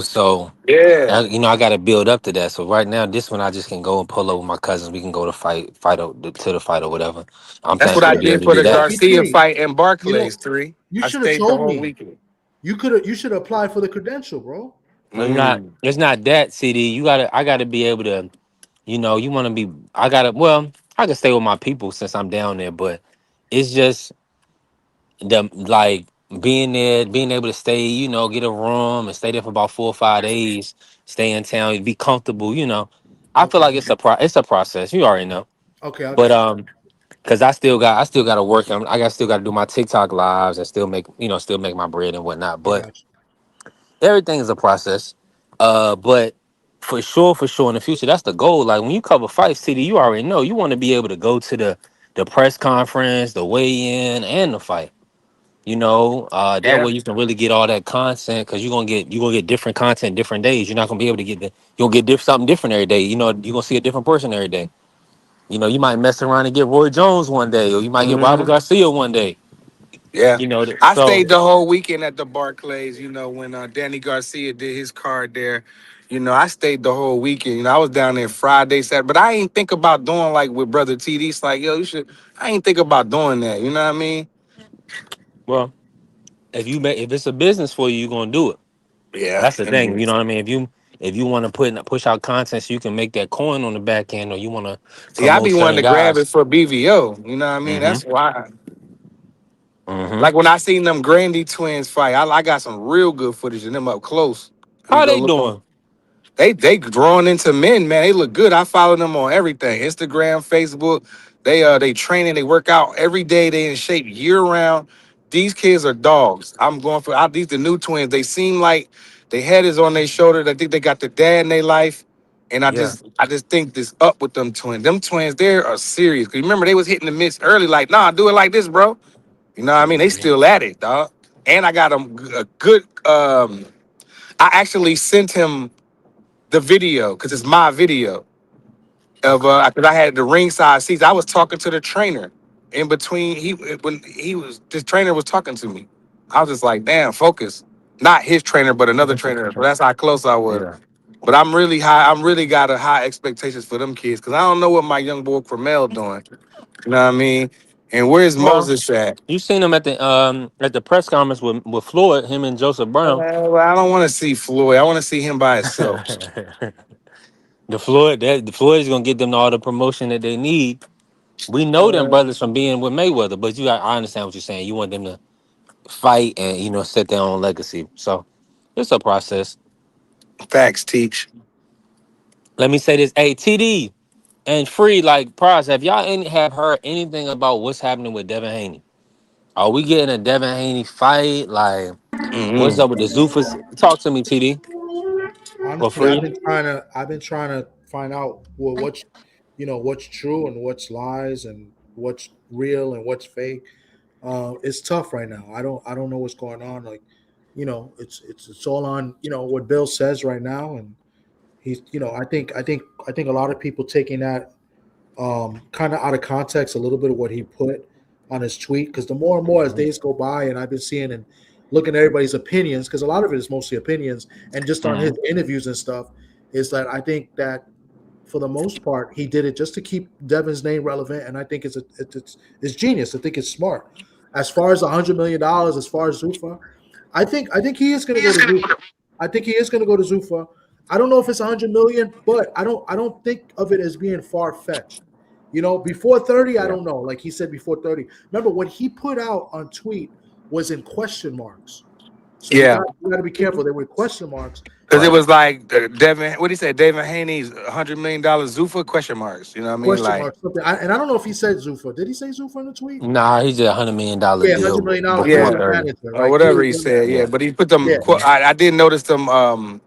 So Yeah, I got to build up to that. So right now, this one I just can go and pull over my cousins. We can go to to the fight or whatever. I'm that's you what thankful should I to be have. able did to for do the that. Garcia P3, fight in you know, Barclays. Three. you I should have stayed the told whole me. weekend. You should apply for the credential, bro. But it's not. Mm. It's not that, CD. I gotta be able to. You want to be. I gotta. Well, I can stay with my people since I'm down there, but it's just the like being there, being able to stay. Get a room and stay there for about 4 or 5 days. Stay in town, be comfortable. I feel Okay. like it's a process. You already know, Okay. but Okay. because I still got to work. Still got to do my TikTok lives and still make my bread and whatnot. I But got you. everything is a process. But for sure, in the future, that's the goal. Like when you cover Fight City, you already know you want to be able to go to the press conference, the weigh-in, and the fight. That Yeah. way you can really get all that content because you're gonna get different content different days. You're not gonna be able to get you'll get something different every day. You're gonna see a different person every day. You might mess around and get Roy Jones one day, or you might get Robert Mhm. Garcia one day. Yeah. I So stayed the whole weekend at the Barclays, when Danny Garcia did his card there. I stayed the whole weekend. I was down there Friday, Saturday, but I ain't think about doing like with Brother TD. It's like, yo, you should. I ain't think about doing that. You know what I mean? Well, if it's a business for you, you're gonna do it. Yeah. That's the thing. You know what I mean? If you want to push out content so you can make that coin on the back end, or you want to See, I promote be wanting certain to grab it guys. for BVO. You know what I mean? Mm-hmm. That's why. Mm-hmm. Like when I seen them Grandy twins fight, I got some real good footage of them up close. You How go they look on. doing? They drawn into men, man. They look good. I follow them on everything. Instagram, Facebook. They training, they work out every day. They in shape year round. These kids are dogs. I'm going for these the new twins. They seem like their head is on their shoulder. I think they got the dad in their life. And Yeah. I just think this up with them twins. Them twins there are serious. Cause remember they was hitting the mitts early, like, nah, do it like this, bro. You know what I mean? They Mm-hmm. still at it, dog. And I got them a good I actually sent him the video because it's my video of because I had the ringside seats. I was talking to the trainer in between. This trainer was talking to me. I was just like, damn, focus. Not his trainer, but another trainer. So that's how close I was. Yeah. But I'm really high. I'm really got a high expectations for them kids because I don't know what my young boy Cromel doing. You know what I mean? And where's Well, Moses at? you seen him at the press conference with Floyd, him and Joseph Brown. Well, I don't want to see Floyd. I want to see him by himself. The Floyd is gonna get them all the promotion that they need. We know them brothers from being with Mayweather, but I understand what you're saying. You want them to fight and set their own legacy. So it's a process. Facts teach. Let me say this: Hey, TD and Free, like Prize, have y'all have heard anything about what's happening with Devin Haney? Are we getting a Devin Haney fight? Like, what's up with the Zufas? Talk to me, TD or Honestly, Free. I've been trying to find out what's what's true and what's lies and what's real and what's fake. It's tough right now. I don't know what's going on. Like, it's all on what Bill says right now, and he's I think a lot of people taking that kind of out of context a little bit of what he put on his tweet, because the more and more as Mhm. days go by and I've been seeing and looking at everybody's opinions, because a lot of it is mostly opinions and just on his Mhm. interviews and stuff, is that I think that for the most part he did it just to keep Devin's name relevant, and I think it's genius. I think it's smart. As far as $100 million, as far as Zufa, I think he is going to go to Zufa. I think he is going to go to Zufa. I don't know if it's 100 million, but I don't think of it as being far fetched. Before 30, I Yeah. don't know. Like he said before 30. Remember what he put out on tweet was in question marks. So you Yeah. got you got to be careful. They were question marks. Because it Right. was like Devin, what did he say? Devin Haney's $100 million Zuffa question marks. You know what I mean? Question Like, marks. Something. And I don't know if he said Zufa. Did he say Zufa in the tweet? Nah, he's a $100 million Yeah, $100 deal million with before his yeah, 30. manager, or right? whatever Clearly, he said. Yeah, Yeah. but he put them. yeah. I did notice them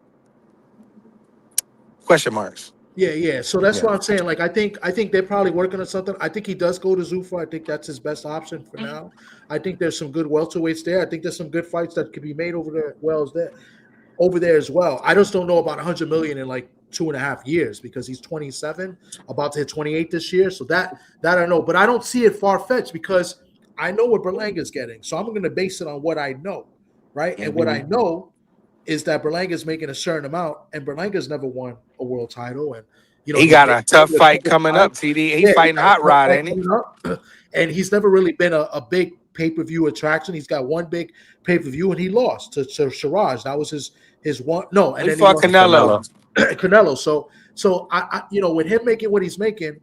question marks. Yeah. So that's Yeah. what I'm saying. Like, I think they're probably working on something. I think he does go to Zufa. I think that's his best option for now. I think there's some good welterweights there. I think there's some good fights that could be made over there as well. I just don't know about 100 million in like 2.5 years, because he's 27, about to hit 28 this year. So that I know, but I don't see it far fetched because I know what Berlanga's getting. So I'm going to base it on what I know, right? And what I Mhm. know is that Berlanga's making a certain amount, and Berlanga's never won a world title, and He he's got made a tough it a fight couple of coming times. up. TD, he Yeah, he fighting got a Hot tough Rod, fight ain't he? coming up, and he's never really been a big pay per view attraction. He's got one big pay per view, and he lost to Siraj. That was his one. No, and He then he fought lost Canelo. Canelo. to Canelo. So with him making what he's making,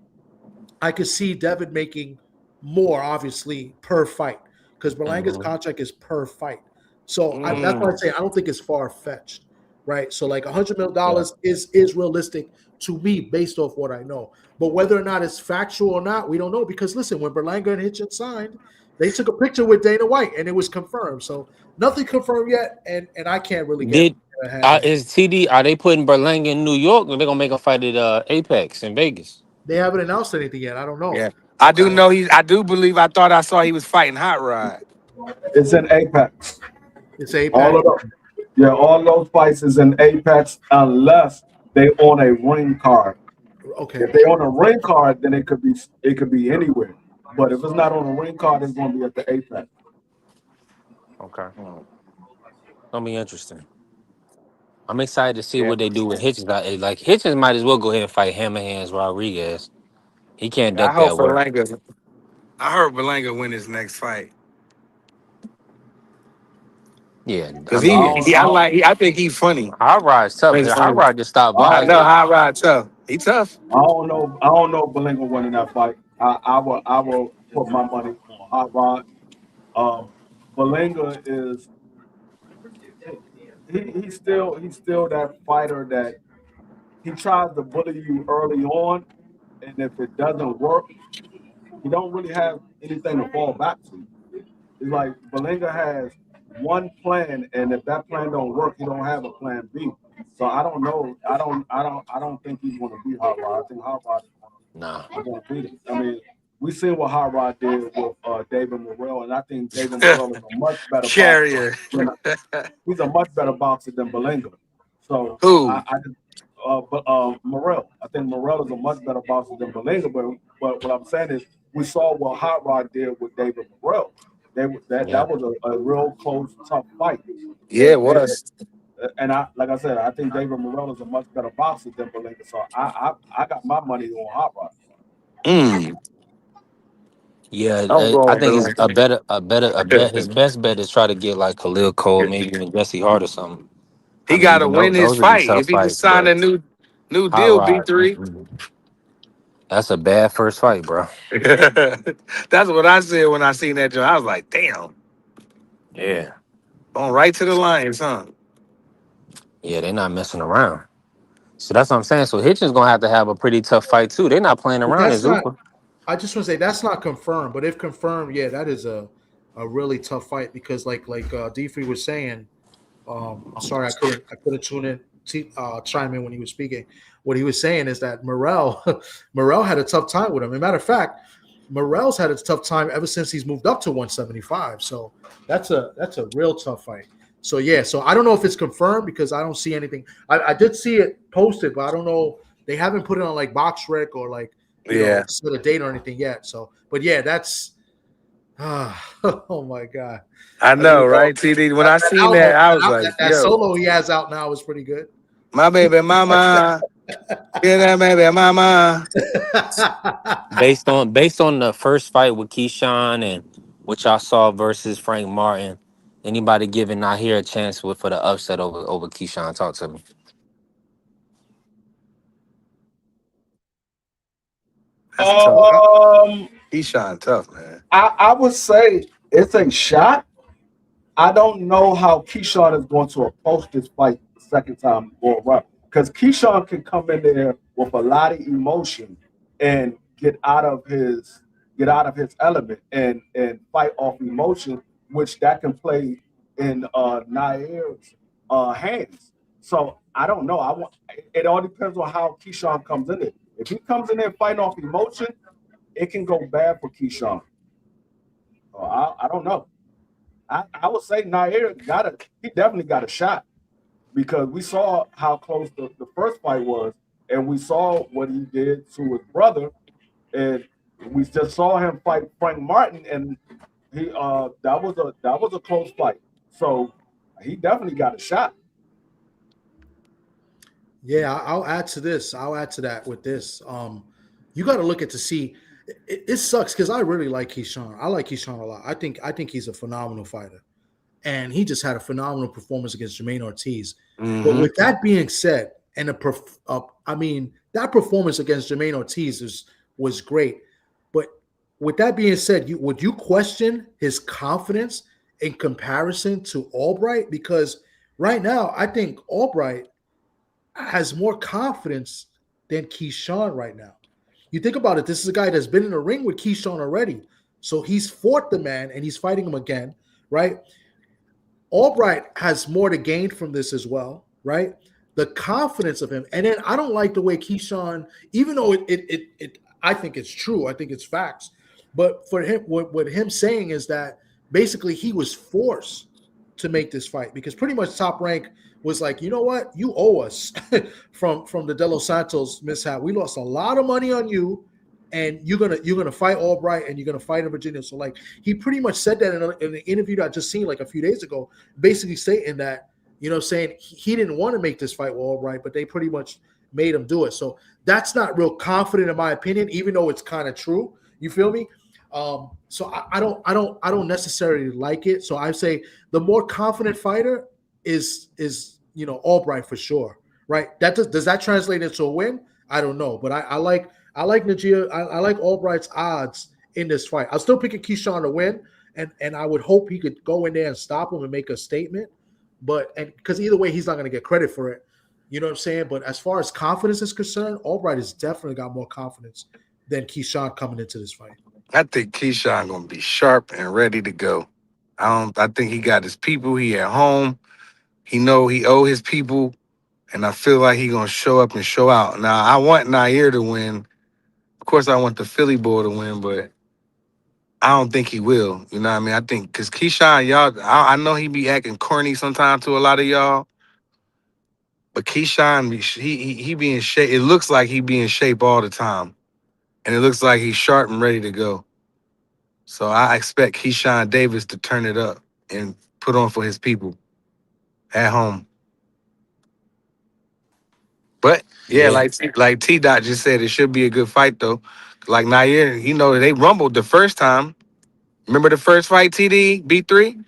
I could see Devin making more, obviously, per fight, because Berlanga's Mhm. contract is per fight. So that's why I Mm. say I don't think it's far fetched, right? So like $100 million Yeah. is realistic to me based off what I know. But whether or not it's factual or not, we don't know, because listen, when Berlanga and Hitchin signed, they took a picture with Dana White and it was confirmed. So nothing confirmed yet, and I can't really get Did ahead of. is TD? Are they putting Berlanga in New York, or they gonna make a fight at Apex in Vegas? They haven't announced anything yet. I don't know. Yeah, I do Okay. know he. I do believe. I thought I saw he was fighting Hot Rod. It's in Apex. It's All APAC. of them. Yeah, all those fights is in Apex unless they on a ring card. Okay. If they on a ring card, then it could be anywhere. But if it's not on a ring card, it's going to be at the Apex. Okay. Gonna be interesting. I'm excited to see Yeah, what they do with Hitchens. Like Hitchens might as well go ahead and fight Hammer Hands Rodriguez. He can't I duck hope that work. Berlanga. I heard Berlanga win his next fight. Yeah, I Cause mean, I yeah. don't, I don't, I think he funny. Hot Rod's tough. Makes Hot sense. Rod just stopped I I don't, know boxing. Hot Rod tough. He tough. I don't know Belinga winning that fight. I will put my money on Hot Rod. Belinga is he's still that fighter that he tries to bully you early on, and if it doesn't work, he don't really have anything to fall back to. It's like Belinga has one plan, and if that plan don't work, he don't have a plan B. So I don't know. I don't think he's going to beat Hot Rod. I think Hot Rod Nah. is going to beat him. I mean, we seen what Hot Rod did with David Morrell, and I think David Morrell is a much better boxer. Carrier. He's a much better boxer than Belinga. So Who? Morrell, I think Morrell is a much better boxer than Belinga. But what I'm saying is, we saw what Hot Rod did with David Morrell. Yeah. That was a real close, tough fight. Yeah, And it was. like I said, I think David Morrell is a much better boxer than Belinga. So I got my money on Hot Rod. Mm. Yeah, I'm I going think it's with a bet. His best bet is try to get like Khalil Cole, him. maybe even Jesse Hart or something. I He mean, got to even win his those would be fight. tough If he just fights, signed but a new Hot deal, Rod, B3. that's a bad first fight, bro. That's what I said when I seen that joint. I was like, damn, Yeah, going right to the Lions, huh? yeah, they're not messing around. So that's what I'm saying. So Hitchens gonna have to have a pretty tough fight too. They're not playing But around in that's not. Zupa. I just want to say that's not confirmed. But if confirmed, yeah, that is a really tough fight because D3 was saying, sorry, I couldn't chime in when he was speaking. What he was saying is that Morrell Morrell had a tough time with him. As a matter of fact, Morrell's had a tough time ever since he's moved up to 175. So that's a real tough fight. So yeah, so I don't know if it's confirmed because I don't see anything. I did see it posted, but I don't know. They haven't put it on like BoxRec or like Yeah, set a date or anything yet. So, but yeah, that's oh my god. I I mean, know, right? TD. When that, I that seen album, that, I was like, that yo, solo he has out now is pretty good. my baby mama, get that baby mama. Based on the first fight with Keyshawn and what y'all saw versus Frank Martin, anybody giving Nahir a chance for the upset over Keyshawn? Talk to me. That's tough. Um, He shot tough, man. I would say it's a shot. I don't know how Keyshawn is going to approach this fight the second time going around because Keyshawn can come in there with a lot of emotion and get out of his element and fight off emotion, which that can play in Nair's hands. So I don't know. It all depends on how Keyshawn comes in there. If he comes in there fighting off emotion, it can go bad for Keyshawn. So I don't know. I would say Nair he definitely got a shot because we saw how close the first fight was, and we saw what he did to his brother, and we just saw him fight Frank Martin, and he that was a close fight. So he definitely got a shot. Yeah, I'll add to this. I'll add to that with this. You got to look at to see. It sucks because I really like Keyshawn. I like Keyshawn a lot. I think he's a phenomenal fighter, and he just had a phenomenal performance against Jermaine Ortiz. But Mm-hmm. with that being said, and I mean that performance against Jermaine Ortiz was great. But with that being said, would you question his confidence in comparison to Albright? Because right now, I think Albright has more confidence than Keyshawn right now. You think about it, this is a guy that's been in the ring with Keyshawn already. So he's fought the man and he's fighting him again, right? Albright has more to gain from this as well, right? The confidence of him. And then I don't like the way Keyshawn, even though I think it's true, I think it's facts. But for him, what him saying is that basically he was forced to make this fight because pretty much Top Rank was like, you know what, you owe us from the De Los Santos mishap. We lost a lot of money on you, and you're gonna fight Albright and you're gonna fight in Virginia. So like he pretty much said that in an interview that I just seen like a few days ago, basically stating that saying he didn't want to make this fight with Albright, but they pretty much made him do it. So that's not real confident in my opinion, even though it's kind of true. You feel me? So I don't necessarily like it. So I say the more confident fighter is Albright for sure, right? Does that translate into a win? I don't know, but I like Najee. I like Albright's odds in this fight. I'm still picking Keyshawn to win, and I would hope he could go in there and stop him and make a statement. But and because either way, he's not going to get credit for it. You know what I'm saying? But as far as confidence is concerned, Albright has definitely got more confidence than Keyshawn coming into this fight. I think Keyshawn gonna be sharp and ready to go. I think he got his people. He at home. He know he owe his people, and I feel like he gonna show up and show out. Now I want Nair to win. Of course, I want the Philly boy to win, but I don't think he will. You know what I mean? I think because Keyshawn, y'all, I know he be acting corny sometimes to a lot of y'all, but Keyshawn, he be in shape. It looks like he be in shape all the time, and it looks like he's sharp and ready to go. So I expect Keyshawn Davis to turn it up and put on for his people at home. But yeah, Yeah. like T Dot just said, it should be a good fight though. Like Nair, they rumbled the first time. Remember the first fight, TD B3?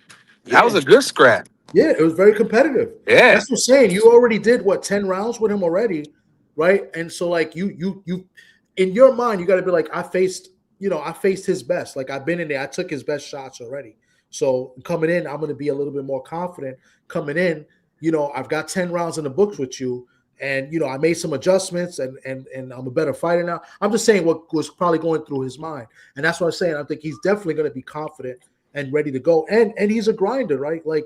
That was Yeah. a good scrap. Yeah, it was very competitive. Yeah, That's what I'm saying. You already did what 10 rounds with him already, right? And so like you in your mind, you got to be like, I faced his best. Like I've been in there, I took his best shots already. So coming in, I'm going to be a little bit more confident. Coming in, I've got 10 rounds in the books with you, and I made some adjustments, and I'm a better fighter now. I'm just saying what was probably going through his mind, and that's what I'm saying. I think he's definitely going to be confident and ready to go, and he's a grinder, right? Like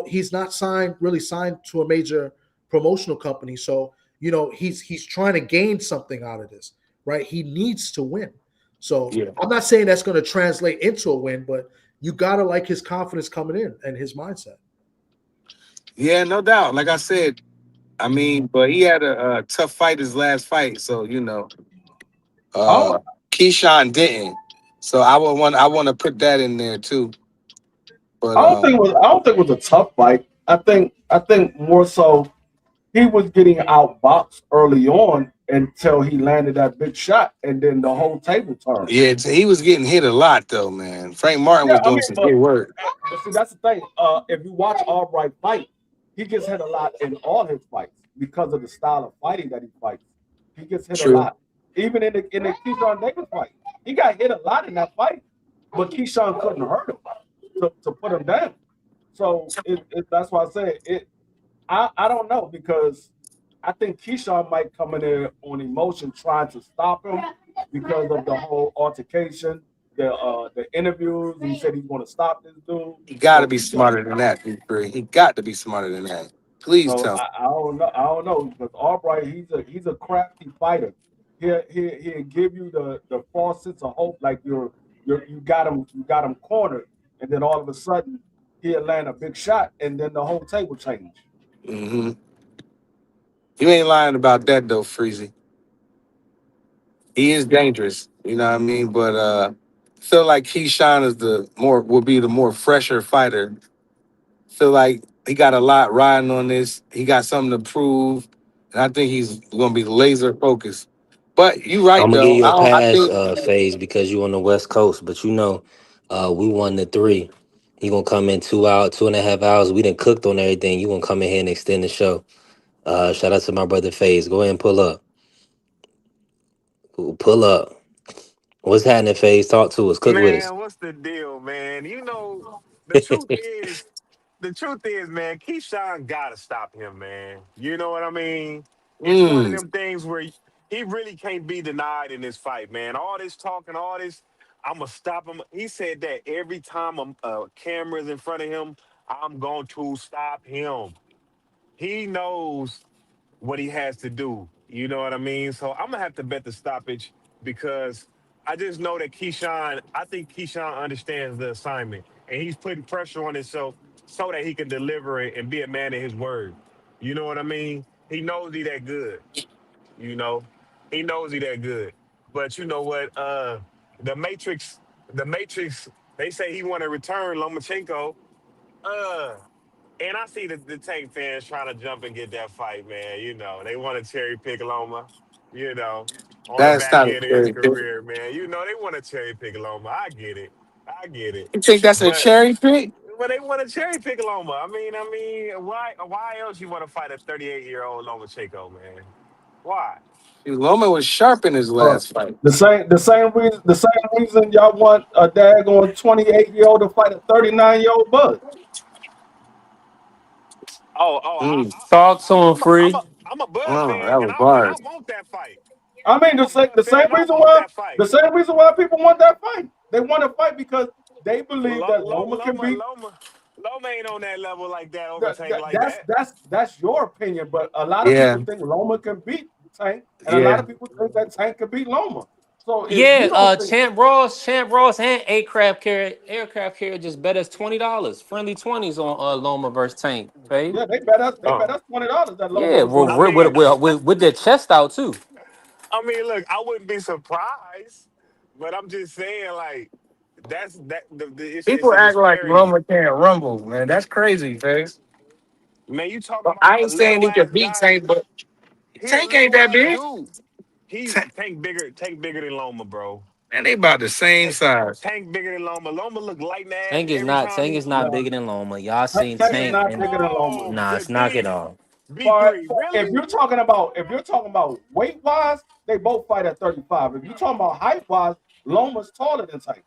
he's not really signed to a major promotional company. So, he's trying to gain something out of this, right? He needs to win. So yeah, I'm not saying that's going to translate into a win, but you gotta like his confidence coming in and his mindset. yeah, no doubt. Like I said, I mean, but he had a tough fight his last fight, so I don't, uh, Keyshawn didn't. So I want to put that in there too. But I don't think it was a tough fight. I think more so he was getting outboxed early on until he landed that big shot, and then the whole table turned. yeah, he was getting hit a lot though, man. Frank Martin Yeah, was I doing mean, some good work. but see, that's the thing. If you watch Albright fight, he gets hit a lot in all his fights because of the style of fighting that he fights. He gets hit a True. lot, even in the Keyshawn Davis fight. He got hit a lot in that fight, but Keyshawn couldn't hurt him to put him down. So that's why I say it. I don't know because I think Keyshawn might come in there on emotion trying to stop him because of the whole altercation, the interviews. He said he's going to stop this dude. He got to So be smarter than that, B3. He got to be smarter than that. Please so tell me. I don't know. I don't know because Albright he's a crafty fighter. He'll give you the false sense of hope like you got him cornered, and then all of a sudden he'll land a big shot, and then the whole table change. Hmm. You ain't lying about that though, Freezy. He is dangerous. You know what I mean? But feel like Keyshawn is will be the more fresher fighter. Feel like he got a lot riding on this. He got something to prove, and I think he's gonna be laser focused. But you right I'm gonna give though. you a I pass, think phase because you on the West Coast, but we won the three. He gonna come in 2 hours, 2.5 hours. We done cooked on everything. You gonna come in here and extend the show. Shout out to my brother Phase. Go ahead and pull up. Pull up. What's happening, Phase? Talk to us. Cook with us. Man, what's the deal, man? The truth is, man, Keyshawn gotta stop him, man. You know what I mean? It's one of mm, them things where he really can't be denied in this fight, man. All this talking, all this, I'm gonna stop him. He said that every time a camera's in front of him, I'm going to stop him. He knows what he has to do. You know what I mean? So I'm gonna have to bet the stoppage because I just know that Keyshawn. I think Keyshawn understands the assignment and he's putting pressure on himself so that he can deliver it and be a man of his word. You know what I mean? He knows he that good. You know, he knows he that good. But you know what? The Matrix, the Matrix. They say he want to return Lomachenko. Uh, and I see the Tank fans trying to jump and get that fight, man. You know, they want to cherry pick Loma. You know. on the That's back not end of his very good. career, man. You know they want to cherry pick Loma. I get it. I get it. You think that's a But cherry pick? they want to cherry pick Loma. Why else you want to fight a 38-year-old Lomachenko, man? Why? Loma was sharp in his Bro, last fight. the same reason y'all want a daggone 28-year-old to fight a 39-year-old bud. Oh, Mm. Talk to him, free. I'm a Bud Oh, fan, that and was I bars. want that fight. I mean, I'm a Bud the fan, same and I reason want why that fight. the same reason why people want that fight. They want to fight because they believe Lo, that Lo, Loma can Loma, beat. Loma, Loma ain't on that level like that over Tank like that. That's your opinion, but a lot of Yeah, people think Loma can beat Tank, and a lot yeah. of people think that Tank can beat Loma. So if Yeah, you don't think Champ Ross, and aircraft carrier just bet us $20. Friendly 20s on Loma versus Tank. Babe. yeah, they bet Oh, us $20 that Loma Yeah, was going to I beat mean, Tank. with their chest out too. look, I wouldn't be surprised, but I'm just saying, like, that's that. It's People a act like disparity. Loma can't rumble, man. That's crazy, face. Man, you talking I about a ain't saying little he can ass beat guy? Tank, but He a Tank ain't little that ass big. dude. He Tank, Tank bigger than Loma, bro. man, they about the same Tank, size. Tank bigger than Loma. Loma look light and ass every time Tank he is not fight. No, bigger than Loma. Y'all seen Tank is Tank not and bigger than Loma. Oh, nah, good it's knock it D. off. B3. If Really? you're talking about weight wise, they both fight at 35. If you're talking about height wise, Loma's taller than Tank.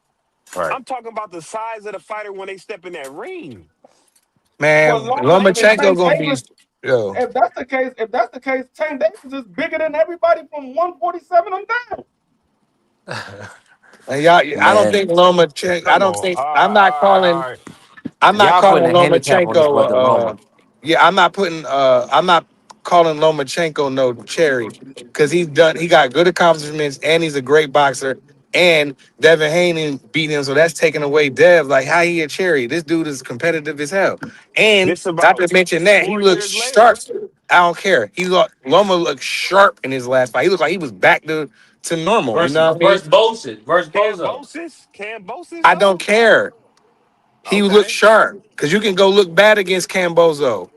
Right. I'm talking about the size of the fighter when they step in that ring. Well, Man, Lomachenko Tank gonna be Davis, yo. if that's the case, Tank Davis is bigger than everybody from 147 on down. And y'all, I don't Man, think Lomachenko. I Come don't on. think I'm not calling. All right. I'm not y'all putting calling a handicap on this Lomachenko. brother Loma. Yeah, I'm not putting. I'm not calling Lomachenko no cherry because he's done. He got good accomplishments and he's a great boxer. And Devin Haney beat him, so that's taking away Dev. Like how he a cherry? This dude is competitive as hell. And This not about to mention that he 4 looks years later. sharp. I don't care. Loma looked sharp in his last fight. He looked like he was back to normal. You know what I mean? Versus Bozo. Cambosis? Cambosis, I don't though? care. He looked Okay. sharp because you can go look bad against Cambozo.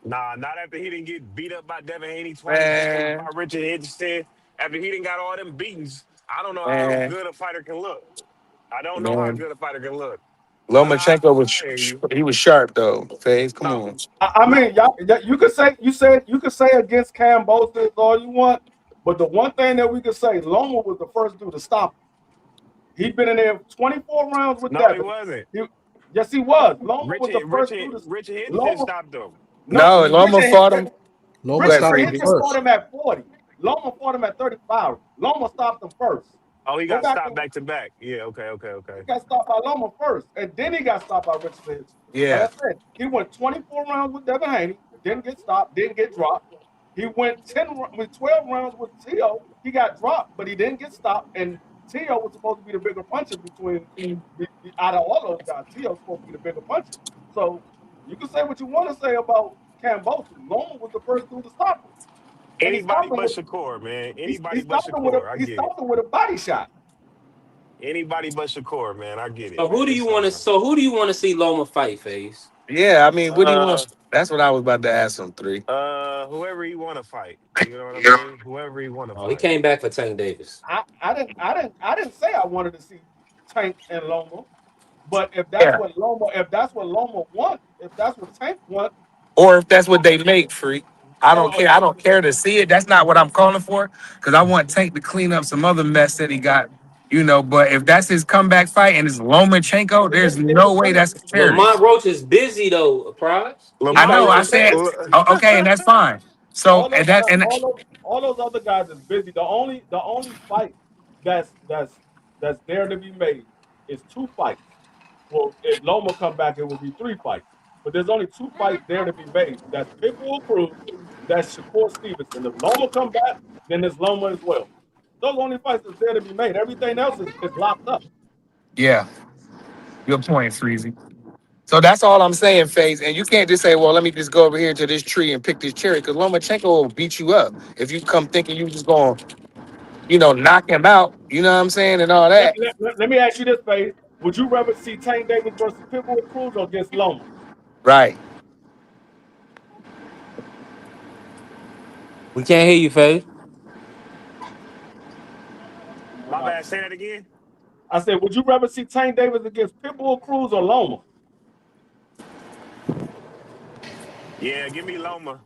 Nah, not after he didn't get beat up by Devin Haney twice, then by Man, Richard Henderson. After he didn't got all them beatings, I don't know how man, good a fighter can look. I don't know how man. good a fighter can look. But Lomachenko was I hear you. he was sharp though. Phase, come No, on. I no. mean, you could say against Cam Bosis all you want, but the one thing that we could say, Loma was the first dude to stop him. He'd been in there 24 rounds with No, he Devin. wasn't. He, yes, he was. Loma was the first dude to Richard Henderson Loma. stopped him. No, No, Loma fought him. Go Loma ahead, Richard stopped him Freeze. Henderson fought first. him at 40. Loma fought him at 35. Loma stopped him first. Oh, he Go got back stopped and back to back. Yeah, okay, okay, okay. he got stopped by Loma first, and then he got stopped by Richard Henderson. Like Yeah, I said, he went 24 rounds with Devin Haney, didn't get stopped, didn't get dropped. He went 12 rounds with Tio. He got dropped, but he didn't get stopped. And Tio was supposed to be the bigger puncher between out of all those guys. Tio's supposed to be the bigger puncher. So you can say what you want to say about Cambosis. Loma was the first dude to stop him, and he Anybody stopped him but with Shakur, man. he Anybody but stopped him with a Shakur. I he get it. stopped him with a body shot. Anybody but Shakur, man. I get it, So who man. do you want to? So who do you want to see Loma fight, Face? yeah. I mean, what do you Uh want? That's what I was about to ask him. Three. whoever he wanna fight. You know what I mean? Whoever he wanna Oh, he fight. came back for Tank Davis. I didn't say I wanted to see Tank and Loma. But Yeah. If that's what Loma want, if that's what Tank want, Or if that's what they make, Freak. I don't or care. I don't care to see it. That's not what I'm calling for. Because I want Tank to clean up some other mess that he got. But if that's his comeback fight and it's Lomachenko, there's no way that's a cherry. Lamont Roach is busy though. Prize. He I Lamont fighting know. in I Roach. said, Japan. okay, and that's fine. So all and those that guys, and all those other guys is busy. The only fight that's there to be made is two fights. Well, if Loma come back, it will be three fights. But there's only two fights there to be made. That's Pitbull Cruz, that's Shakur Stevenson. If Loma come back, then there's Loma as well. Those are the only fights that's there to be made. Everything else is locked up. yeah, good point, Freezy. So that's all I'm saying, Faze. And you can't just say, well, let me just go over here to this tree and pick this cherry, because Lomachenko will beat you up if you come thinking you just going to, knock him out. You know what I'm saying? And all Let, that. let, let, let me ask you this, Faye. Would you rather see Tank Davis versus Pitbull Cruz or against Loma? Right. We can't hear you, Face. that? Say that again. I said, would you rather see Tank Davis against Pitbull Cruz or Loma? Yeah, give me Loma,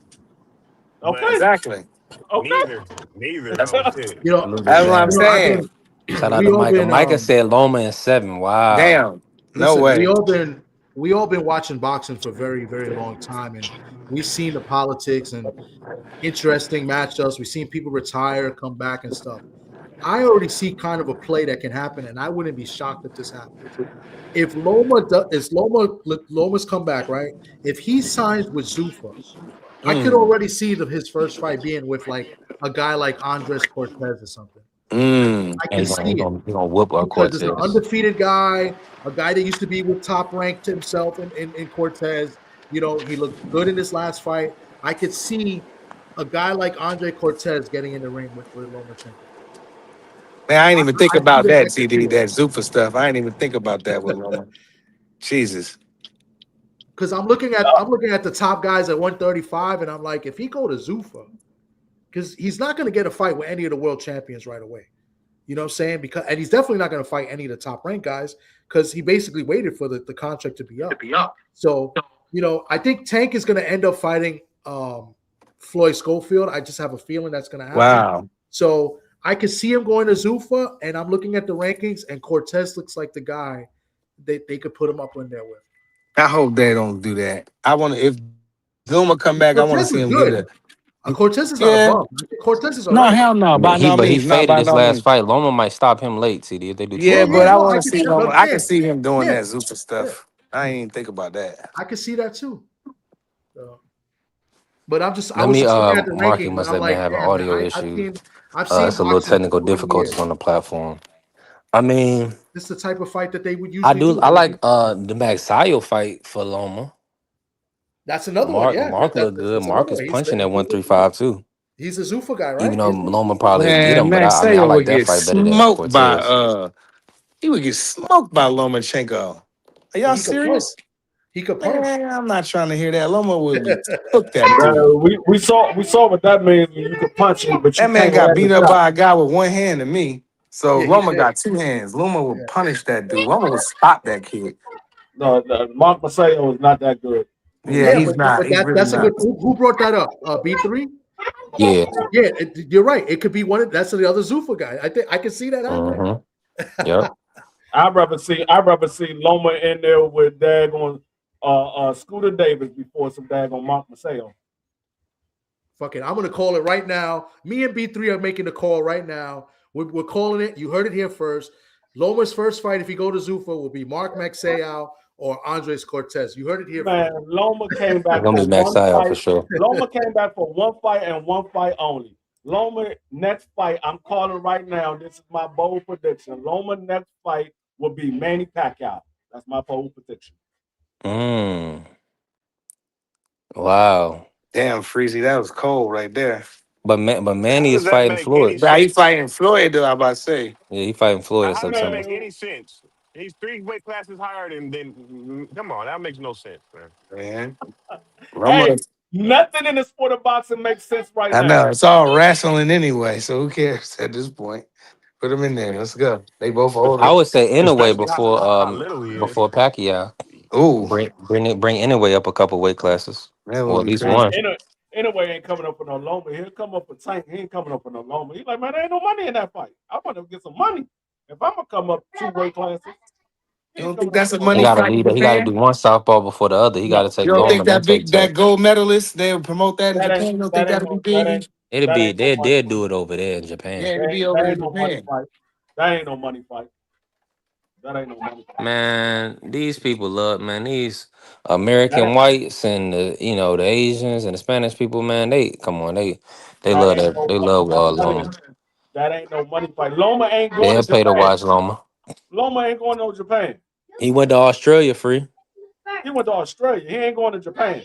but Okay, Exactly. okay. neither though. Shit. You know, Salute, That's what I'm man. I've saying. been Shout out we to all Micah. been Micah said Loma in 7. Wow. Damn. No listen, way. we all been watching boxing for a very, very long time, and we've seen the politics and interesting matchups. We've seen people retire, come back, and stuff. I already see kind of a play that can happen, and I wouldn't be shocked if this happens. If Loma's come back, right? If he signs with Zuffa, I could already see his first fight being with like a guy like Andres Cortez or something. I And can see it he gonna whoop because it's an Cortez. undefeated guy, a guy that used to be with top ranked himself in Cortez. You know, he looked good in his last fight. I could see a guy like Andre Cortez getting in the ring with Lomachenko. Man, I ain't even think I see about that. I that, could see TD, it. that Zuffa stuff. I ain't even think about that with Loma. Jesus. Because I'm looking at the top guys at 135, and I'm like, if he go to Zuffa, because he's not going to get a fight with any of the world champions right away. You know what I'm saying? And he's definitely not going to fight any of the top ranked guys because he basically waited for the contract to be up. So, you know, I think Tank is going to end up fighting Floyd Schofield. I just have a feeling that's going to happen. Wow. So I could see him going to Zuffa, and I'm looking at the rankings, and Cortez looks like the guy that they could put him up in there with. I hope they don't do that. I want to, if Zuma come back, I want to Cortez see is him good. get a. Cortez is not a Yeah. bum. Cortez is all No, right. hell no. By no But he means. Not faded by his no last means. fight. Loma might stop him late, TD, if they do Yeah, two but rounds. I No, want I to can see see Loma. that. I can see him doing Yeah, that Zuffa stuff. I ain't even think about that. I can see that too. So, but I Let was me just looking at the Mark, he rankings, and must I'm have been like, having damn, man, audio I've issues. seen It's a little boxing technical for 20 difficulties years. on the platform. I mean, This is the type of fight that they would I usually do do. I like the Magsayo fight for Loma. That's another one. Yeah, Mark look good. that's another Mark is one. punching at 135 too. He's a Zuffa guy, right? Even though Loma probably get Man, him, but Max I mean I Sayo like would that get fight better than smoked by Cortez. he would get smoked by Lomachenko. Are y'all He could punch. serious? He could punch. Man, I'm not trying to hear that. Loma would cook that dude. We saw what that means when you can punch him, but you That man can't got land beat the up shot. by a guy with one hand to me. So Yeah, he Loma did. got two hands. Loma would punish that dude. Loma would stop that kid. No, Mark Maseo is not that good. Yeah, Yeah, he's not. but He's really that's a not. good. Who brought that up? B3. Yeah. Yeah, you're right. It could be one. That's the other Zuffa guy. I think I can see that happening. Mm-hmm. Yep. I'd rather see Loma in there with daggone Scooter Davis before some daggone Mark Maseo. Fuck it. I'm gonna call it right now. Me and B3 are making the call right now. We're calling it. You heard it here first. Loma's first fight, if he go to Zuffa, will be Mark Maxeyao or Andres Cortez. You heard it here Man, first. Loma came It's back gonna for be one Magsayo fight. for sure. Loma came back for one fight and one fight only. Loma next fight, I'm calling right now. This is my bold prediction. Loma next fight will be Manny Pacquiao. That's my bold prediction. Wow. Damn, Freezy, that was cold right there. But How Manny does is that fighting make any Floyd. But he sense? fighting Floyd, though, I about to say. Yeah, he fighting Floyd in How does that September. make any sense? He's 3 weight classes higher than. Come on, that makes no sense, man. Man. Hey, Loma, nothing in the sport of boxing makes sense right I now. know. It's all wrestling anyway, so who cares at this point? Put them in there. Let's go. They both I older. would say anyway Especially how little he is. before Pacquiao. Ooh. Bring anyway up a couple weight classes. That Or would at be least crazy. one. Anyway, ain't coming up for no Loma. He'll come up for Tank. He ain't coming up for no Loma. He's like, man, there ain't no money in that fight. I want to get some money. If I'm gonna come up 2 weight classes, You don't think that's a He money gotta fight in lead. He gotta Japan? do one southpaw before the other. He gotta take You don't think Loma, then that take that Tank. gold medalist, they would promote that in that ain't Japan? You don't think that ain't that'll be no that big? ain't that ain't no money. They'll do it over there in Yeah, Japan. it'll be over That there ain't in no money Japan. fight. That ain't no money fight. That ain't no money fight. Man, these people love, man, these That American ain't whites and the Asians and the Spanish people, man, they come on, they that love ain't that. no They money. love I'm telling Loma. you, that ain't no money fight. Loma ain't going to They'll pay to Japan. watch Loma. Loma ain't going to Japan. He went to Australia free. He went to Australia. He ain't going to Japan.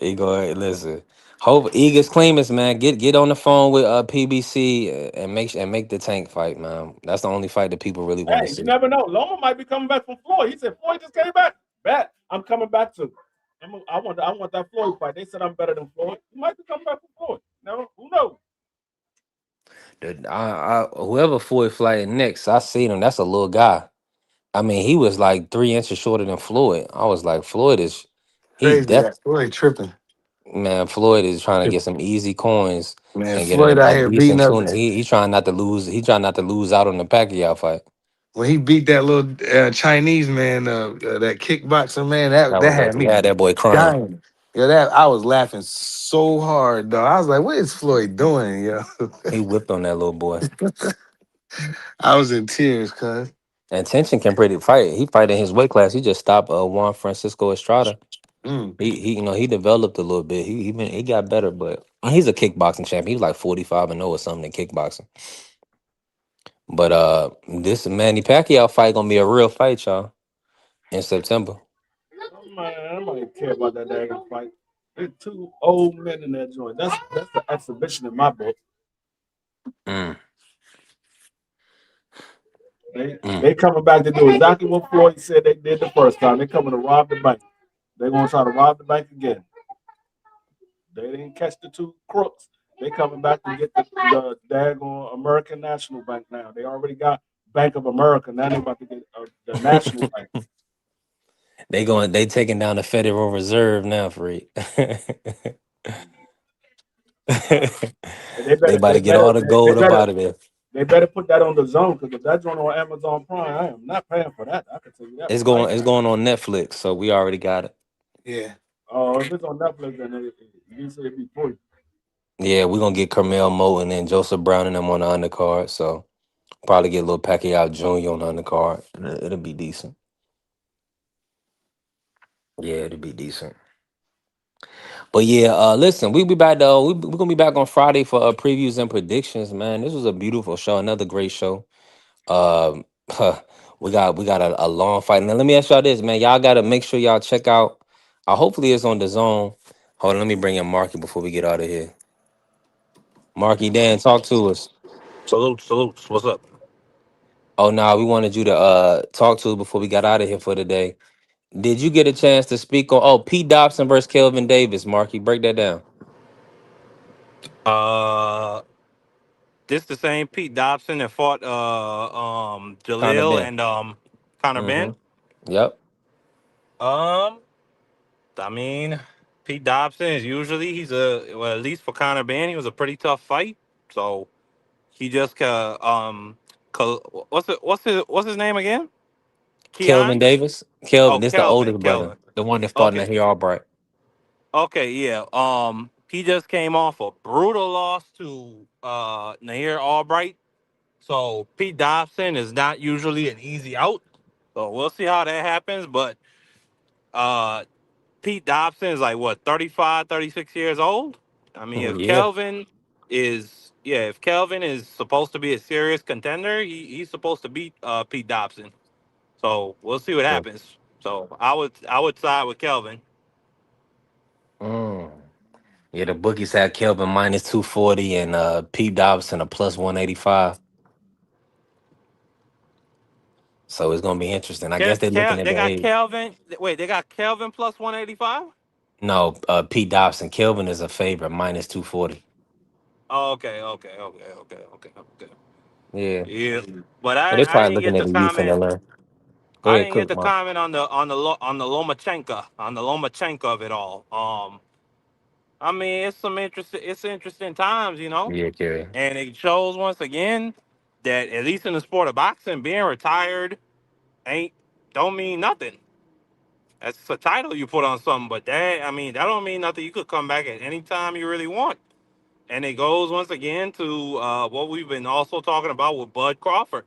He go ahead, listen. Hope Eagles Clemens, man, get on the phone with PBC and make the Tank fight, man. That's the only fight that people really want to Hey, you see. never know. Loma might be coming back from Floyd. He said Floyd just came back. Bet I'm coming back to. I want that Floyd fight. They said I'm better than Floyd. He might be coming back from Floyd. Never. Who knows? Whoever Floyd flight next, I seen him. That's a little guy. I mean, he was like 3 inches shorter than Floyd. I was like, Floyd is, he's Crazy def that Floyd tripping. man. Floyd is trying to get some easy coins Man, and get Floyd out a here beating decent up. tune. He trying not to lose. He trying not to lose out on the Pacquiao fight. When he beat that little Chinese man, that kickboxer man, that had He me had that boy crying. dying. Yeah, that I was laughing so hard, though. I was like, "What is Floyd doing, yo?" He whipped on that little boy. I was in tears, cuz. And Tension can pretty fight. He fight in his weight class. He just stopped Juan Francisco Estrada. Mm. He he developed a little bit. He got better, but he's a kickboxing champion. He was like 45-0 or something in kickboxing. But this Manny Pacquiao fight gonna be a real fight, y'all, in September. Man, I don't even care about that daggone fight. There's two old men in that joint. That's the exhibition in my book. Mm, They mm. they coming back to do exactly what Floyd said they did the first time. They coming to rob the bank. They gonna try to rob the bank again. They didn't catch the two crooks. They coming back to get the daggone American National Bank now. They already got Bank of America. Now they about to get the National Bank. They taking down the Federal Reserve now, freak. And they They better about they to get better all the gold up out of there. they better put that on the zone because if that's on Amazon Prime, I am not paying for that. I can tell you that right It's now. going on Netflix, so we already got it. Yeah. Oh, if it's on Netflix, then usually it be free. Yeah, we're gonna get Carmel Moten and Joseph Brown and them on the undercard. So probably get a little Pacquiao Jr. on the undercard. It'll be decent. Yeah, it'll be decent. But yeah, listen, we be back though. We're gonna be back on Friday for previews and predictions, man. This was a beautiful show, another great show. Um, we got a long fight. Now let me ask y'all this, man. Y'all gotta make sure y'all check out. Hopefully it's on the zone. Hold on, let me bring in Marky before we get out of here. Marky Dan, talk to us. Salute, salute. What's up? Oh no, we wanted you to talk to us before we got out of here for the day. Did you get a chance to speak on Pete Dobson versus Kelvin Davis, Marky? Break that down. Uh, this the same Pete Dobson that fought Conor Jalil Ben. and Conor Mm-hmm. Ben. Yep. Um, I mean, Pete Dobson is usually at least for Conor Ben, he was a pretty tough fight. So he just what's his name again? Kelvin Keon? Davis. Oh, Kelvin, this the Kelvin, oldest brother. Kelvin. The one that fought in Okay, the hair Albright. okay, yeah. He just came off a brutal loss to Nair Albright. So Pete Dobson is not usually an easy out. So we'll see how that happens. But uh, Pete Dobson is like what, 35, 36 years old? I mean, Yeah. if Kelvin is supposed to be a serious contender, he's supposed to beat Pete Dobson. So we'll see what Mm. happens. So I would side with Kelvin. Mm. Yeah, the bookies had Kelvin minus 240 and Pete Dobson a plus 185. So it's gonna be interesting. I guess they're looking at They the got age. Kelvin. Wait, they got Kelvin plus 185. No, Pete Dobson. Kelvin is a favorite minus 240. Oh, okay, okay, okay, okay, okay, okay. Yeah. Yeah, but But they're I probably didn't looking get at to the youth in the comment. learn. Go I ahead, didn't get cook, to Mark. comment on the Lomachenko of it all. I mean, it's interesting times, Yeah, Kerry. and it shows once again that at least in the sport of boxing, being retired ain't don't mean nothing. That's a title you put on something, but that don't mean nothing. You could come back at any time you really want. And it goes once again to what we've been also talking about with Bud Crawford.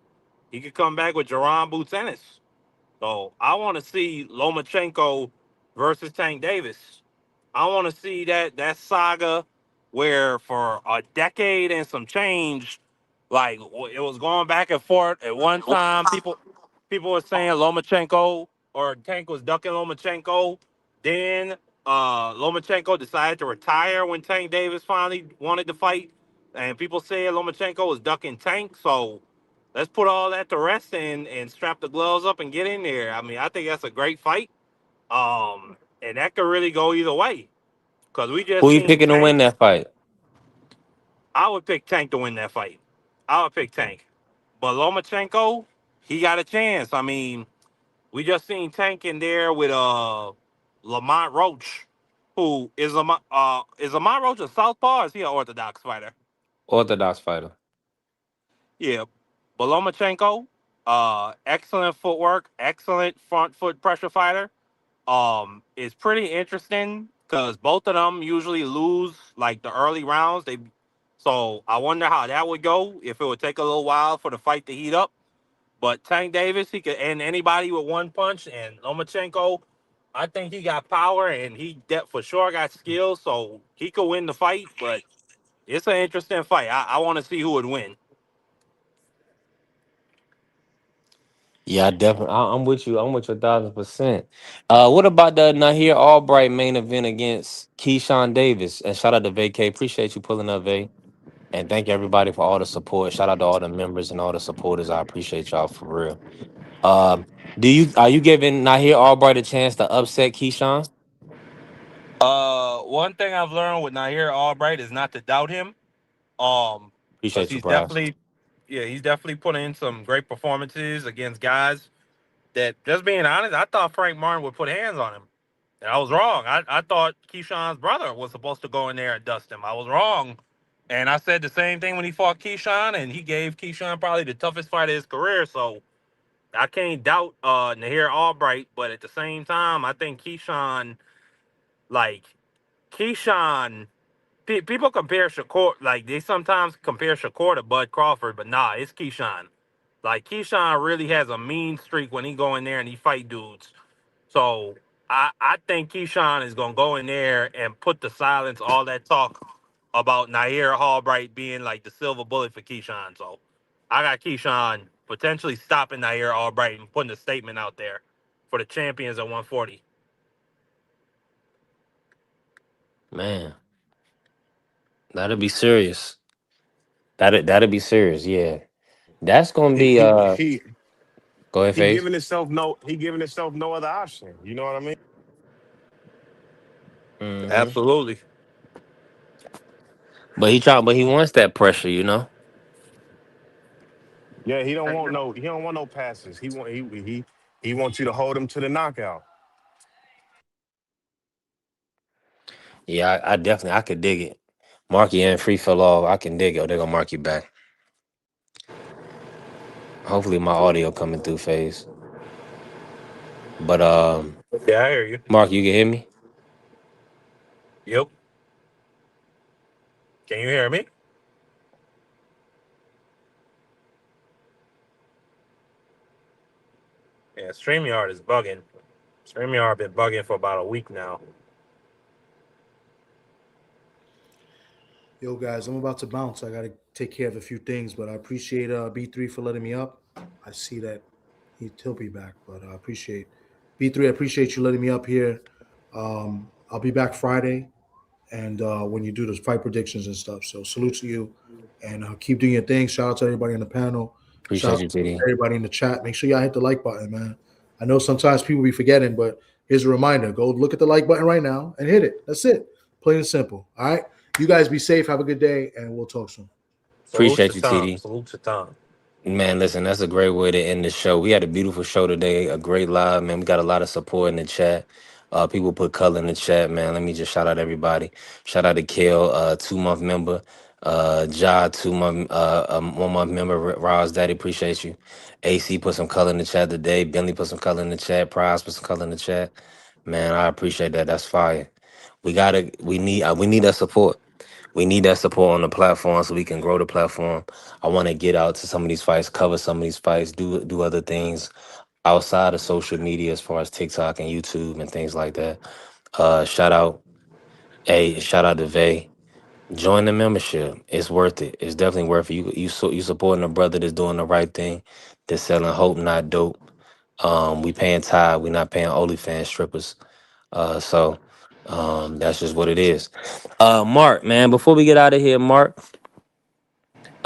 He could come back with Jerron Boots Ennis. So I want to see Lomachenko versus Tank Davis. I want to see that saga where for a decade and some change, like it was going back and forth. At one time, people were saying Lomachenko or Tank was ducking Lomachenko. Then Lomachenko decided to retire when Tank Davis finally wanted to fight, and people said Lomachenko was ducking Tank. So let's put all that to rest and strap the gloves up and get in there. I mean, I think that's a great fight. And that could really go either way because we Who just you seen picking to Tank. win that fight? I would pick Tank to win that fight. I would pick Tank. But Lomachenko, he got a chance. I mean, we just seen Tank in there with Lamont Roach, who is Lamont Roach a southpaw or is he an orthodox fighter? Orthodox fighter. Yeah. But Lomachenko, excellent footwork, excellent front foot pressure fighter. It's pretty interesting because both of them usually lose like the early rounds. So I wonder how that would go if it would take a little while for the fight to heat up. But Tank Davis, he could end anybody with one punch, and Lomachenko, I think he got power and for sure got skills, so he could win the fight. But it's an interesting fight. I want to see who would win. Yeah, I definitely. I'm with you. I'm with you 1,000%. What about the Nahir Albright main event against Keyshawn Davis? And shout out to Vacay. Appreciate you pulling up, Vay. And thank everybody for all the support. Shout out to all the members and all the supporters. I appreciate y'all for real. Um, are you giving Nahir Albright a chance to upset Keyshawn? One thing I've learned with Nair Albright is not to doubt him. Because Appreciate you, Prize. he's definitely putting in some great performances against guys that, just being honest, I thought Frank Martin would put hands on him. And I was wrong. I thought Keyshawn's brother was supposed to go in there and dust him. I was wrong. And I said the same thing when he fought Keyshawn, and he gave Keyshawn probably the toughest fight of his career. So I can't doubt Nahir Albright, but at the same time, I think like Keyshawn, people compare Shakur, like they sometimes compare Shakur to Bud Crawford, but nah, it's Keyshawn. Like Keyshawn really has a mean streak when he go in there and he fight dudes. So I think Keyshawn is gonna go in there and put to silence all that talk about Nair Albright being like the silver bullet for Keyshawn. So I got Keyshawn potentially stopping Nair Albright and putting a statement out there for the champions at 140. Man, that'll be serious. That'll be serious. Yeah, that's gonna He be. he he Go ahead, he Face. giving himself no other option. You know what I mean? Hmm. Absolutely. But he wants that pressure. You know. Yeah, he don't want no passes. He wants you to hold him to the knockout. Yeah, I definitely I could dig it. Marky and free fell off. I can dig it. They're gonna mark you back. Hopefully my audio coming through, Face. But Yeah, I hear you. Mark, you can hear me? Yep. Can you hear me? Yeah, StreamYard is bugging. StreamYard been bugging for about a week now. Yo, guys, I'm about to bounce. I got to take care of a few things, but I appreciate B3 for letting me up. I see that he'll be back, but I appreciate B3. I appreciate you letting me up here. I'll be back Friday, and when you do those fight predictions and stuff. So salute to you, and keep doing your thing. Shout out to everybody on the panel. Shout Appreciate out you, to TD. everybody in the chat. Make sure y'all hit the like button, man. I know sometimes people be forgetting, but here's a reminder: go look at the like button right now and hit it. That's it. Plain and simple. All right. You guys be safe. Have a good day, and we'll talk soon. Salute to Appreciate you, Tom. TD. Salute to Tom. Man, listen, that's a great way to end the show. We had a beautiful show today, a great live, man. We got a lot of support in the chat. People put color in the chat, man. Let me just shout out everybody. Shout out to Kale, 2 month member. Ja, 2 month, 1 month member. Roz Daddy, appreciate you. AC put some color in the chat today. Bentley put some color in the chat. Prize put some color in the chat. Man, I appreciate that. That's fire. We need that support. We need that support on the platform so we can grow the platform. I want to get out to some of these fights, cover some of these fights, do other things outside of social media as far as TikTok and YouTube and things like that. Shout out, shout out to Vay. Join the membership. It's worth it. It's definitely worth it. You supporting a brother that's doing the right thing. That's selling hope, not dope. We paying Tide. We not paying OnlyFans strippers. So that's just what it is. Mark, man, before we get out of here, Mark,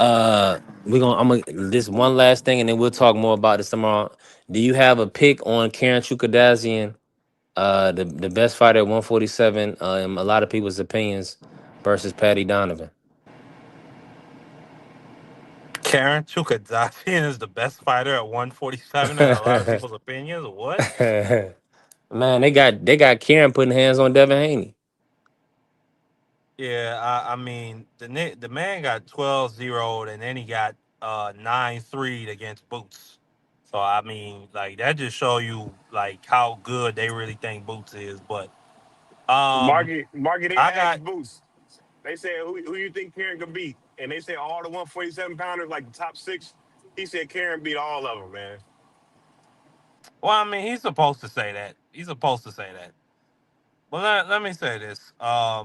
I'm gonna this one last thing and then we'll talk more about this tomorrow. Do you have a pick on Karen Chukadazian, the best fighter at 147, in a lot of people's opinions, versus Patty Donovan? Karen Chukadzachian is the best fighter at 147 in a lot of people's opinions. What? Man, they got Kieran putting hands on Devin Haney. Yeah, I mean the man got 12-0 and then he got 9-3 against Boots. So I mean, like that just show you like how good they really think Boots is. But Marky, they I asked got Boost. They said, who you think Karen could beat? And they said all the 147 pounders, like the top six. He said Karen beat all of them, man. well, I mean he's supposed to say that. He's supposed to say that. Well, let me say this. I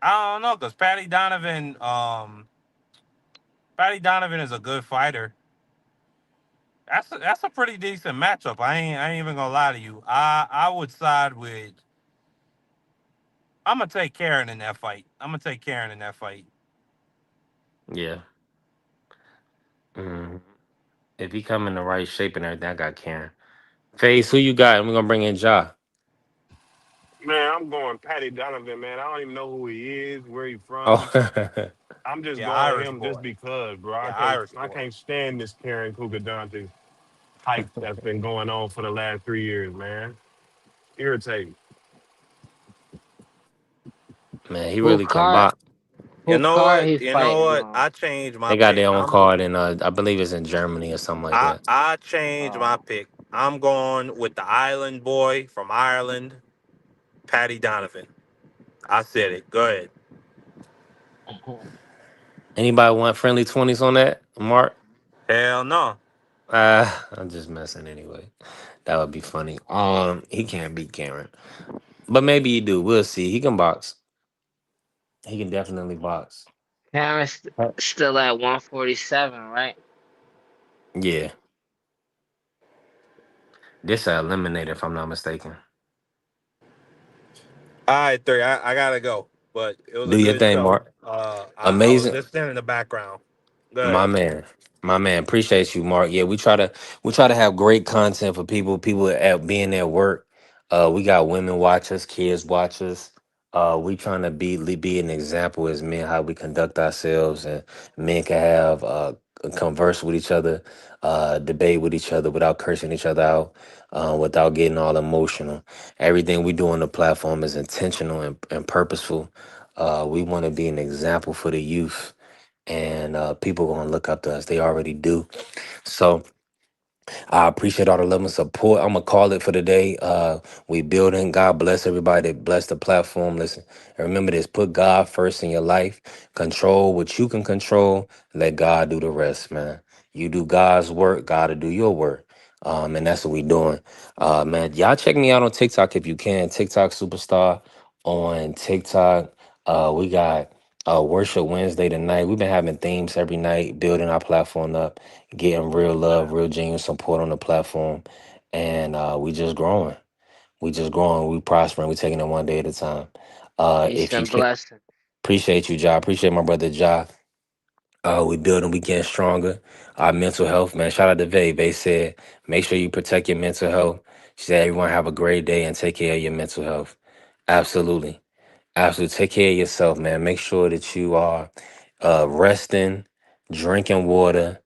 don't know because Patty Donovan is a good fighter. That's a pretty decent matchup. I ain't even gonna lie to you. I would side with. I'm gonna take Karen in that fight. I'm gonna take Karen in that fight. Yeah. Mhm. If he come in the right shape and everything, I got Karen. Face, who you got? And we're gonna bring in Ja. Man, I'm going Patty Donovan, man. I don't even know who he is, where he Oh, from. I'm just Yeah, going Irish him just boy. because, bro. Yeah, Irish I boy. can't stand this Karen Kukadante hype that's been going on for the last 3 years, man. Irritating. man, he Who really can card? box. You Who know card what? he You know fighting what? on? I changed my They got pick. their own card in I believe it's in Germany or something like that. I changed my Oh. pick. I'm going with the Island boy from Ireland, Patty Donovan. I said it. Go ahead. Anybody want friendly 20s on that? Mark? Hell no. I'm just messing anyway. That would be funny. He can't beat Cameron. But maybe he do. We'll see. He can box. He can definitely box. Karen's still at 147, right? Yeah. This a eliminator if I'm not mistaken. All right, three. I gotta go, but it was a Do your good thing, show. Mark. I was Amazing. listening in the background. Go My ahead. man, my man, appreciate you, Mark. Yeah, we try to have great content for people at being at work. We got women watch us, kids watch us. We trying to be an example as men how we conduct ourselves, and men can have converse with each other, debate with each other without cursing each other out, without getting all emotional. Everything we do on the platform is intentional and purposeful. We want to be an example for the youth, and people gonna look up to us. They already do. So I appreciate all the love and support. I'm gonna call it for the day. We building. God bless everybody that bless the platform. Listen, and remember this: put God first in your life. Control what you can control. Let God do the rest, man. You do God's work. God will do your work. And that's what we doing. Man, y'all check me out on TikTok if you can. TikTok superstar on TikTok. We got worship Wednesday tonight. We've been having themes every night, building our platform up, getting real love, real genuine support on the platform, and we just growing. We just growing. We prospering. We taking it one day at a time. Peace If you and can, blessing. appreciate you, Ja. Appreciate my brother Ja. We building. We getting stronger. Our mental health, man. Shout out to Vay. Vay said, make sure you protect your mental health. She said, everyone have a great day and take care of your mental health. Absolutely. Absolutely. Take care of yourself, man. Make sure that you are resting, drinking water,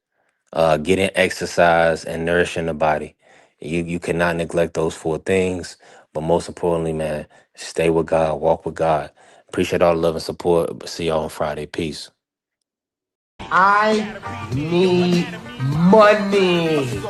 getting exercise, and nourishing the body. You cannot neglect those four things. But most importantly, man, stay with God, walk with God. Appreciate all the love and support. See y'all on Friday. Peace. I need money.